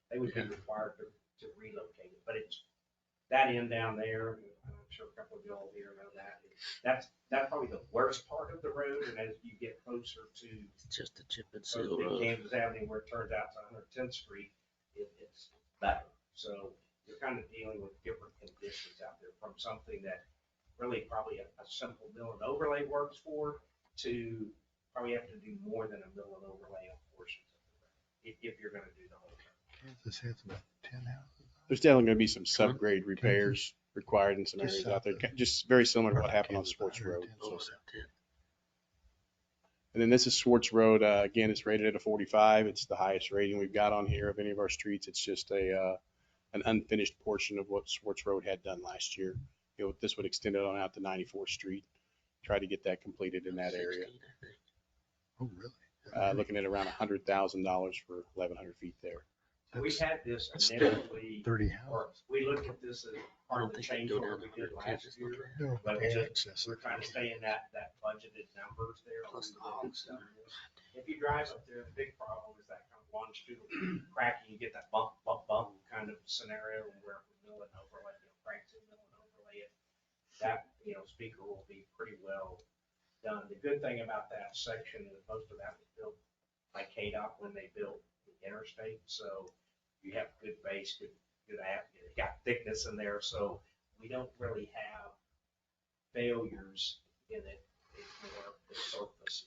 they would be required to relocate it. But it's that end down there. I'm sure a couple of y'all here know that. That's probably the worst part of the road. And as you get closer to just a chip and seal road, Kansas Avenue, where it turns out to 110th Street, it's better. So you're kind of dealing with different conditions out there from something that really probably a simple mill and overlay works for, to probably have to do more than a mill and overlay on portions of the road, if you're gonna do the whole thing. Kansas has about 10 houses. There's definitely going to be some subgrade repairs required in some areas out there, just very similar to what happened on Swartz Road. And then this is Swartz Road. Again, it's rated at a 45. It's the highest rating we've got on here of any of our streets. It's just an unfinished portion of what Swartz Road had done last year. This would extend it on out to 94th Street. Try to get that completed in that area. Oh, really? Looking at around $100,000 for 1,100 feet there. We had this That's initially, 30 or we looked at this as part of the change order we did last year. No, But access. we're trying to stay in that budgeted numbers there. If you drive up there, the big problem is that kind of longitudinal cracking, you get that bump kind of scenario where we mill and overlay, cracks and mill and overlay it. That, speaker will be pretty well done. The good thing about that section is most of that was built by KDOT when they built the interstate, so you have good base, good you got thickness in there, so we don't really have failures in it. It's more the surface.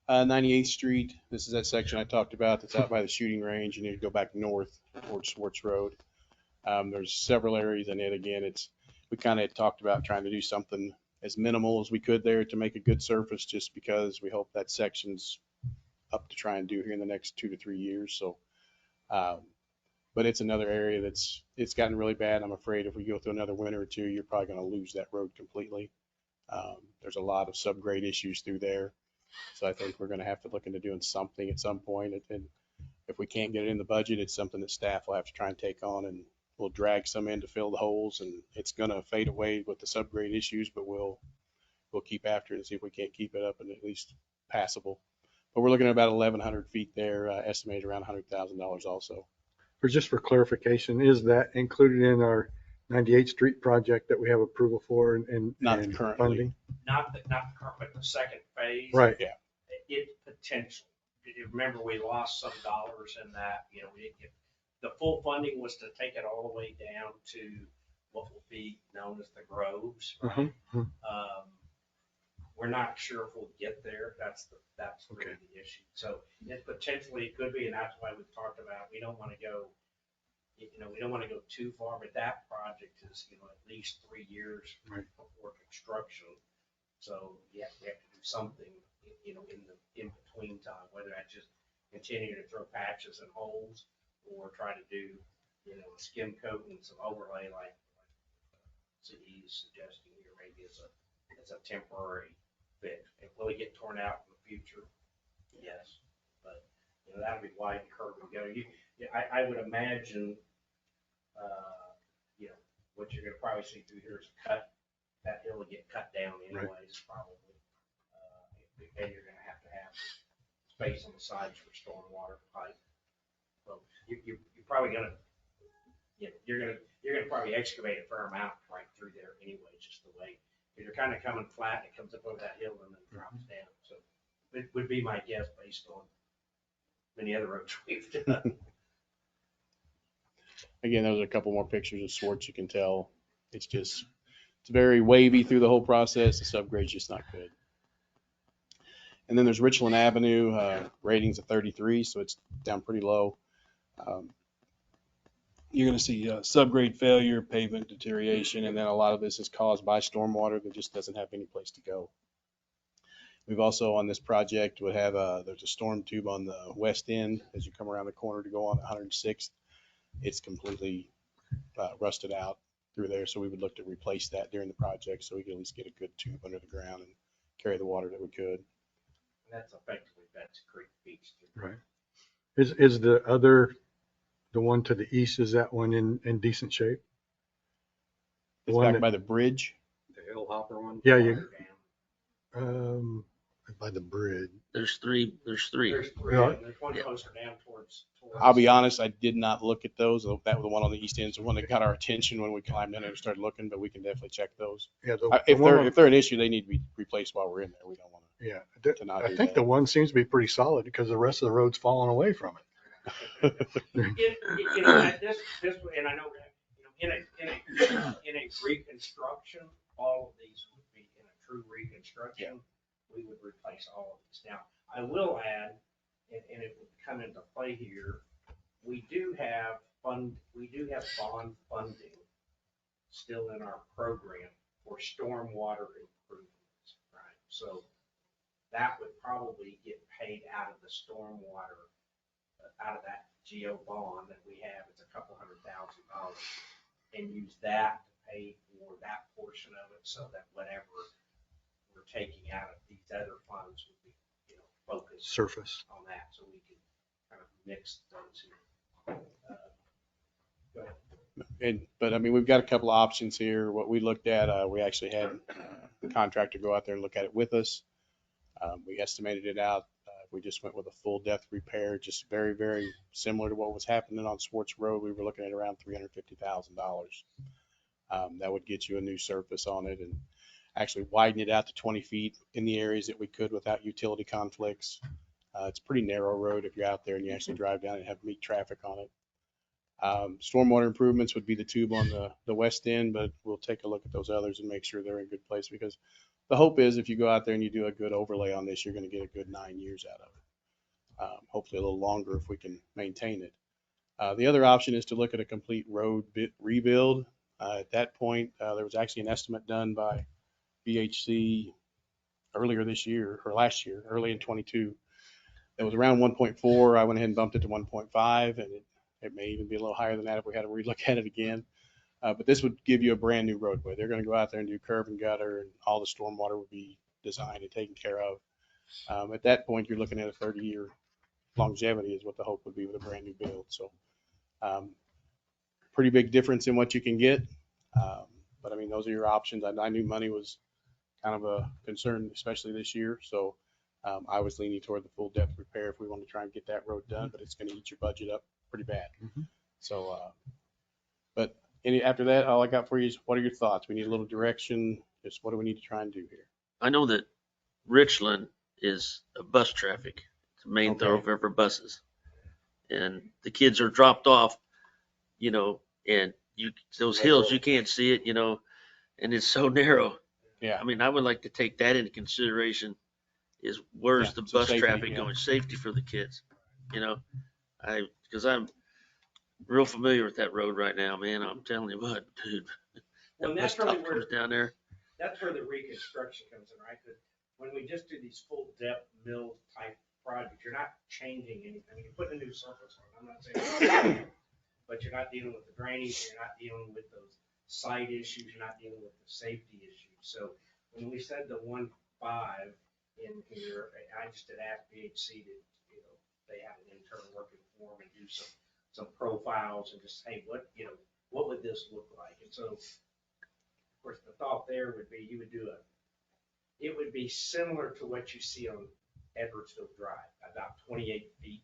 98th Street, this is that section I talked about that's out by the shooting range. You need to go back north towards Swartz Road. There's several areas in it. Again, we kind of talked about trying to do something as minimal as we could there to make a good surface, just because we hope that section's up to try and do here in the next 2 to 3 years. So, but it's another area it's gotten really bad. I'm afraid if we go through another winter or two, you're probably going to lose that road completely. There's a lot of subgrade issues through there. So I think we're going to have to look into doing something at some point. And if we can't get it in the budget, it's something that staff will have to try and take on, and we'll drag some in to fill the holes, and it's going to fade away with the subgrade issues, but we'll keep after it and see if we can't keep it up and at least passable. But we're looking at about 1,100 feet there, estimated around $100,000 also. Just for clarification, is that included in our 98th Street project that we have approval for and Not and currently. funding? Not the current, but the second phase. Right. Yeah. It's potential. You remember, we lost some dollars in that, we didn't get, the full funding was to take it all the way down to what will be known as the Groves. Right? We're not sure if we'll get there. That's really the issue. So it potentially could be, and that's why we've talked about, we don't want to go, we don't want to go too far, but that project is, at least 3 years before construction. So yeah, we have to do something, in between time, whether that's just continue to throw patches and holes or try to do, a skim coat and some overlay like CE is suggesting here, maybe as a temporary fix. It will it get torn out in the future? Yes, but that'll be wide curve and go. I would imagine, what you're gonna probably see through here is cut. That hill will get cut down anyways, probably. And you're gonna have space on the sides for stormwater pipe. So you're probably gonna, you're gonna probably excavate a fair amount right through there anyway, just the way. If you're kind of coming flat, it comes up over that hill and then drops down. So it would be my guess based on many other roads we've done. Again, those are a couple more pictures of Swartz. You can tell it's very wavy through the whole process. The subgrade's just not good. And then there's Richland Avenue, ratings of 33, so it's down pretty low. You're going to see subgrade failure, pavement deterioration, and then a lot of this is caused by stormwater that just doesn't have any place to go. We've also on this project would have there's a storm tube on the west end as you come around the corner to go on 106th. It's completely rusted out through there, so we would look to replace that during the project so we could at least get a good tube under the ground and carry the water that we could. And that's effectively Betts Creek Beach. Right. Is the one to the east, is that one in decent shape? It's back by the bridge. The hill hopper one? Yeah, by the bridge. There's three. There's three. Yeah. There's one closer down towards. I'll be honest, I did not look at those. That was the one on the east end, so the one that got our attention when we climbed in and started looking, but we can definitely check those. Yeah, if they're an issue, they need to be replaced while we're in there. We don't want to. Yeah, I think the one seems to be pretty solid because the rest of the road's falling away from it. This, and I know that, In a reconstruction, all of these would be in a true reconstruction. We would replace all of these. Now, I will add, and it would come into play here, we do have bond funding still in our program for stormwater improvements, right? So that would probably get paid out of the stormwater, out of that GO bond that we have. It's $200,000, and use that to pay for that portion of it, so that whatever we're taking out of these other funds would be, focused Surface. on that, so we can kind of mix those here. Go ahead. But I mean, we've got a couple of options here. What we looked at, we actually had the contractor go out there and look at it with us. We estimated it out. We just went with a full depth repair, just very, very similar to what was happening on Swartz Road. We were looking at around $350,000. That would get you a new surface on it and actually widen it out to 20 feet in the areas that we could without utility conflicts. It's a pretty narrow road if you're out there and you actually drive down and have meet traffic on it. Stormwater improvements would be the tube on the west end, but we'll take a look at those others and make sure they're in good place, because the hope is if you go out there and you do a good overlay on this, you're going to get a good 9 years out of it. Hopefully a little longer if we can maintain it. The other option is to look at a complete road rebuild. At that point, there was actually an estimate done by BHC earlier this year, or last year, early in 22. It was around 1.4. I went ahead and bumped it to 1.5, and it may even be a little higher than that if we had to relook at it again. But this would give you a brand new roadway. They're going to go out there and do curb and gutter, and all the stormwater would be designed and taken care of. At that point, you're looking at a 30-year longevity is what the hope would be with a brand new build. So pretty big difference in what you can get. But I mean, those are your options. I knew money was kind of a concern, especially this year. So I was leaning toward the full depth repair if we want to try and get that road done, but it's going to eat your budget up pretty bad. So, but after that, all I got for you is, what are your thoughts? We need a little direction. Just what do we need to try and do here? I know that Richland is a bus traffic. It's a main thoroughfare for buses. And the kids are dropped off, and those hills, you can't see it, and it's so narrow. Yeah. I mean, I would like to take that into consideration, is where's the bus safety, traffic going, safety for the kids, because I'm real familiar with that road right now, man. I'm telling you what, dude. Well, That bus that's really stop comes down there. That's where the reconstruction comes in, right? Because when we just do these full depth mill type projects, you're not changing anything. You're putting a new surface on. I'm not saying, but you're not dealing with the drainage. You're not dealing with those site issues. You're not dealing with the safety issues. So when we said the 1.5 in here, I just did ask BHC to, they have an intern working for them and do some profiles and just, hey, what would this look like? And so, of course, the thought there would be it would be similar to what you see on Edwardsville Drive, about 28 feet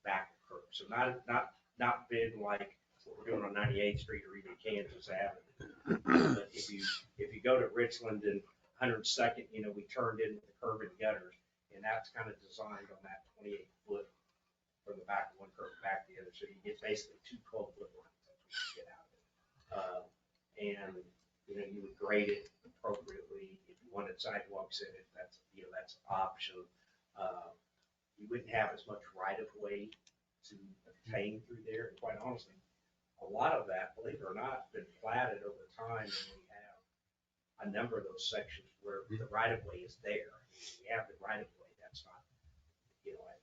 back of curb. So not big like what we're doing on 98th Street or even Kansas Avenue. But if you go to Richland and 102nd, we turned in with the curb and gutters, and that's kind of designed on that 28 foot from the back of one curb back to the other. So you get basically two 12-foot lines. That's what you get out of it. And you would grade it appropriately. If you wanted sidewalks in it, that's an option. You wouldn't have as much right of way to obtain through there. And quite honestly, a lot of that, believe it or not, has been platted over time, and we have a number of those sections where the right of way is there. We have the right of way. That's not,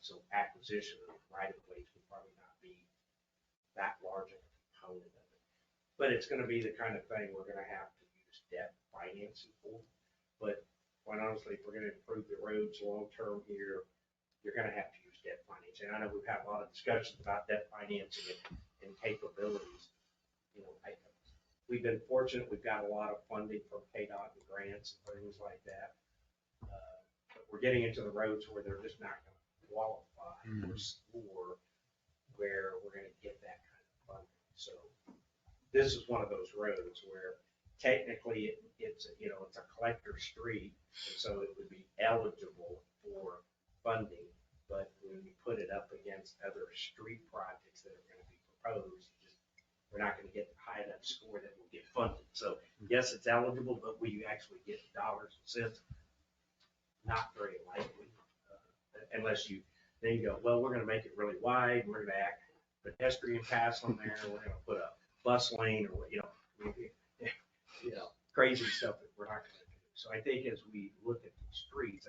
so acquisition of right of ways would probably not be that large of a component of it. But it's going to be the kind of thing we're going to have to use debt financing for. But quite honestly, if we're going to improve the roads long term here, you're going to have to use debt financing. I know we've had a lot of discussions about debt financing and capabilities. We've been fortunate. We've got a lot of funding from KDOT and grants and things like that. But we're getting into the roads where they're just not going to qualify for where we're going to get that kind of funding. So this is one of those roads where technically it's a collector street, and so it would be eligible for funding. But when you put it up against other street projects that are going to be proposed, we're not going to get high enough score that will get funded. So yes, it's eligible, but will you actually get dollars and cents? Not very likely, unless you, then you go, well, we're going to make it really wide. We're going to act pedestrian pass on there. We're going to put a bus lane or, crazy stuff that we're not going to do. So I think as we look at the streets,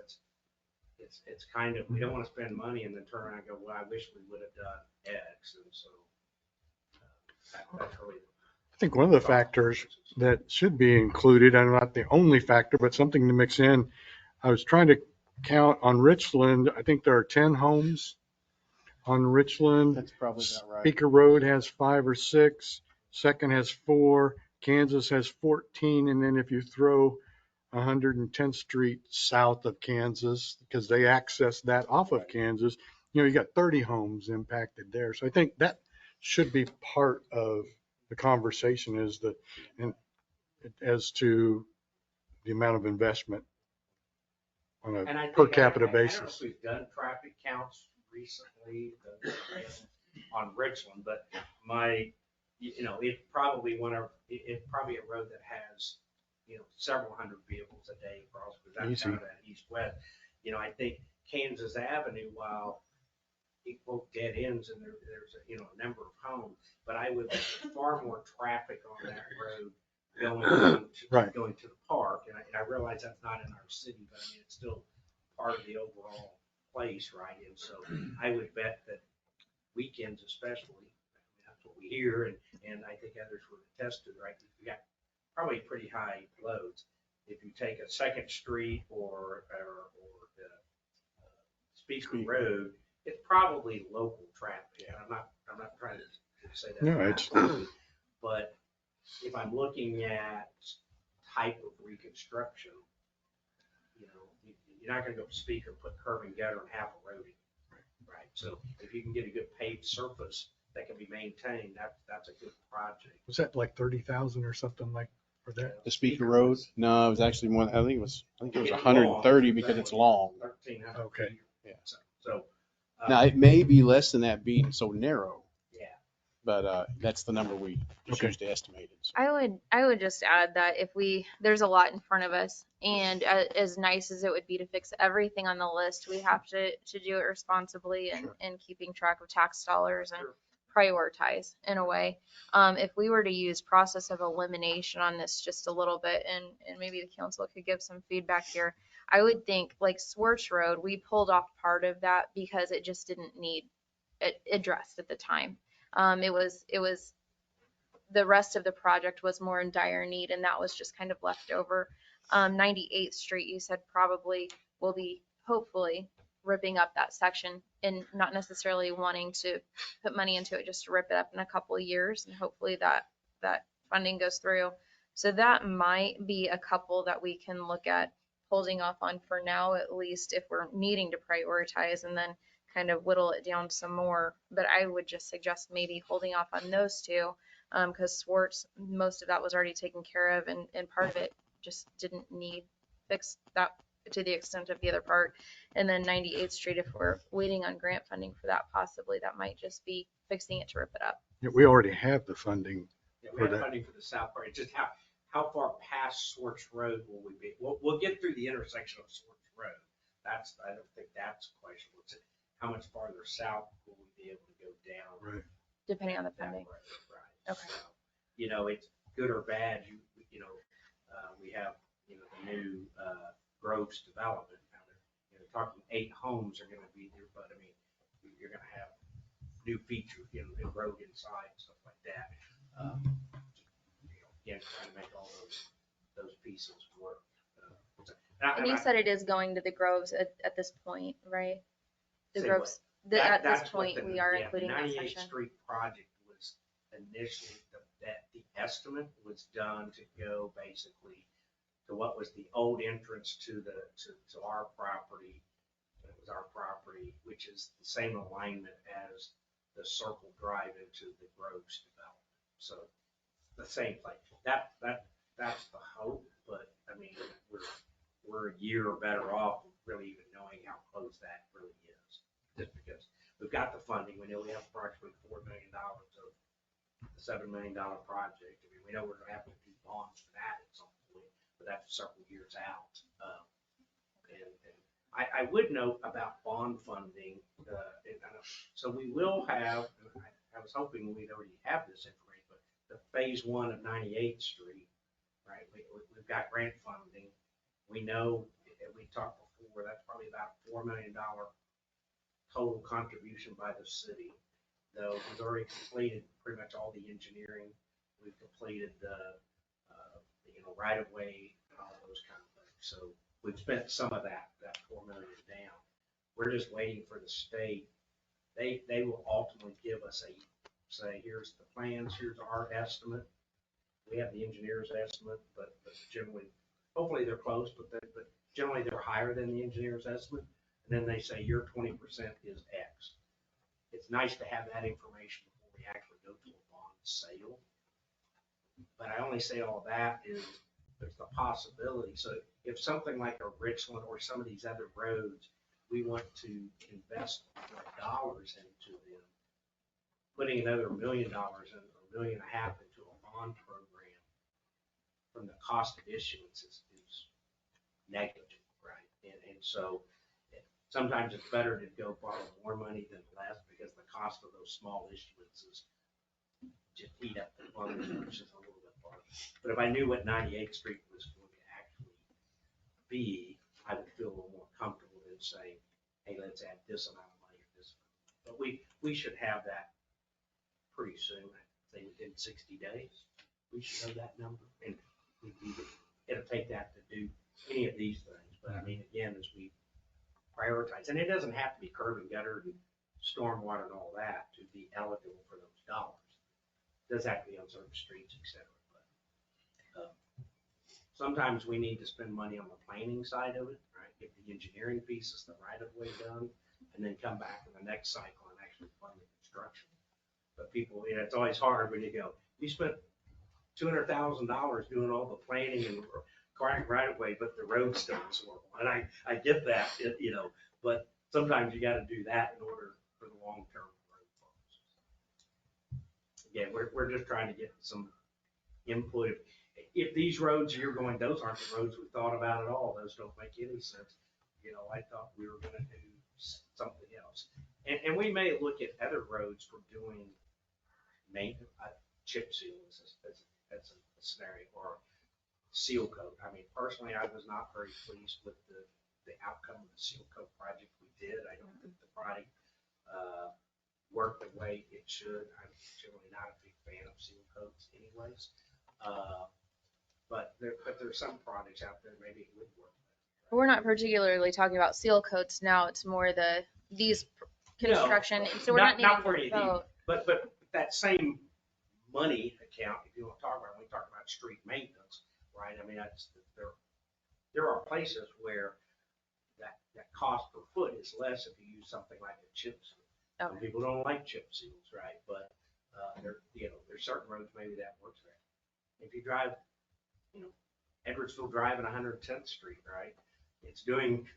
it's kind of, we don't want to spend money and then turn around and go, well, I wish we would have done X. And so that's really. I think one of the factors that should be included, and not the only factor, but something to mix in, I was trying to count on Richland. I think there are 10 homes on Richland. That's probably about right. Speaker Road has 5 or 6. Second has 4. Kansas has 14. And then if you throw 110th Street south of Kansas, because they access that off of Kansas, you got 30 homes impacted there. So I think that should be part of the conversation, is that, and as to the amount of investment on And I a think, per capita I don't know basis. if we've done traffic counts recently on Richland, but it's probably it's probably a road that has, several hundred vehicles a day across, because that's kind of that east-west. I think Kansas Avenue, while it both dead ends and there's a number of homes, but I would far more traffic on that road going to the park. And I realize that's not in our city, but I mean, it's still part of the overall place, right? And so I would bet that weekends especially, that's what we hear, and I think others would attest to, right? We got probably pretty high loads. If you take a Second Street or Speaker Road, it's probably local traffic. And I'm not trying to say that. No, it's but if I'm looking at type of reconstruction, you're not going to go Speaker, put curb and gutter and half a road in, right? So if you can get a good paved surface that can be maintained, that's a good project. Was that like 30,000 or something like for that? The Speaker Road? No, it was actually one. I think it was 130 because it's long. Okay. Yeah. So now it may be less than that being so narrow. Yeah. But that's the number we choose to estimate it. So. I would just add that there's a lot in front of us, and as nice as it would be to fix everything on the list, we have to do it responsibly and keeping track of tax dollars and prioritize in a way. If we were to use process of elimination on this just a little bit, and maybe the council could give some feedback here, I would think like Swartz Road, we pulled off part of that because it just didn't need it addressed at the time. It was the rest of the project was more in dire need, and that was just kind of left over. 98th Street, you said probably will be hopefully ripping up that section and not necessarily wanting to put money into it just to rip it up in a couple of years, and hopefully that funding goes through. So that might be a couple that we can look at holding off on for now, at least if we're needing to prioritize, and then kind of whittle it down some more. But I would just suggest maybe holding off on those two, because Swartz, most of that was already taken care of, and part of it just didn't need fixed that to the extent of the other part. And then 98th Street, if we're waiting on grant funding for that, possibly that might just be fixing it to rip it up. Yeah, we already have the funding We for have that. funding for the south part. It's just how far past Swartz Road will we be? We'll get through the intersection of Swartz Road. I don't think that's the question. It's how much farther south will we be able to go down? Right. Depending on the funding. Right. Okay. So, it's good or bad. We have the new Groves development. Now they're talking 8 homes are going to be there, but I mean you're going to have new features, the road inside and stuff like that. Again, trying to make all those pieces work. And you said it is going to the Groves at this point, right? The Say Groves. what? At this That's what point, we are including the that 98th section. Street project was initially the estimate was done to go basically to what was the old entrance to our property. It was our property, which is the same alignment as the Circle Drive into the Groves development. So the same place. That's the hope, but I mean we're a year or better off really even knowing how close that really is. Just because we've got the funding, we know we have approximately $4 million of the $7 million project. I mean, we know we're gonna have to do bonds for that at some point, but that's several years out. And I would note about bond funding, so we will have, and I was hoping we'd already have this information, but the phase 1 of 98th Street, right? We've got grant funding. We know, we talked before, that's probably about $4 million total contribution by the city. Though we've already completed pretty much all the engineering. We've completed the, right of way and all those kind of things. So we've spent some of that 4 million down. We're just waiting for the state. They will ultimately give us say, here's the plans, here's our estimate. We have the engineer's estimate, but generally, hopefully they're close, but generally they're higher than the engineer's estimate. And then they say your 20% is X. It's nice to have that information before we actually go to a bond sale. But I only say all that is there's the possibility. So if something like a Richland or some of these other roads, we want to invest more dollars into them, putting another $1 million in, or $1.5 million into a bond program from the cost of issuance is negligible, right? And so sometimes it's better to go borrow more money than less because the cost of those small issuances just eat up the funds, which is a little bit farther. But if I knew what 98th Street was going to actually be, I would feel a little more comfortable in saying, hey, let's add this amount of money or this amount. But we should have that pretty soon. I think within 60 days, we should know that number. And it'll take that to do any of these things. But I mean, again, as we prioritize, and it doesn't have to be curb and gutter and stormwater and all that to be eligible for those dollars. It does have to be on certain streets, et cetera. But sometimes we need to spend money on the planning side of it, right? Get the engineering pieces, the right of way done, and then come back in the next cycle and actually fund the construction. But people, it's always hard when you go, you spent $200,000 doing all the planning and right of way, but the road still is horrible. And I get that, but sometimes you got to do that in order for the long-term road funds. Again, we're just trying to get some input. If these roads you're going, those aren't the roads we thought about at all. Those don't make any sense. I thought we were going to do something else. And we may look at other roads for doing maintenance, chip seals. That's a scenario, or seal coat. I mean, personally, I was not very pleased with the outcome of the seal coat project we did. I don't think the product worked the way it should. I'm generally not a big fan of seal coats anyways. But there's some products out there maybe it would work. We're not particularly talking about seal coats now. It's more these construction. So we're not for naming anything. boat. But that same money account, if you want to talk about, when we talk about street maintenance, right? I mean, there are places where that cost per foot is less if you use something like a chip seal. Okay. Some people don't like chip seals, right? But there's certain roads maybe that works there. If you drive, Edwardsville Drive and 110th Street, right? It's doing,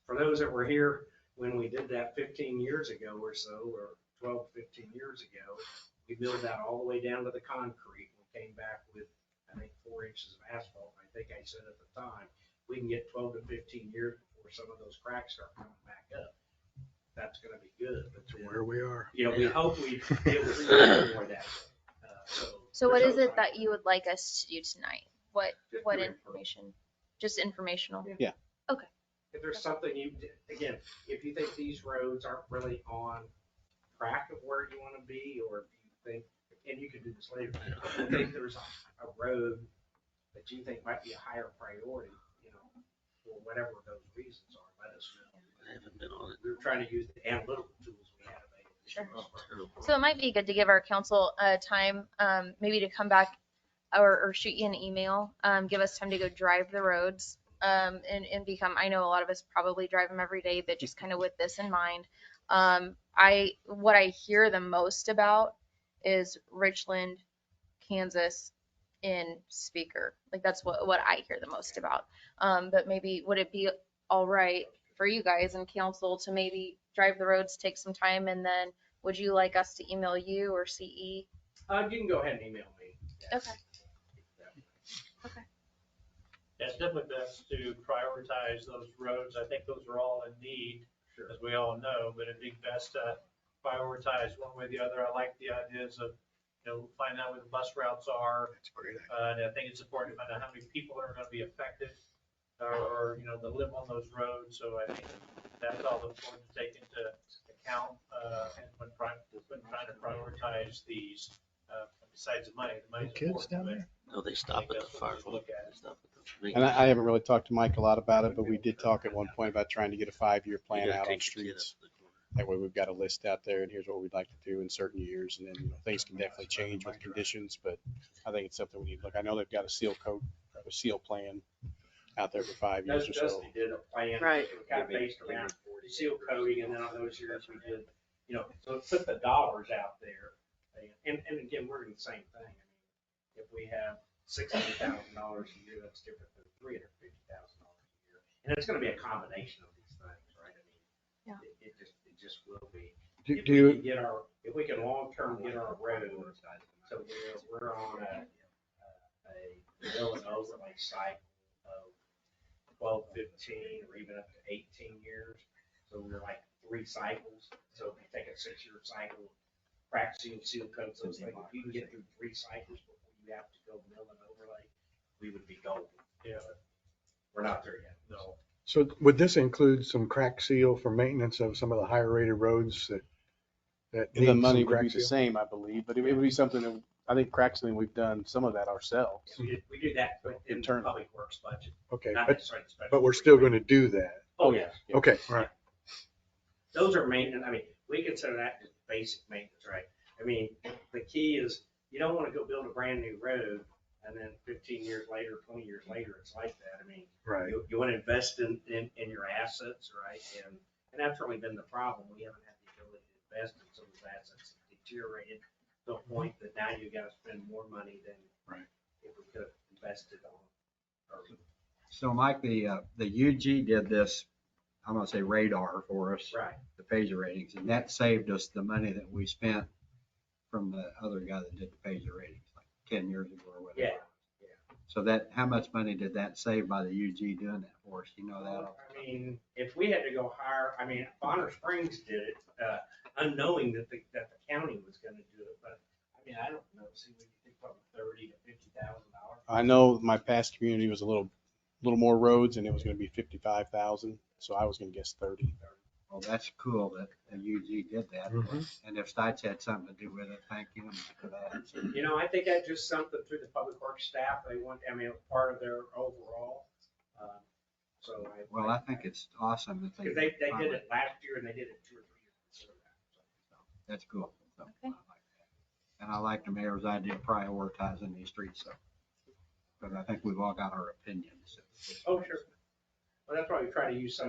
for those that were here when we did that 15 years ago or so, or 12, 15 years ago, we milled that all the way down to the concrete. We came back with, I think, 4 inches of asphalt. I think I said at the time, we can get 12 to 15 years before some of those cracks start coming back up. That's going to be good. But To where we are. we hope we be able to do more of that. So what is it that you would like us to do tonight? What information? Just informational? Yeah. Okay. If there's something again, if you think these roads aren't really on track of where you want to be, or if you think, and you can do this later, if you think there's a road that you think might be a higher priority, for whatever those reasons are, let us know. I haven't been on it. We were trying to use the analytical tools we had available. Sure. So it might be good to give our council time, maybe to come back or shoot you an email, give us time to go drive the roads, and I know a lot of us probably drive them every day, but just kind of with this in mind. What I hear the most about is Richland, Kansas in Speaker. Like that's what I hear the most about. But maybe would it be all right for you guys and council to maybe drive the roads, take some time, and then would you like us to email you or CE You can go ahead and email me. Okay. Yeah, it's definitely best to prioritize those roads. I think those are all in need, as we all know, but it'd be best to prioritize one way or the other. I like the ideas of, find out where the bus routes are. That's a great idea. And I think it's important to find out how many people are gonna be affected or that live on those roads. So I think that's all important to take into account, and when trying to prioritize these, besides the money's Kids important, down but there? No, they stop at the fire. look at it. Stop at the- And I haven't really talked to Mike a lot about it, but we did talk at one point about trying to get a 5-year plan You gotta out on take your kid up streets. to the corner. That way we've got a list out there and here's what we'd like to do in certain years. And then, things can definitely change with conditions, but I think it's something we need to look. I know they've got a seal coat, a seal plan out there for 5 years or so. Dusty did a plan. Right. Kind of based around seal coating, and then on those years we did, so put the dollars out there. And again, we're doing the same thing. I mean, if we have $600,000 a year, that's different than $350,000 a year. And it's gonna be a combination of these things, right? I mean, Yeah. it just will be. Do If you- we can if we can long-term get our roads, so we're on a mill and overlay cycle of 12, 15, or even up to 18 years. So we're like 3 cycles. So if you take a 6-year cycle, crack seal coats, those things, if you can get through 3 cycles before you have to go mill and overlay, we would be golden. Yeah. We're not there yet. No. So would this include some crack seal for maintenance of some of the higher rated roads that The need money some would crack be the seal? same, I believe, but it would be something that, I think crack sealing, we've done some of that ourselves. We do that in the Internal. public works budget. Okay, Not but necessarily the special. but we're still going to do that. Oh, yes. Okay, all right. Those are maintenance. I mean, we consider that just basic maintenance, right? I mean, the key is you don't want to go build a brand new road and then 15 years later, 20 years later, it's like that. I mean, Right. you want to invest in your assets, right? And that's really been the problem. We haven't had the ability to invest in some of those assets that deteriorated to a point that now you got to spend more money than if we could have invested on. So Mike, the UG did this, I'm gonna say radar for us. Right. The pager ratings, and that saved us the money that we spent from the other guy that did the pager ratings, like 10 years ago or whatever. Yeah. So how much money did that save by the UG doing that for us? You know that? I mean, if we had to go higher, I mean, Bonner Springs did it, unknowing that the county was gonna do it, but I mean, I don't know, see, what you think, probably $30,000 to $50,000. I know my past community was a little more roads and it was gonna be 55,000, so I was gonna guess 30. Well, that's cool that the UG did that. Mhm. And if Stites had something to do with it, thank you for that. I think that's just something through the public works staff, they want, I mean, it was part of their overall, so. Well, I think it's awesome that Because they did it last year and they did it 2 or 3 years before that. That's cool. So, Okay. and I like the mayor's idea of prioritizing these streets, so. But I think we've all got our opinions. Oh, sure. Well, that's why we try to use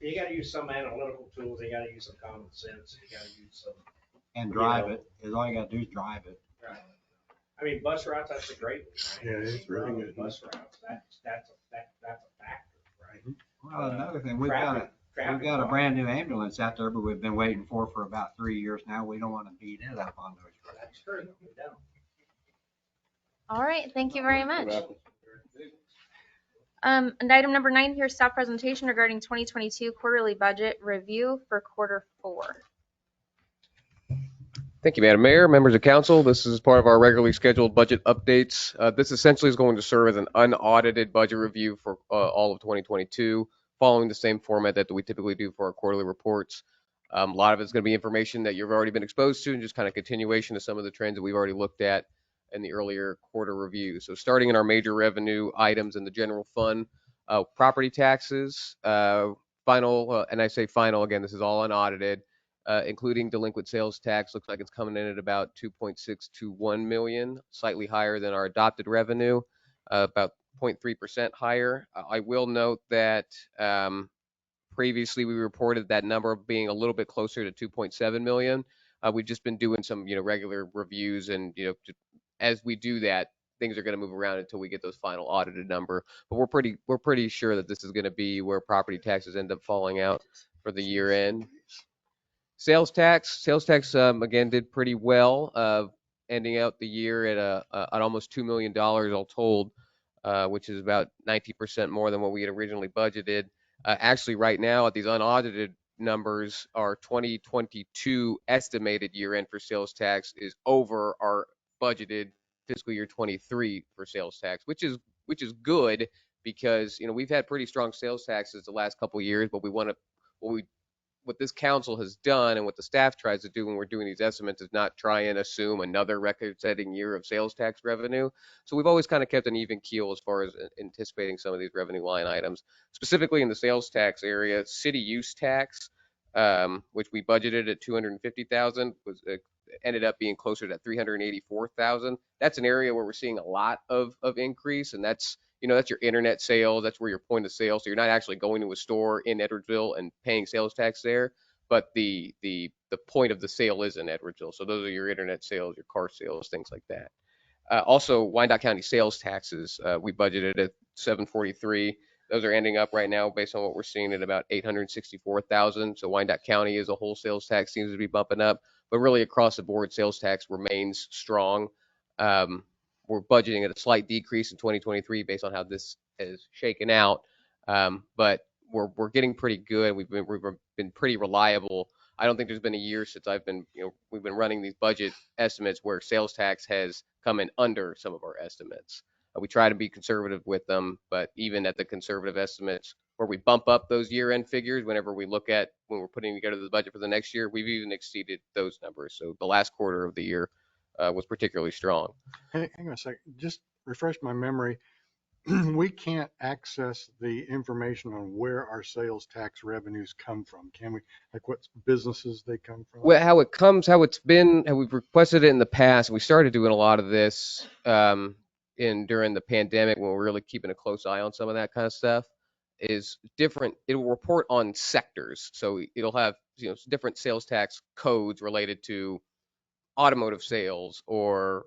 you gotta use some analytical tools, you gotta use some common sense, you gotta use some. And drive it, is all you gotta do is drive it. Right. I mean, bus routes, that's a great one. Yeah, it's really good. Bus routes, that's a factor, right? Well, another thing, we've got a brand new ambulance out there, but we've been waiting for about 3 years now. We don't want to beat it up on those roads. That's true, we don't. All right, thank you very much. And item number 9 here, staff presentation regarding 2022 quarterly budget review for quarter 4. Thank you, Madam Mayor, members of council. This is part of our regularly scheduled budget updates. This essentially is going to serve as an unaudited budget review for all of 2022, following the same format that we typically do for our quarterly reports. A lot of it's going to be information that you've already been exposed to and just kind of continuation of some of the trends that we've already looked at in the earlier quarter review. So starting in our major revenue items in the general fund, property taxes, final, and I say final, again, this is all unaudited. Including delinquent sales tax, looks like it's coming in at about 2.621 million, slightly higher than our adopted revenue, about 0.3% higher. I will note that previously we reported that number being a little bit closer to 2.7 million. We've just been doing some, regular reviews, and as we do that, things are going to move around until we get those final audited number. But we're pretty sure that this is going to be where property taxes end up falling out for the year end. Sales tax, again, did pretty well. ending out the year at almost $2 million all told, which is about 19% more than what we had originally budgeted. Actually, right now at these unaudited numbers, our 2022 estimated year end for sales tax is over our budgeted fiscal year 23 for sales tax, which is good because we've had pretty strong sales taxes the last couple of years, but we want to what this council has done and what the staff tries to do when we're doing these estimates is not try and assume another record-setting year of sales tax revenue. So we've always kind of kept an even keel as far as anticipating some of these revenue line items. Specifically in the sales tax area, city use tax, which we budgeted at 250,000, was ended up being closer to 384,000. That's an area where we're seeing a lot of increase, and that's that's your internet sales. That's where your point of sale. So you're not actually going to a store in Edwardsville and paying sales tax there, but the point of the sale is in Edwardsville. So those are your internet sales, your car sales, things like that. Also, Wyandotte County sales taxes, we budgeted at 743. Those are ending up right now, based on what we're seeing, at about 864,000. So Wyandotte County as a whole sales tax seems to be bumping up, but really across the board, sales tax remains strong. We're budgeting at a slight decrease in 2023 based on how this is shaken out, but we're getting pretty good. We've been pretty reliable. I don't think there's been a year since we've been running these budget estimates where sales tax has come in under some of our estimates. We try to be conservative with them, but even at the conservative estimates where we bump up those year-end figures, whenever we look at when we're putting together the budget for the next year, we've even exceeded those numbers. So the last quarter of the year was particularly strong. Hang on a second, just refresh my memory. We can't access the information on where our sales tax revenues come from, can we? Like what businesses they come from? Well, how we've requested it in the past. We started doing a lot of this during the pandemic when we were really keeping a close eye on some of that kind of stuff. Is different. It will report on sectors, so it'll have different sales tax codes related to automotive sales or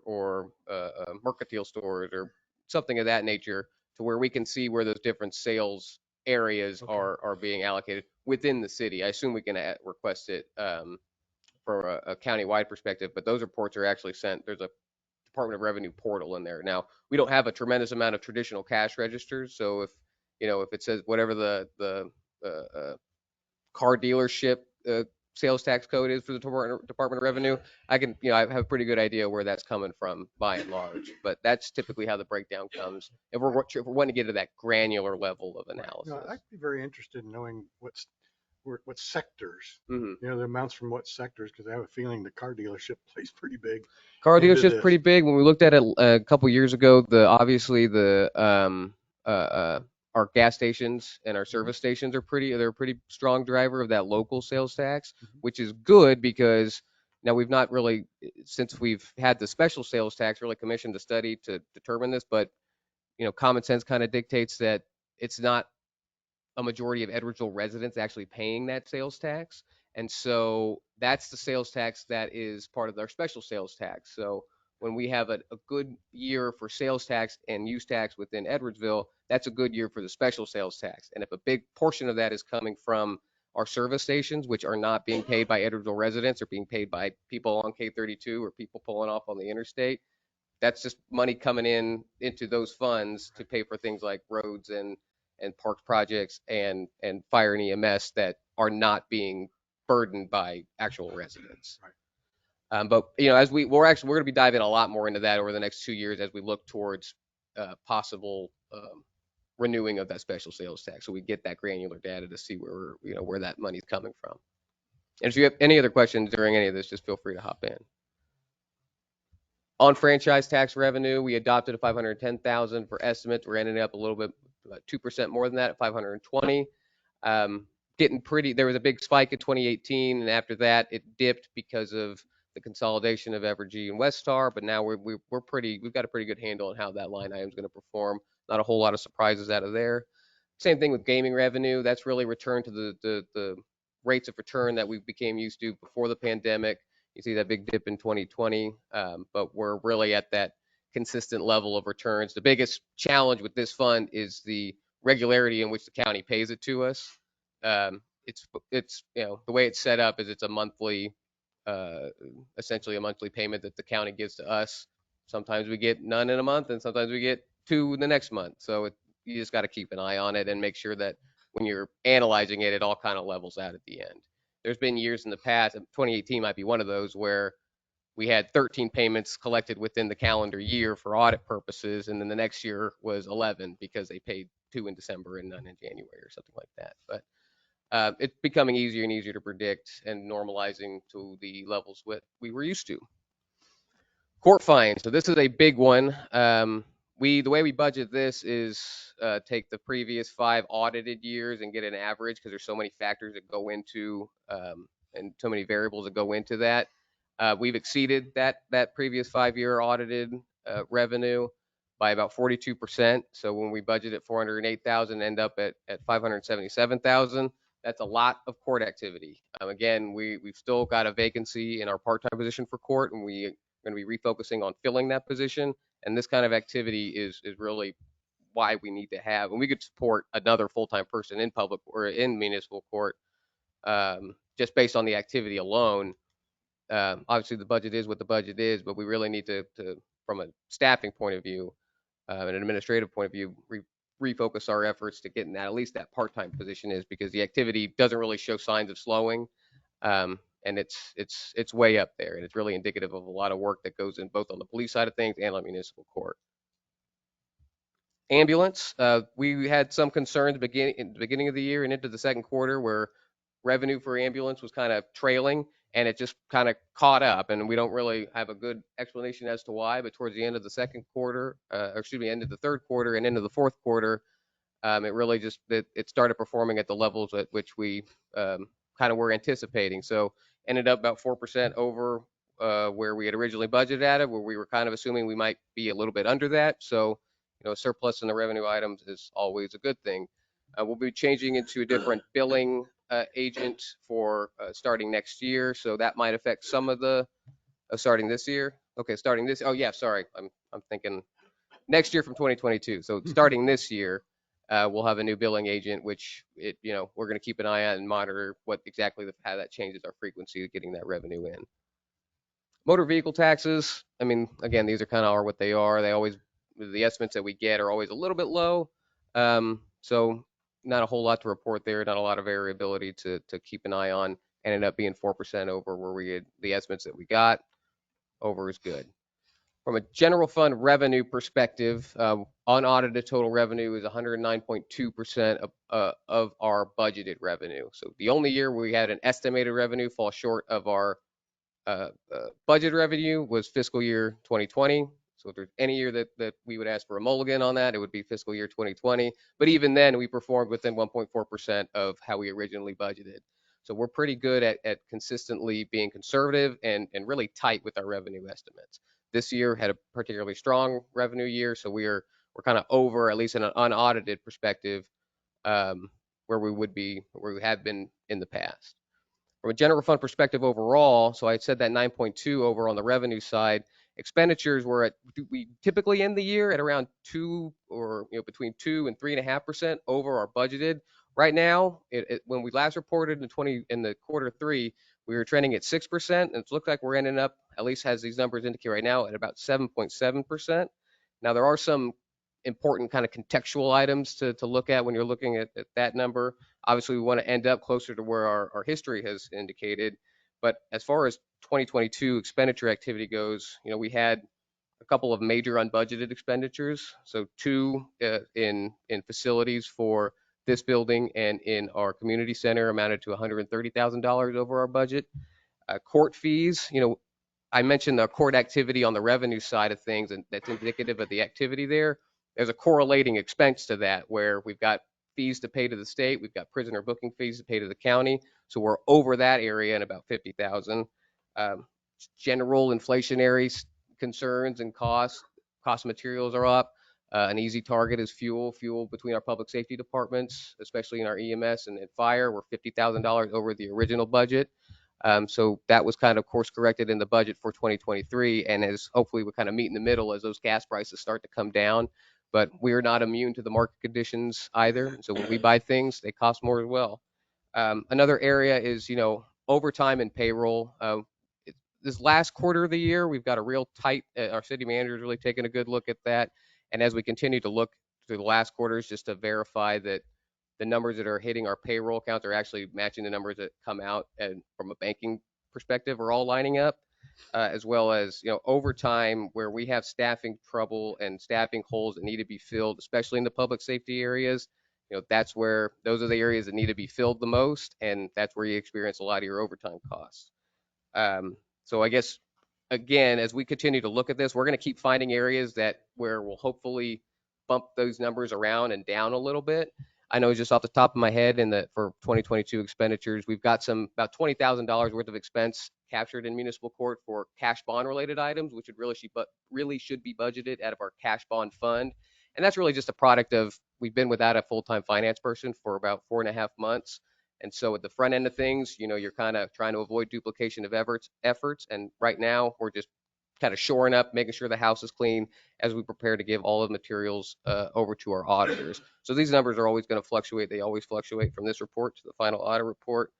mercantile stores or something of that nature, to where we can see where those different sales areas are being allocated within the city. I assume we can request it for a county-wide perspective, but those reports are actually sent. There's a Department of Revenue portal in there. Now, we don't have a tremendous amount of traditional cash registers, so if it says whatever the car dealership sales tax code is for the Department of Revenue, I have a pretty good idea where that's coming from by and large. But that's typically how the breakdown comes. If we're wanting to get to that granular level of analysis. I'd be very interested in knowing what sectors, Mm-hmm. the amounts from what sectors, because I have a feeling the car dealership plays pretty big. Car dealership's pretty big. When we looked at it a couple years ago, obviously our gas stations and our service stations they're a pretty strong driver of that local sales tax, which is good because now we've not really, since we've had the special sales tax, really commissioned a study to determine this, but common sense kind of dictates that it's not a majority of Edwardsville residents actually paying that sales tax. And so that's the sales tax that is part of our special sales tax. So when we have a good year for sales tax and use tax within Edwardsville, that's a good year for the special sales tax. And if a big portion of that is coming from our service stations, which are not being paid by Edwardsville residents, or being paid by people on K32 or people pulling off on the interstate, that's just money coming into those funds to pay for things like roads and parks projects and fire and EMS that are not being burdened by actual residents. Right. But as we're going to be diving a lot more into that over the next 2 years as we look towards possible renewing of that special sales tax, so we get that granular data to see where that money's coming from. And if you have any other questions during any of this, just feel free to hop in. On franchise tax revenue, we adopted a $510,000 for estimates. We're ending up a little bit about 2% more than that at $520,000. There was a big spike in 2018, and after that it dipped because of the consolidation of Evergy and Westar, but now we've got a pretty good handle on how that line item is going to perform. Not a whole lot of surprises out of there. Same thing with gaming revenue. That's really returned to the rates of return that we became used to before the pandemic. You see that big dip in 2020, but we're really at that consistent level of returns. The biggest challenge with this fund is the regularity in which the county pays it to us. It's the way it's set up is it's a monthly essentially a monthly payment that the county gives to us. Sometimes we get none in a month, and sometimes we get 2 the next month. So you just got to keep an eye on it and make sure that when you're analyzing it, it all kind of levels out at the end. There's been years in the past, 2018 might be one of those, where we had 13 payments collected within the calendar year for audit purposes, and then the next year was 11 because they paid 2 in December and none in January or something like that. But it's becoming easier and easier to predict and normalizing to the levels what we were used to. Court fines. So this is a big one. The way we budget this is take the previous 5 audited years and get an average, because there's so many factors that go into and so many variables that go into that. We've exceeded that previous 5-year audited revenue by about 42%. So when we budget at 408,000, end up at 577,000. That's a lot of court activity. Again, we've still got a vacancy in our part-time position for court, and we going to be refocusing on filling that position. And this kind of activity is really why we need to have, and we could support another full-time person in public or in municipal court just based on the activity alone. Obviously, the budget is what the budget is, but we really need to from a staffing point of view, an administrative point of view, refocus our efforts to getting that, at least that part-time position is, because the activity doesn't really show signs of slowing. And it's way up there, and it's really indicative of a lot of work that goes in both on the police side of things and on municipal court. Ambulance, we had some concerns in the beginning of the year and into the second quarter where revenue for ambulance was kind of trailing, and it just kind of caught up, and we don't really have a good explanation as to why. But towards the end of the second quarter, end of the third quarter and into the fourth quarter, it really just it started performing at the levels at which we kind of were anticipating. So ended up about 4% over where we had originally budgeted at it, where we were kind of assuming we might be a little bit under that. So, surplus in the revenue items is always a good thing. We'll be changing into a different billing agent for starting next year. So that might affect some of the starting this year. Okay, starting this. Oh yeah, sorry. I'm thinking next year from 2022. So starting this year, we'll have a new billing agent, which we're going to keep an eye on and monitor what exactly how that changes our frequency of getting that revenue in. Motor vehicle taxes. I mean, again, these are kind of what they are. The estimates that we get are always a little bit low. So not a whole lot to report there. Not a lot of variability to keep an eye on. Ended up being 4% over where we had the estimates that we got. Over is good. From a general fund revenue perspective, unaudited total revenue is 109.2% of our budgeted revenue. So the only year we had an estimated revenue fall short of our budget revenue was fiscal year 2020. So if there's any year that we would ask for a mulligan on that, it would be fiscal year 2020. But even then, we performed within 1.4% of how we originally budgeted. So we're pretty good at consistently being conservative and really tight with our revenue estimates. This year had a particularly strong revenue year, so we're kind of over, at least in an unaudited perspective, where we have been in the past. From a general fund perspective overall, so I said that 9.2 over on the revenue side. Expenditures we typically end the year at around 2 or between 2 and 3.5% over our budgeted. Right now, when we last reported in the quarter 3, we were trending at 6%, and it looks like we're ending up, at least as these numbers indicate right now, at about 7.7%. Now, there are some important kind of contextual items to look at when you're looking at that number. Obviously, we want to end up closer to where our history has indicated. But as far as 2022 expenditure activity goes, we had a couple of major unbudgeted expenditures. So 2 in facilities for this building and in our community center amounted to $130,000 over our budget. Court fees, I mentioned the court activity on the revenue side of things, and that's indicative of the activity there. There's a correlating expense to that where we've got fees to pay to the state, we've got prisoner booking fees to pay to the county, so we're over that area in about $50,000. General inflationary concerns and cost of materials are up. An easy target is fuel between our public safety departments, especially in our EMS and fire. We're $50,000 over the original budget. So that was kind of course corrected in the budget for 2023, and as hopefully we kind of meet in the middle as those gas prices start to come down. But we are not immune to the market conditions either. So when we buy things, they cost more as well. Another area is, overtime and payroll. this last quarter of the year, we've got a real tight, our city manager is really taking a good look at that. And as we continue to look through the last quarters, just to verify that the numbers that are hitting our payroll accounts are actually matching the numbers that come out, and from a banking perspective are all lining up, as well as, overtime where we have staffing trouble and staffing holes that need to be filled, especially in the public safety areas. That's where those are the areas that need to be filled the most, and that's where you experience a lot of your overtime costs. So I guess, again, as we continue to look at this, we're going to keep finding areas where we'll hopefully bump those numbers around and down a little bit. I know just off the top of my head, for 2022 expenditures, we've got about $20,000 worth of expense captured in municipal court for cash bond related items, which really should be budgeted out of our cash bond fund. And that's really just a product of, we've been without a full-time finance person for about 4.5 months. And so at the front end of things, you're kind of trying to avoid duplication of efforts. And right now we're just kind of shoring up, making sure the house is clean as we prepare to give all of the materials over to our auditors. So these numbers are always going to fluctuate. They always fluctuate from this report to the final audit report.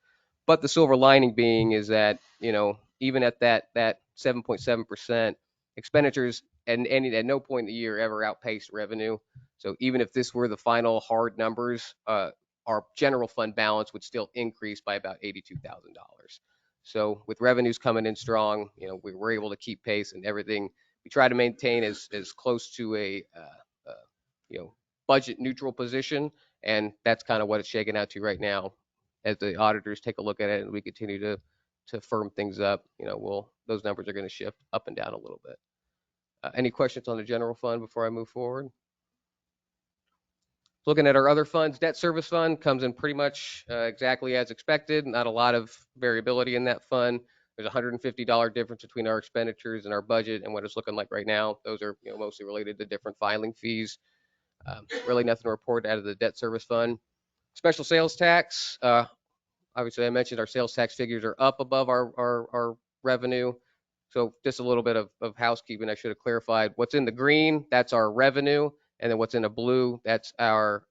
But the silver lining being is that, even at that 7.7%, expenditures at no point in the year ever outpaced revenue. So even if this were the final hard numbers, our general fund balance would still increase by about $82,000. So with revenues coming in strong, we were able to keep pace, and everything we try to maintain as close to a budget neutral position, and that's kind of what it's shaking out to right now. As the auditors take a look at it and we continue to firm things up, those numbers are going to shift up and down a little bit. Any questions on the general fund before I move forward? Looking at our other funds, debt service fund comes in pretty much exactly as expected. Not a lot of variability in that fund. There's a $150 difference between our expenditures and our budget and what it's looking like right now. Those are mostly related to different filing fees. Really nothing to report out of the debt service fund. Special sales tax. Obviously, I mentioned our sales tax figures are up above our revenue. So just a little bit of housekeeping I should have clarified. What's in the green, that's our revenue. And then what's in the blue, that's our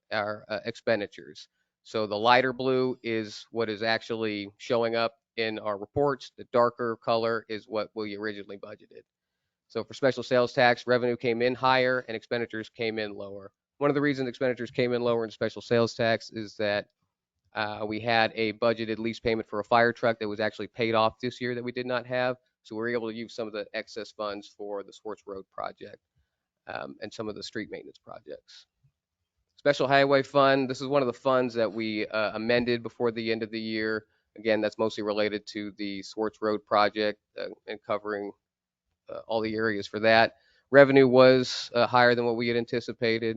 expenditures. So the lighter blue is what is actually showing up in our reports. The darker color is what we originally budgeted. So for special sales tax, revenue came in higher and expenditures came in lower. One of the reasons expenditures came in lower in special sales tax is that we had a budgeted lease payment for a fire truck that was actually paid off this year that we did not have. So we were able to use some of the excess funds for the Sports Road project. And some of the street maintenance projects. Special Highway Fund, this is one of the funds that we amended before the end of the year. Again, that's mostly related to the Swartz Road project and covering all the areas for that. Revenue was higher than what we had anticipated.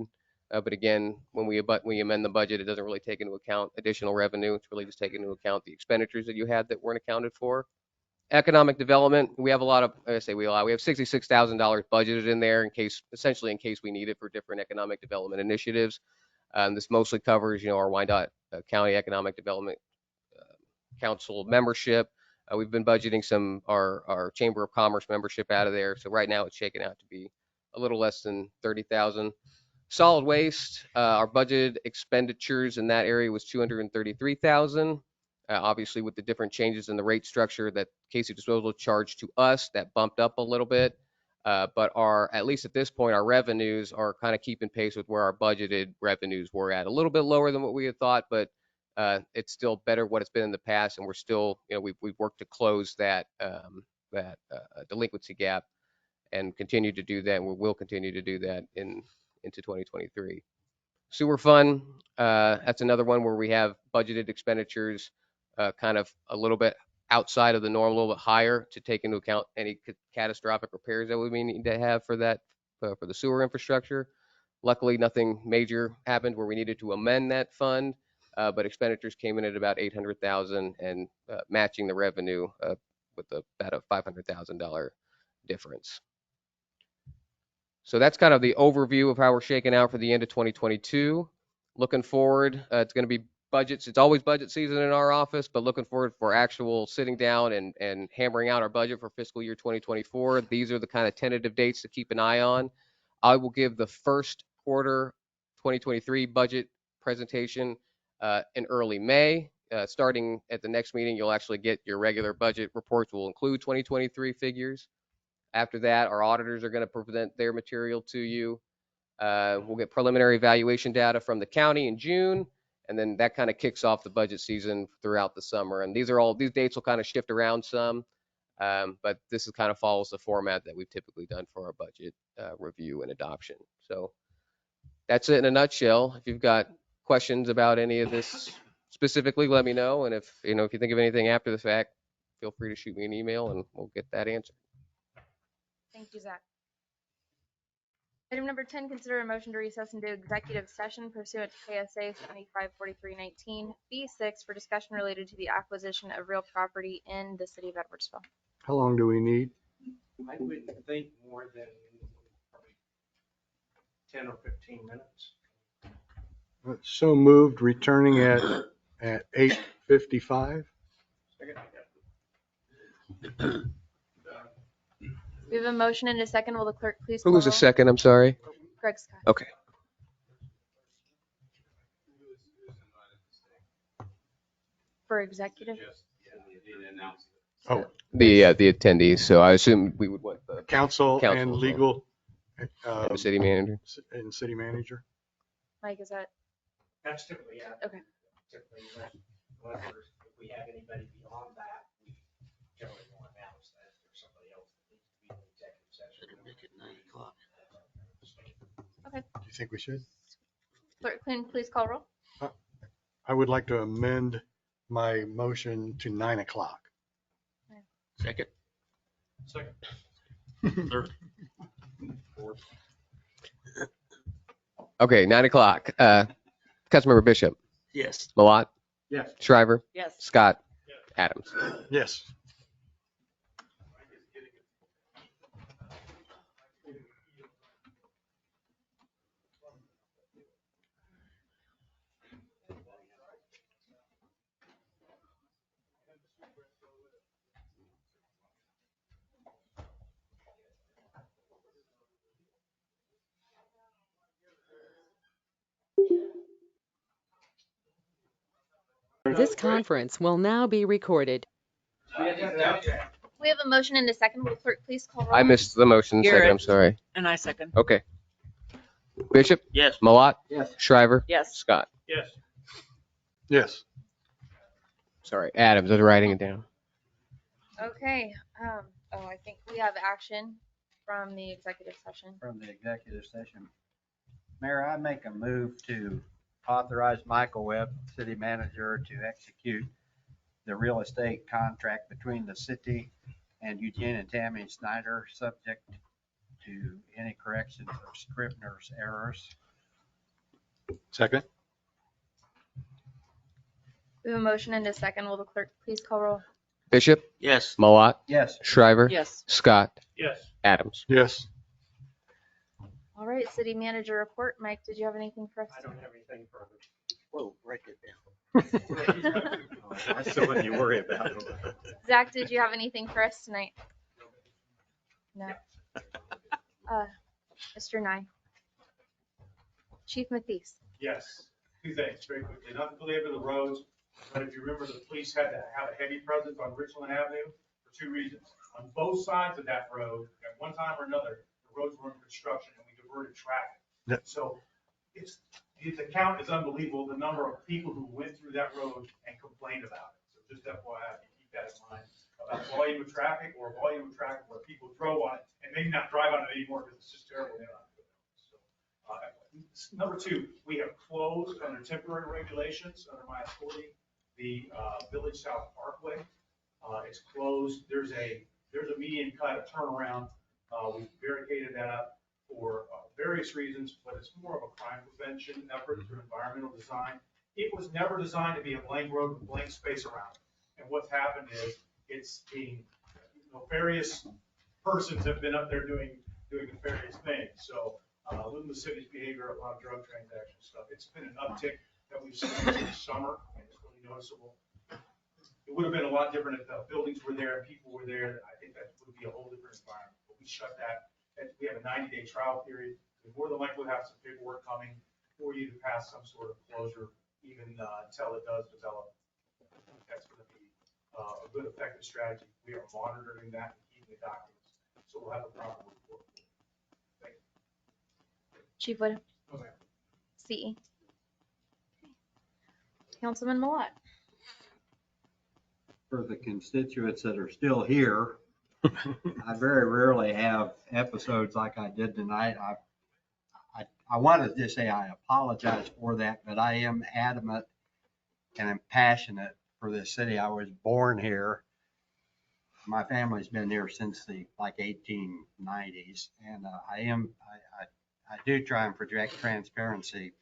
But again, when we amend the budget, it doesn't really take into account additional revenue. It's really just taking into account the expenditures that you had that weren't accounted for. Economic development, we have we have $66,000 budgeted in there essentially in case we need it for different economic development initiatives. This mostly covers, our Wyandotte County Economic Development Council membership. We've been budgeting our Chamber of Commerce membership out of there. So right now it's shaking out to be a little less than 30,000. Solid waste, our budgeted expenditures in that area was 233,000. Obviously, with the different changes in the rate structure that Casey Disposal charged to us, that bumped up a little bit. But at least at this point, our revenues are kind of keeping pace with where our budgeted revenues were at. A little bit lower than what we had thought, but it's still better what it's been in the past. And we're still, we've worked to close that delinquency gap and continue to do that. And we will continue to do that into 2023. Sewer fund, that's another one where we have budgeted expenditures kind of a little bit outside of the norm, a little bit higher to take into account any catastrophic repairs that we may need to have for that, for the sewer infrastructure. Luckily, nothing major happened where we needed to amend that fund, but expenditures came in at about $800,000 and matching the revenue with about a $500,000 difference. So that's kind of the overview of how we're shaking out for the end of 2022. Looking forward, it's going to be budgets. It's always budget season in our office, but looking forward for actual sitting down and hammering out our budget for fiscal year 2024. These are the kind of tentative dates to keep an eye on. I will give the first quarter 2023 budget presentation in early May. starting at the next meeting, you'll actually get your regular budget reports will include 2023 figures. After that, our auditors are going to present their material to you. We'll get preliminary valuation data from the county in June, and then that kind of kicks off the budget season throughout the summer. And these dates will kind of shift around some, but this is kind of follows the format that we've typically done for our budget review and adoption. So that's it in a nutshell. If you've got questions about any of this specifically, let me know. And if you think of anything after the fact, feel free to shoot me an email and we'll get that answered. Thank you, Zach. Item number 10, consider a motion to recess into executive session pursuant to KSA 754319 B6 for discussion related to the acquisition of real property in the city of Edwardsville. How long do we need? I wouldn't think more than probably 10 or 15 minutes. So moved, returning at 8:55. We have a motion and a second. Will the clerk please Who call was the roll? second? I'm sorry. Greg Scott. Okay. For executive? Oh, The attendees. So I assume we would want the council council and as well. legal. And the city manager. And city manager. Mike, is that? That's typically, yeah. Okay. Typically, unless if we have anybody beyond that, we generally don't announce that if there's somebody else that needs to be in the executive session. Make it 9 o'clock. Okay. Do you think we should? Clerk, please call roll. I would like to amend my motion to 9 o'clock. Second. Second. Third. Fourth. Okay, 9 o'clock. Councilmember Bishop, Yes. Malat, Yes. Shriver, Yes. Scott, Adams. Yes. This conference will now be recorded. We have a motion and a second. Will the clerk please call roll? I missed the motion second. Garrett. I'm sorry. And I second. Okay. Bishop, Yes. Malat, Yes. Shriver, Yes. Scott. Yes. Yes. Sorry, Adams. I was writing it down. Okay. I think we have action from the executive session. From the executive session. Mayor, I make a move to authorize Michael Webb, city manager, to execute the real estate contract between the city and Eugene and Tammy Snyder, subject to any corrections of Scribner's errors. Second. We have a motion and a second. Will the clerk please call roll? Bishop, Yes. Malat, Yes. Shriver, Yes. Scott, Yes. Adams. Yes. All right, city manager report. Mike, did you have anything for us? I don't have anything further. Whoa, write that down. That's the one you worry about. Zach, did you have anything for us tonight? No. Mr. Nye. Chief Mathies. Yes, two things very quickly. Not to belabor the roads, but if you remember, the police had to have a heavy presence on Richland Avenue for two reasons. On both sides of that road, at one time or another, the roads were in construction and we diverted traffic. Yep. So the count is unbelievable, the number of people who went through that road and complained about it. So just FYI, keep that in mind about volume of traffic or volume of traffic where people drove on it and maybe not drive on it anymore because it's just terrible. Number two, we have closed under temporary regulations under my authority, the Village South Parkway. It's closed. There's a median cut, a turnaround. We've barricaded that up for various reasons, but it's more of a crime prevention effort through environmental design. It was never designed to be a blank road with blank space around it. And what's happened is it's being, nefarious persons have been up there doing nefarious things. So with the city's behavior, a lot of drug transaction stuff, it's been an uptick that we've seen this summer, and it's really noticeable. It would have been a lot different if the buildings were there and people were there. I think that would be a whole different environment. But we shut that. We have a 90-day trial period. We more than likely have some paperwork coming for you to pass some sort of closure, even until it does develop that's going to be a good effective strategy. We are monitoring that and keeping the documents, so we'll have a proper report. Thank you. Chief Whittem. Okay. CE. Councilman Millat. For the constituents that are still here, I very rarely have episodes like I did tonight. I want to just say I apologize for that, but I am adamant and I'm passionate for this city. I was born here. My family's been here since the 1890s, and I do try and project transparency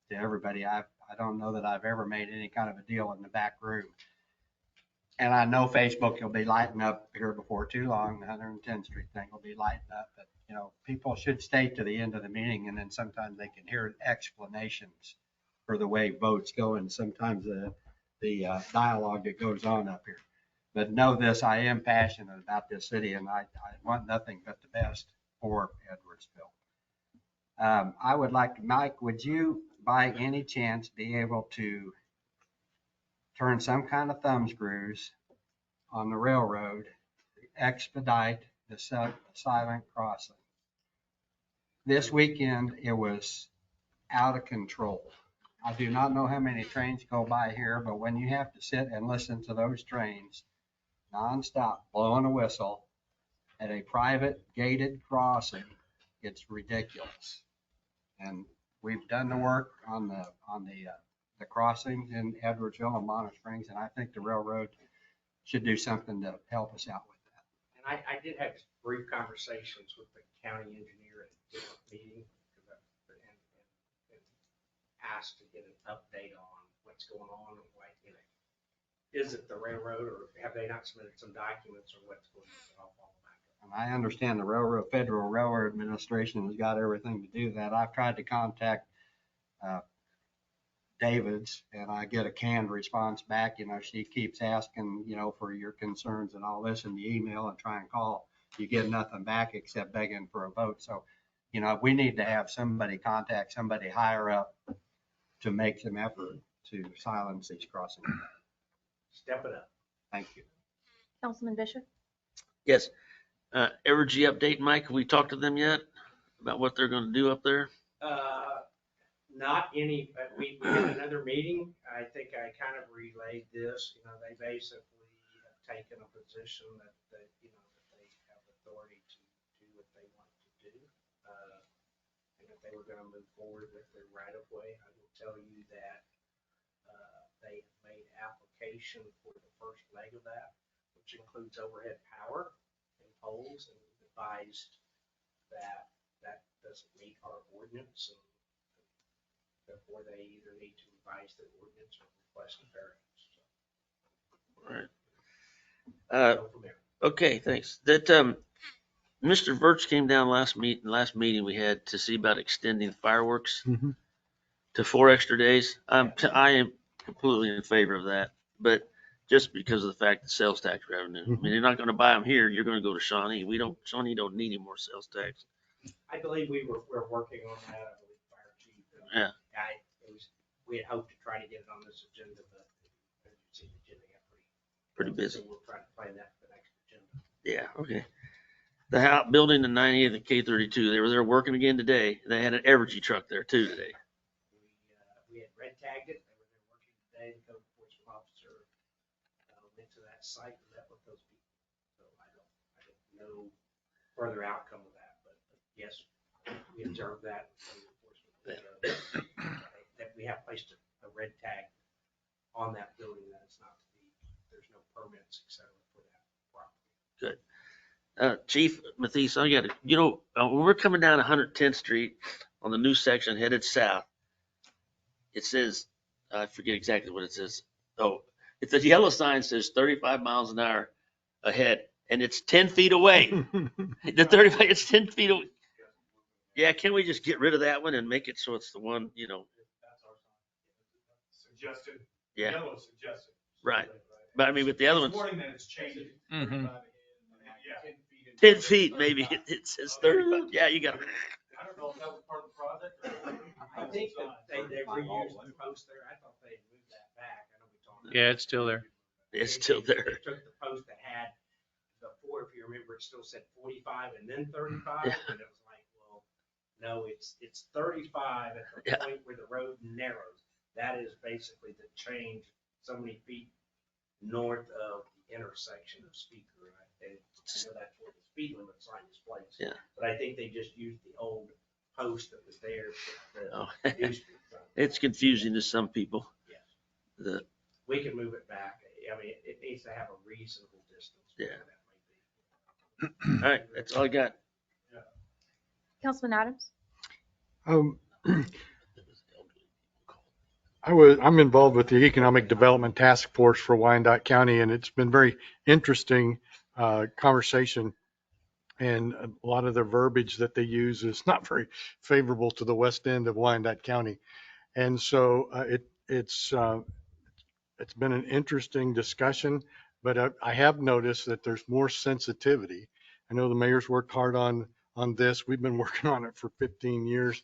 to everybody. I don't know that I've ever made any kind of a deal in the back room. And I know Facebook will be lighting up here before too long. The 110th Street thing will be lighting up. But, people should stay to the end of the meeting, and then sometimes they can hear explanations for the way votes go and sometimes the dialogue that goes on up here. But know this, I am passionate about this city, and I want nothing but the best for Edwardsville. I would like to, Mike, would you by any chance be able to turn some kind of thumb screws on the railroad to expedite the silent crossing? This weekend, it was out of control. I do not know how many trains go by here, but when you have to sit and listen to those trains nonstop blowing a whistle at a private gated crossing, it's ridiculous. And we've done the work on the crossings in Edwardsville and Bonner Springs, and I think the railroad should do something to help us out with that. And I did have brief conversations with the county engineer at a different meeting and asked to get an update on what's going on and why, is it the railroad or have they not submitted some documents or what's going on? I'll follow back up. And I understand the Federal Railroad Administration has got everything to do that. I've tried to contact David's and I get a canned response back. She keeps asking, for your concerns and all this in the email and try and call. You get nothing back except begging for a vote. So, we need to have somebody contact somebody higher up to make some effort to silence these crossings. Step it up. Thank you. Councilman Bishop. Yes. Evergy update, Mike, have we talked to them yet about what they're going to do up there? Not any, but we had another meeting. I think I kind of relayed this. They basically have taken a position that that they have authority to do what they want to do. And if they were going to move forward with their right of way, I will tell you that they made application for the first leg of that, which includes overhead power and poles, and advised that that doesn't meet our ordinance, and therefore they either need to revise their ordinance or request a variance. All right. Okay, thanks. That Mr. Verts came down last meeting we had to see about extending fireworks to 4 extra days. I am completely in favor of that, but just because of the fact that sales tax revenue. I mean, you're not going to buy them here. You're going to go to Shawnee. Shawnee don't need any more sales tax. I believe we're working on that. I believe Fire Chief. Yeah. We had hoped to try to get it on this agenda, but as you see, the agenda got pretty busy. So we'll try to plan that for the next agenda. Yeah. Okay. The house building the 98 and K32. They were there working again today. They had an Evergy truck there too today. We had red tagged it. They were there working today. The code enforcement officer went to that site and met with those people. So I don't know further outcome of that, but yes, we observed that. That we have placed a red tag on that building that it's not to be, there's no permits, et cetera, for that property. Good. Chief Mathis, I got it. When we're coming down 110th Street on the new section headed south, it says, I forget exactly what it says. Oh, it's a yellow sign says 35 miles an hour ahead, and it's 10 feet away. The 35, it's 10 feet away. Yeah, can we just get rid of that one and make it so it's the one, Suggested. Yeah. Yellow suggested. Right. But I mean, with the other ones. This morning that it's changed. 10 feet, maybe. It says 35. Yeah, you got it. I don't know if that was part of the project or. I think that they reused the post there. I thought they had moved that back. I know we talked. Yeah, it's still there. It's still there. They took the post that had before, if you remember, it still said 45 and then 35, Yeah. and it was like, well, no, it's 35 at the Yeah. point where the road narrows. That is basically the change so many feet north of the intersection of Speaker. And I know that's where the speed limit sign is placed. Yeah. But I think they just used the old post that was there. Oh. For the new speed sign. It's confusing to some people. Yes. The, We can move it back. I mean, it needs to have a reasonable distance. yeah. All right, that's all I got. Councilman Adams? I'm involved with the Economic Development Task Force for Wyandotte County, and it's been very interesting conversation. And a lot of the verbiage that they use is not very favorable to the west end of Wyandotte County. And so it's been an interesting discussion, but I have noticed that there's more sensitivity. I know the mayor's worked hard on this. We've been working on it for 15 years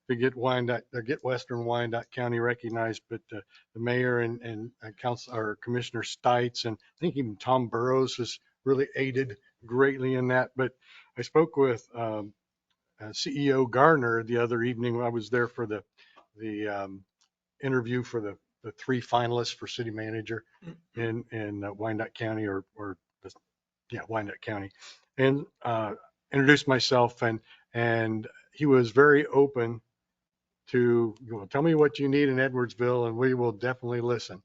to get Western Wyandotte County recognized, but the mayor and council or Commissioner Stites, and I think even Tom Burrows has really aided greatly in that. But I spoke with CEO Garner the other evening when I was there for the interview for the 3 finalists for city manager in Wyandotte County Wyandotte County, and introduced myself, and he was very open to, tell me what you need in Edwardsville and we will definitely listen.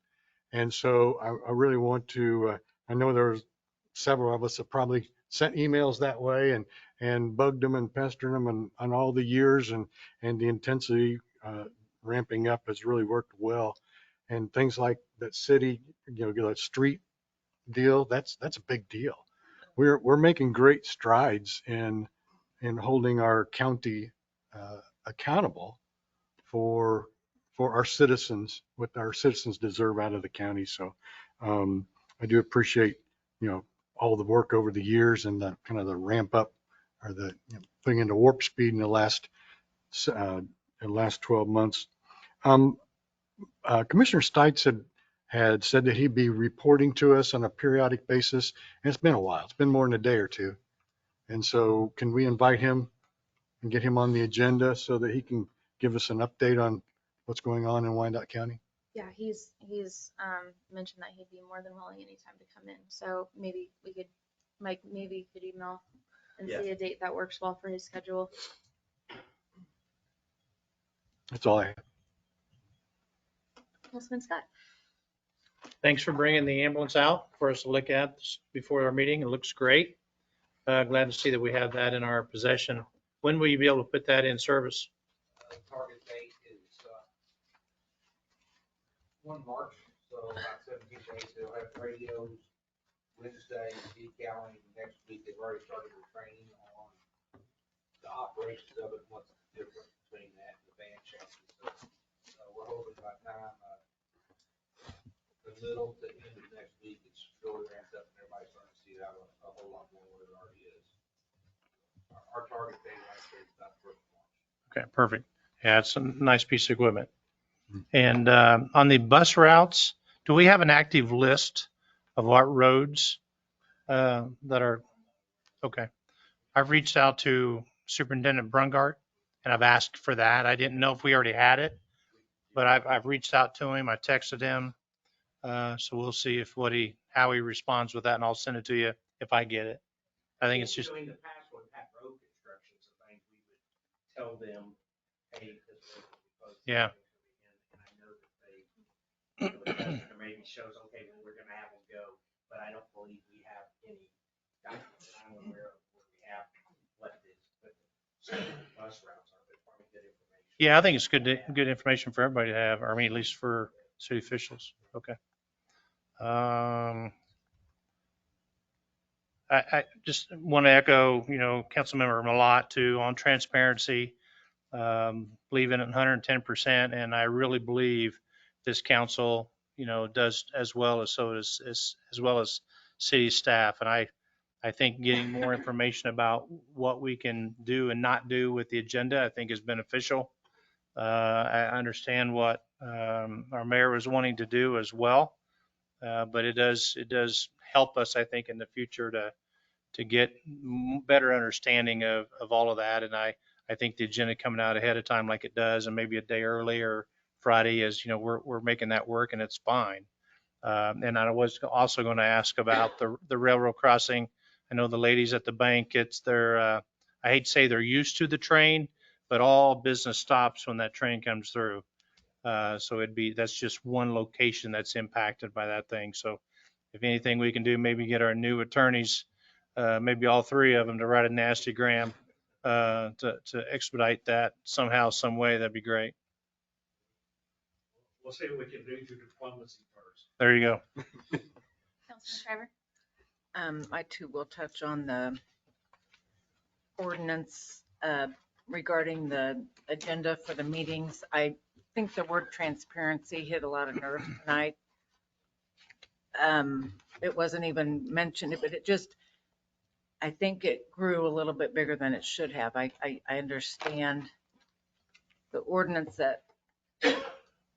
And so I really want to, I know there's several of us that probably sent emails that way and bugged them and pestered them and on all the years, and the intensity ramping up has really worked well. And things like that city, that street deal, that's a big deal. We're making great strides in holding our county accountable for our citizens, what our citizens deserve out of the county. So I do appreciate, all the work over the years and the kind of the ramp up or the putting into warp speed in the last 12 months. Commissioner Stites had said that he'd be reporting to us on a periodic basis, and it's been a while. It's been more than a day or two. And so can we invite him and get him on the agenda so that he can give us an update on what's going on in Wyandotte County? Yeah, he's mentioned that he'd be more than willing anytime to come in. So maybe we could, Mike, maybe you could email and see a date that works well for his schedule. That's all I have. Councilman Scott? Thanks for bringing the ambulance out for us to look at before our meeting. It looks great. Glad to see that we have that in our possession. When will you be able to put that in service? Target date is 1 March, so about 17 days. They'll have radios Wednesday, decaling next week. They've already started the training on the operations of it, what's the difference between that and the van chassis. So we're hoping by the time the middle to end of next week, it's really ramped up and everybody's starting to see it out a whole lot more than it already is. Our target date actually is about 1st of March. Okay, perfect. Yeah, it's a nice piece of equipment. And on the bus routes, do we have an active list of what roads that are, okay. I've reached out to Superintendent Brungart and I've asked for that. I didn't know if we already had it, but I've reached out to him. I texted him. So we'll see how he responds with that, and I'll send it to you if I get it. I think it's just. In the past, when we had road constructions and things, we would tell them, hey, this is supposed to. Yeah. And I know that they, maybe shows, okay, well, we're gonna have them go, but I don't believe we have any documents that I'm aware of where we have what it is. But bus routes are probably good information. Yeah, I think it's good information for everybody to have, or I mean, at least for city officials. Okay. I just want to echo, Councilmember Malat too on transparency, believe in it 110%. And I really believe this council, does as well as city staff. And I think getting more information about what we can do and not do with the agenda, I think is beneficial. I understand what our mayor was wanting to do as well. But it does help us, I think, in the future to get better understanding of all of that. And I think the agenda coming out ahead of time like it does, and maybe a day early or Friday is, we're making that work, and it's fine. And I was also going to ask about the railroad crossing. I know the ladies at the bank, it's their, I hate to say they're used to the train, but all business stops when that train comes through. So that's just one location that's impacted by that thing. So if anything we can do, maybe get our new attorneys, maybe all three of them, to write a nasty gram to expedite that somehow, some way, that'd be great. We'll see what we can do through diplomacy first. There you go. Councilman Shriver? I too will touch on the ordinance regarding the agenda for the meetings. I think the word transparency hit a lot of nerves tonight. It wasn't even mentioned, but I think it grew a little bit bigger than it should have. I understand the ordinance that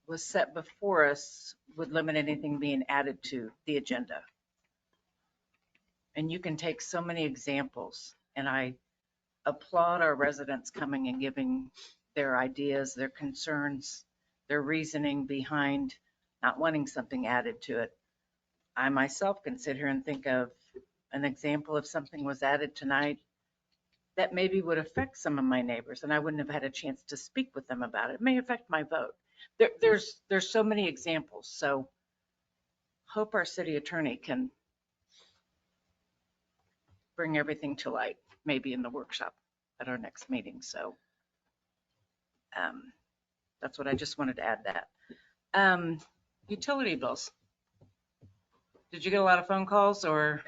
was set before us would limit anything being added to the agenda. And you can take so many examples, and I applaud our residents coming and giving their ideas, their concerns, their reasoning behind not wanting something added to it. I myself can sit here and think of an example of something was added tonight that maybe would affect some of my neighbors, and I wouldn't have had a chance to speak with them about it. It may affect my vote. There's so many examples. So hope our city attorney can bring everything to light, maybe in the workshop at our next meeting. So that's what I just wanted to add that. Utility bills. Did you get a lot of phone calls or?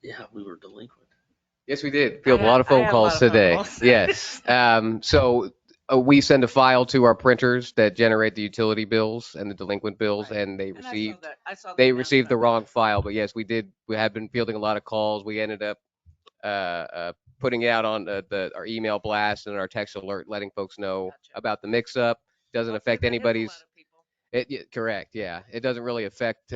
Yeah, we were delinquent. Yes, we did. Field a lot of phone calls today. Yes. So we send a file to our printers that generate the utility bills and the delinquent bills, and they received the wrong file. But yes, we did. We have been fielding a lot of calls. We ended up putting it out on our email blast and our text alert, letting folks know about the mix-up. Doesn't affect anybody's. Correct. Yeah, it doesn't really affect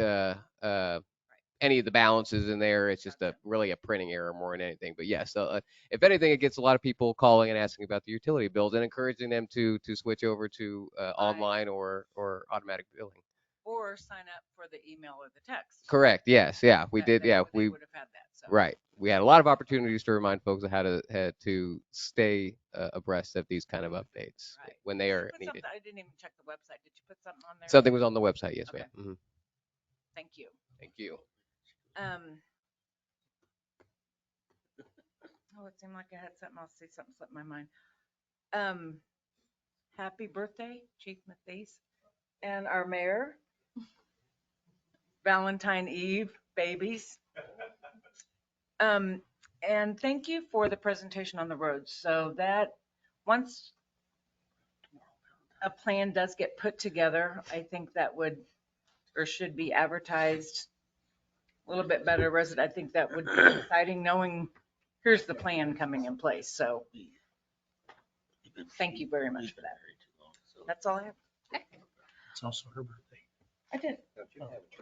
any of the balances in there. It's just really a printing error more than anything. But yes, if anything, it gets a lot of people calling and asking about the utility bills and encouraging them to switch over to online or automatic billing. Or sign up for the email or the text. Correct. Yes. Yeah, we did. Yeah, we would have had that. So. Right. We had a lot of opportunities to remind folks of how to stay abreast of these kind of updates when they are needed. I didn't even check the website. Did you put something on there? Something was on the website. Yes, ma'am. Mm-hmm. Thank you. Thank you. Oh, it seemed like I had something else. See, something slipped my mind. Happy birthday, Chief Mathies, and our mayor. Valentine Eve, babies. And thank you for the presentation on the roads. So that once a plan does get put together, I think that would or should be advertised a little bit better. I think that would be exciting knowing here's the plan coming in place. So thank you very much for that. That's all I have. It's also her birthday. I did.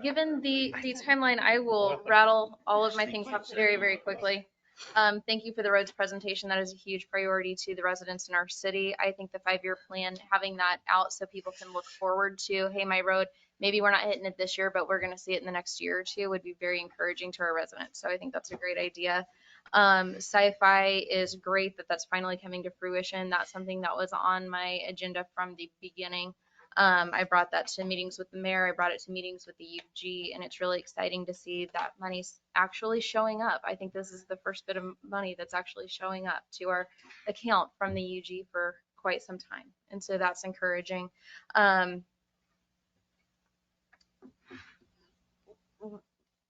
Given the timeline, I will rattle all of my things off very, very quickly. Thank you for the roads presentation. That is a huge priority to the residents in our city. I think the 5-year plan, having that out so people can look forward to, hey, my road, maybe we're not hitting it this year, but we're going to see it in the next year or two, would be very encouraging to our residents. So I think that's a great idea. Sci-fi is great that's finally coming to fruition. That's something that was on my agenda from the beginning. I brought that to meetings with the mayor. I brought it to meetings with the UG, and it's really exciting to see that money's actually showing up. I think this is the first bit of money that's actually showing up to our account from the UG for quite some time. And so that's encouraging.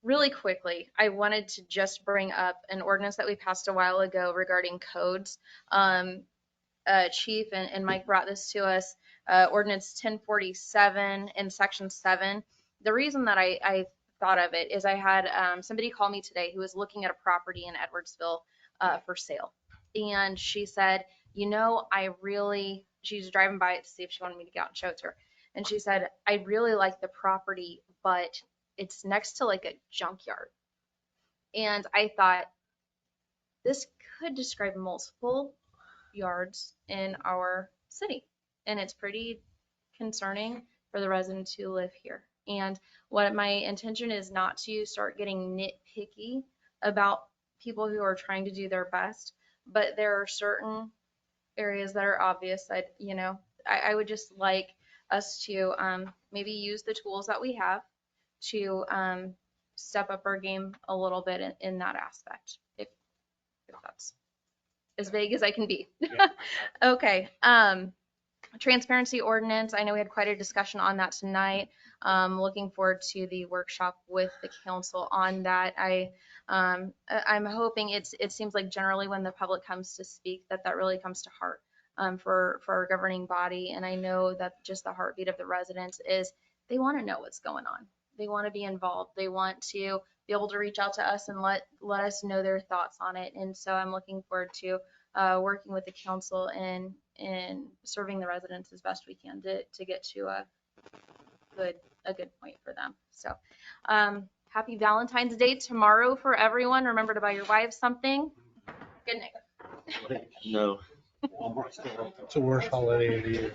Really quickly, I wanted to just bring up an ordinance that we passed a while ago regarding codes. Chief and Mike brought this to us. Ordinance 1047 in section 7. The reason that I thought of it is I had somebody call me today who was looking at a property in Edwardsville for sale. And she said, she's driving by it to see if she wanted me to get out and show it to her. And she said, I really like the property, but it's next to like a junkyard. And I thought, this could describe multiple yards in our city. And it's pretty concerning for the residents who live here. And what my intention is not to start getting nitpicky about people who are trying to do their best, but there are certain areas that are obvious that, you know, I would just like us to maybe use the tools that we have to step up our game a little bit in that aspect, if that's as vague as I can be. Yeah. Okay. Transparency ordinance. I know we had quite a discussion on that tonight. Looking forward to the workshop with the council on that. I'm hoping it seems like generally when the public comes to speak that really comes to heart for our governing body. And I know that just the heartbeat of the residents is they want to know what's going on. They want to be involved. They want to be able to reach out to us and let us know their thoughts on it. And so I'm looking forward to working with the council and serving the residents as best we can to get to a good point for them. So happy Valentine's Day tomorrow for everyone. Remember to buy your wives something. Good night. No. It's the worst holiday of the year.